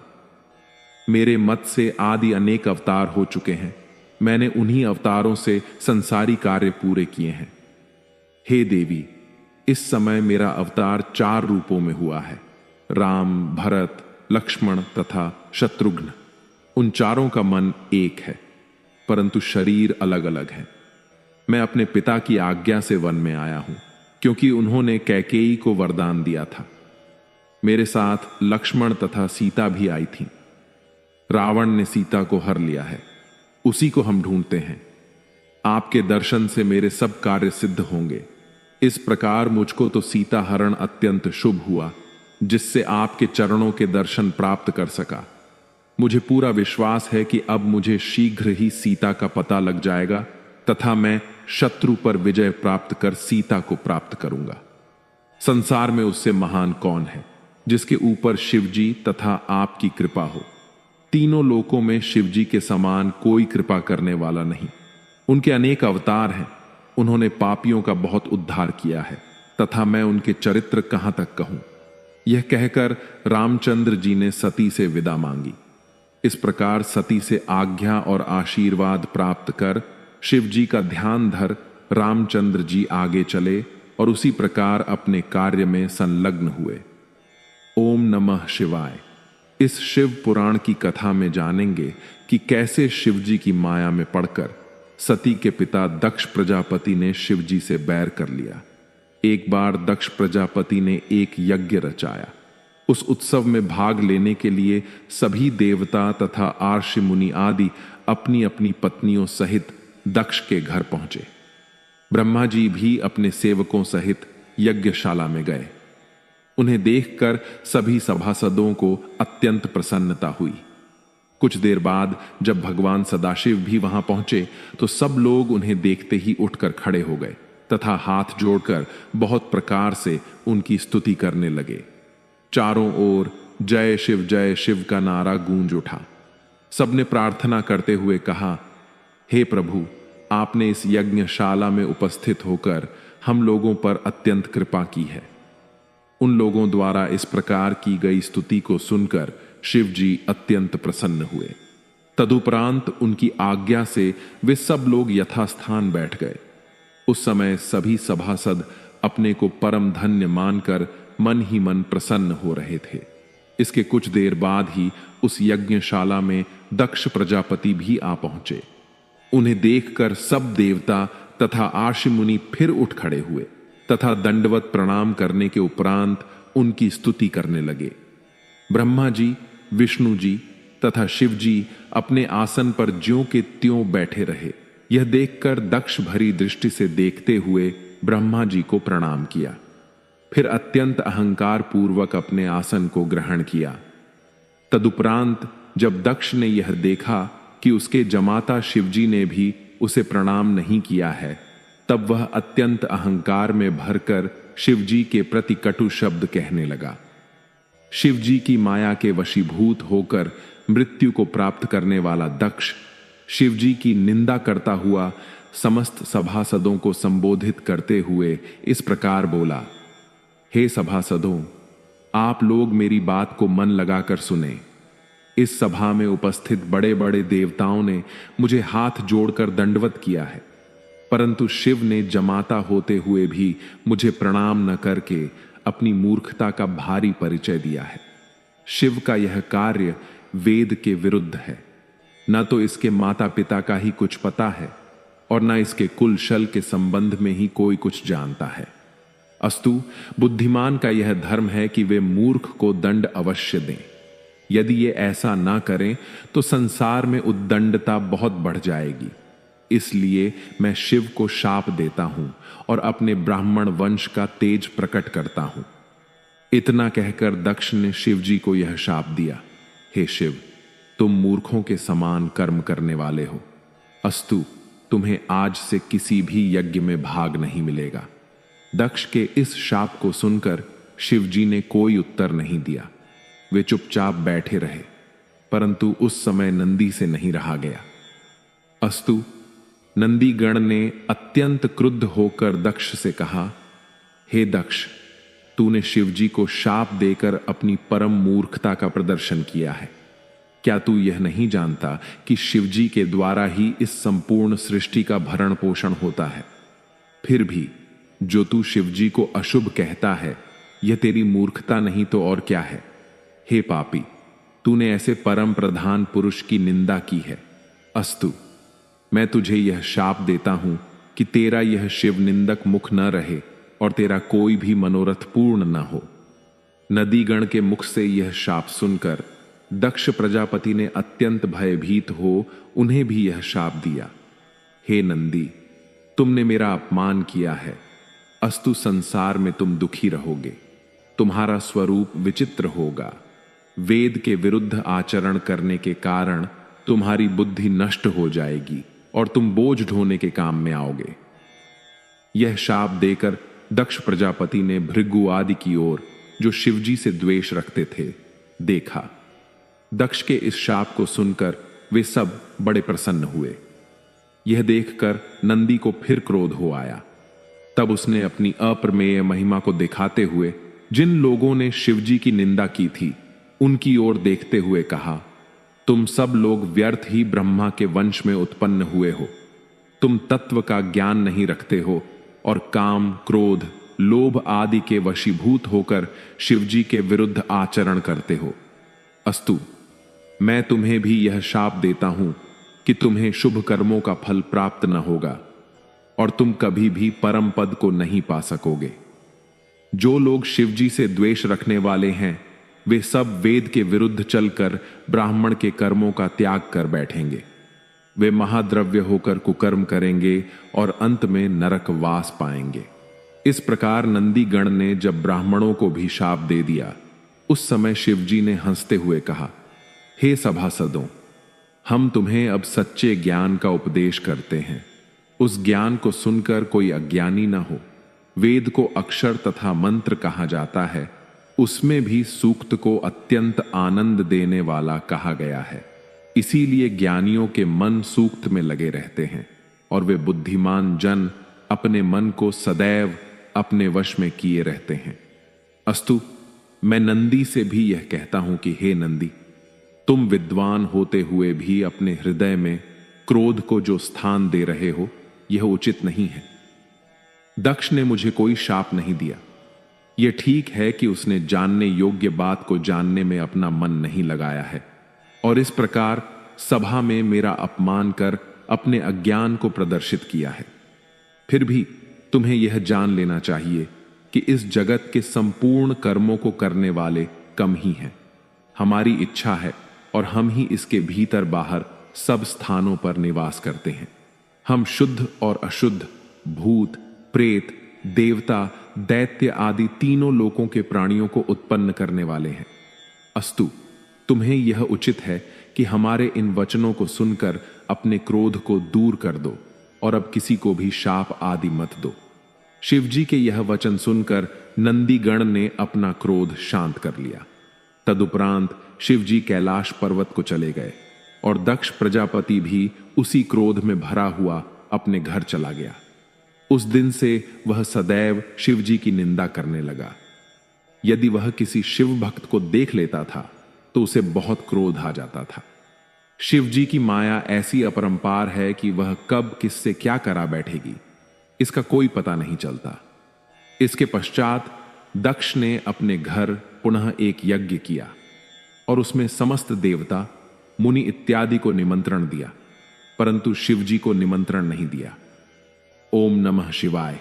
मेरे मत से आदि अनेक अवतार हो चुके हैं। मैंने उन्हीं अवतारों से संसारी कार्य पूरे किए हैं। हे देवी, इस समय मेरा अवतार 4 रूपों में हुआ है। राम, भरत, लक्ष्मण तथा शत्रुघ्न। उन चारों का मन एक है, परंतु शरीर अलग अलग है। मैं अपने पिता की आज्ञा से वन में आया हूं, क्योंकि उन्होंने कैकेयी को वरदान दिया था। मेरे साथ लक्ष्मण तथा सीता भी आई थीं। रावण ने सीता को हर लिया है, उसी को हम ढूंढते हैं। आपके दर्शन से मेरे सब कार्य सिद्ध होंगे। इस प्रकार मुझको तो सीता हरण अत्यंत शुभ हुआ, जिससे आपके चरणों के दर्शन प्राप्त कर सका। मुझे पूरा विश्वास है कि अब मुझे शीघ्र ही सीता का पता लग जाएगा तथा मैं शत्रु पर विजय प्राप्त कर सीता को प्राप्त करूंगा। संसार में उससे महान कौन है, जिसके ऊपर शिवजी तथा आपकी कृपा हो। तीनों लोकों में शिवजी के समान कोई कृपा करने वाला नहीं। उनके अनेक अवतार हैं। उन्होंने पापियों का बहुत उद्धार किया है तथा मैं उनके चरित्र कहां तक कहूं। यह कहकर रामचंद्र जी ने सती से विदा मांगी। इस प्रकार सती से आज्ञा और आशीर्वाद प्राप्त कर शिवजी का ध्यान धर रामचंद्र जी आगे चले और उसी प्रकार अपने कार्य में संलग्न हुए। ओम नमः शिवाय। इस शिव पुराण की कथा में जानेंगे कि कैसे शिवजी की माया में पड़कर सती के पिता दक्ष प्रजापति ने शिवजी से बैर कर लिया। एक बार दक्ष प्रजापति ने एक यज्ञ रचाया। उस उत्सव में भाग लेने के लिए सभी देवता तथा आर्षि मुनि आदि अपनी अपनी पत्नियों सहित दक्ष के घर पहुंचे। ब्रह्मा जी भी अपने सेवकों सहित यज्ञशाला में गए। उन्हें देखकर सभी सभासदों को अत्यंत प्रसन्नता हुई। कुछ देर बाद जब भगवान सदाशिव भी वहां पहुंचे तो सब लोग उन्हें देखते ही उठकर खड़े हो गए तथा हाथ जोड़कर बहुत प्रकार से उनकी स्तुति करने लगे। चारों ओर जय शिव का नारा गूंज उठा। सबने प्रार्थना करते हुए कहा, हे प्रभु, आपने इस यज्ञशाला में उपस्थित होकर हम लोगों पर अत्यंत कृपा की है। उन लोगों द्वारा इस प्रकार की गई स्तुति को सुनकर शिव जी अत्यंत प्रसन्न हुए। तदुपरांत उनकी आज्ञा से वे सब लोग यथास्थान बैठ गए। उस समय सभी सभासद अपने को परम धन्य मानकर मन ही मन प्रसन्न हो रहे थे। इसके कुछ देर बाद ही उस यज्ञशाला में दक्ष प्रजापति भी आ पहुंचे। उन्हें देखकर सब देवता तथा आर्षि मुनि फिर उठ खड़े हुए तथा दंडवत प्रणाम करने के उपरांत उनकी स्तुति करने लगे। ब्रह्मा जी, विष्णु जी तथा शिव जी अपने आसन पर ज्यों के त्यों बैठे रहे। यह देखकर दक्ष भरी दृष्टि से देखते हुए ब्रह्मा जी को प्रणाम किया। फिर अत्यंत अहंकार पूर्वक अपने आसन को ग्रहण किया। तदुपरांत जब दक्ष ने यह देखा कि उसके जमाता शिवजी ने भी उसे प्रणाम नहीं किया है, तब वह अत्यंत अहंकार में भरकर शिवजी के प्रति कटु शब्द कहने लगा। शिवजी की माया के वशीभूत होकर मृत्यु को प्राप्त करने वाला दक्ष शिवजी की निंदा करता हुआ समस्त सभासदों को संबोधित करते हुए इस प्रकार बोला, हे सभासदों, आप लोग मेरी बात को मन लगाकर सुने। इस सभा में उपस्थित बड़े बड़े देवताओं ने मुझे हाथ जोड़कर दंडवत किया है, परंतु शिव ने जमाता होते हुए भी मुझे प्रणाम न करके अपनी मूर्खता का भारी परिचय दिया है। शिव का यह कार्य वेद के विरुद्ध है। न तो इसके माता पिता का ही कुछ पता है और न इसके कुल शल के संबंध में ही कोई कुछ जानता है। अस्तु, बुद्धिमान का यह धर्म है कि वे मूर्ख को दंड अवश्य दें। यदि ये ऐसा ना करें तो संसार में उद्दंडता बहुत बढ़ जाएगी। इसलिए मैं शिव को शाप देता हूं और अपने ब्राह्मण वंश का तेज प्रकट करता हूं। इतना कहकर दक्ष ने शिव जी को यह शाप दिया, हे शिव, तुम मूर्खों के समान कर्म करने वाले हो। अस्तु, तुम्हें आज से किसी भी यज्ञ में भाग नहीं मिलेगा। दक्ष के इस शाप को सुनकर शिव जी ने कोई उत्तर नहीं दिया। वे चुपचाप बैठे रहे, परंतु उस समय नंदी से नहीं रहा गया। अस्तु, नंदीगण ने अत्यंत क्रुद्ध होकर दक्ष से कहा, हे दक्ष, तूने शिवजी को शाप देकर अपनी परम मूर्खता का प्रदर्शन किया है। क्या तू यह नहीं जानता कि शिवजी के द्वारा ही इस संपूर्ण सृष्टि का भरण पोषण होता है? फिर भी जो तू शिवजी को अशुभ कहता है, यह तेरी मूर्खता नहीं तो और क्या है? हे पापी, तूने ऐसे परम प्रधान पुरुष की निंदा की है। अस्तु, मैं तुझे यह शाप देता हूं कि तेरा यह शिव निंदक मुख न रहे और तेरा कोई भी मनोरथ पूर्ण न हो। नदीगण के मुख से यह शाप सुनकर दक्ष प्रजापति ने अत्यंत भयभीत हो उन्हें भी यह शाप दिया, हे नंदी, तुमने मेरा अपमान किया है। अस्तु, संसार में तुम दुखी रहोगे। तुम्हारा स्वरूप विचित्र होगा। वेद के विरुद्ध आचरण करने के कारण तुम्हारी बुद्धि नष्ट हो जाएगी और तुम बोझ ढोने के काम में आओगे। यह शाप देकर दक्ष प्रजापति ने भृगु आदि की ओर, जो शिवजी से द्वेष रखते थे, देखा। दक्ष के इस शाप को सुनकर वे सब बड़े प्रसन्न हुए। यह देखकर नंदी को फिर क्रोध हो आया। तब उसने अपनी अप्रमेय महिमा को दिखाते हुए जिन लोगों ने शिवजी की निंदा की थी उनकी ओर देखते हुए कहा, तुम सब लोग व्यर्थ ही ब्रह्मा के वंश में उत्पन्न हुए हो। तुम तत्व का ज्ञान नहीं रखते हो और काम, क्रोध, लोभ आदि के वशीभूत होकर शिवजी के विरुद्ध आचरण करते हो। अस्तु, मैं तुम्हें भी यह शाप देता हूं कि तुम्हें शुभ कर्मों का फल प्राप्त न होगा और तुम कभी भी परम पद को नहीं पा सकोगे। जो लोग शिवजी से द्वेष रखने वाले हैं, वे सब वेद के विरुद्ध चलकर ब्राह्मण के कर्मों का त्याग कर बैठेंगे। वे महाद्रव्य होकर कुकर्म करेंगे और अंत में नरक वास पाएंगे। इस प्रकार नंदीगण ने जब ब्राह्मणों को भी शाप दे दिया, उस समय शिवजी ने हंसते हुए कहा, हे सभासदों, हम तुम्हें अब सच्चे ज्ञान का उपदेश करते हैं। उस ज्ञान को सुनकर कोई अज्ञानी ना हो। वेद को अक्षर तथा मंत्र कहा जाता है, उसमें भी सूक्त को अत्यंत आनंद देने वाला कहा गया है। इसीलिए ज्ञानियों के मन सूक्त में लगे रहते हैं और वे बुद्धिमान जन अपने मन को सदैव अपने वश में किए रहते हैं। अस्तु, मैं नंदी से भी यह कहता हूं कि हे नंदी, तुम विद्वान होते हुए भी अपने हृदय में क्रोध को जो स्थान दे रहे हो, यह उचित नहीं है। दक्ष ने मुझे कोई शाप नहीं दिया। यह ठीक है कि उसने जानने योग्य बात को जानने में अपना मन नहीं लगाया है और इस प्रकार सभा में मेरा अपमान कर अपने अज्ञान को प्रदर्शित किया है। फिर भी तुम्हें यह जान लेना चाहिए कि इस जगत के संपूर्ण कर्मों को करने वाले कम ही हैं। हमारी इच्छा है और हम ही इसके भीतर बाहर सब स्थानों पर निवास करते हैं। हम शुद्ध और अशुद्ध, भूत, प्रेत, देवता, दैत्य आदि तीनों लोकों के प्राणियों को उत्पन्न करने वाले हैं। अस्तु, तुम्हें यह उचित है कि हमारे इन वचनों को सुनकर अपने क्रोध को दूर कर दो और अब किसी को भी शाप आदि मत दो। शिवजी के यह वचन सुनकर नंदीगण ने अपना क्रोध शांत कर लिया। तदुपरांत शिवजी कैलाश पर्वत को चले गए और दक्ष प्रजापति भी उसी क्रोध में भरा हुआ अपने घर चला गया। उस दिन से वह सदैव शिवजी की निंदा करने लगा। यदि वह किसी शिव भक्त को देख लेता था तो उसे बहुत क्रोध आ जाता था। शिवजी की माया ऐसी अपरंपार है कि वह कब किससे क्या करा बैठेगी, इसका कोई पता नहीं चलता। इसके पश्चात दक्ष ने अपने घर पुनः एक यज्ञ किया और उसमें समस्त देवता, मुनि इत्यादि को निमंत्रण दिया, परंतु शिवजी को निमंत्रण नहीं दिया। ओम नमः शिवाय।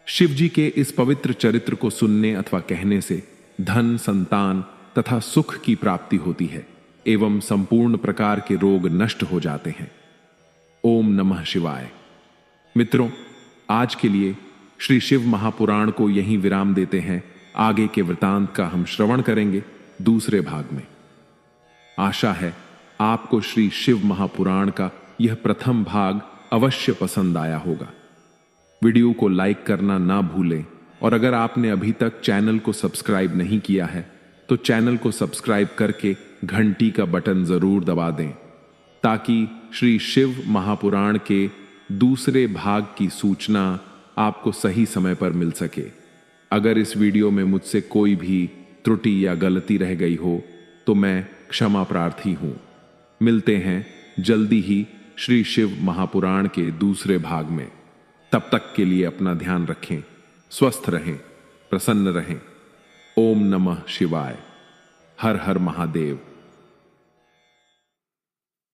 शिवजी के इस पवित्र चरित्र को सुनने अथवा कहने से धन, संतान, तथा सुख की प्राप्ति होती है एवं संपूर्ण प्रकार के रोग नष्ट हो जाते हैं। ओम नमः शिवाय। मित्रों, आज के लिए श्री शिव महापुराण को यहीं विराम देते हैं। आगे के वृतांत का हम श्रवण करेंगे दूसरे भाग में। आशा है आपको श्री शिव महापुराण का यह प्रथम भाग अवश्य पसंद आया होगा। वीडियो को लाइक करना ना भूलें और अगर आपने अभी तक चैनल को सब्सक्राइब नहीं किया है तो चैनल को सब्सक्राइब करके घंटी का बटन जरूर दबा दें ताकि श्री शिव महापुराण के दूसरे भाग की सूचना आपको सही समय पर मिल सके। अगर इस वीडियो में मुझसे कोई भी त्रुटि या गलती रह गई हो तो मैं क्षमा प्रार्थी हूं। मिलते हैं जल्दी ही श्री शिव महापुराण के दूसरे भाग में। तब तक के लिए अपना ध्यान रखें, स्वस्थ रहें, प्रसन्न रहें। ओम नमः शिवाय। हर हर महादेव।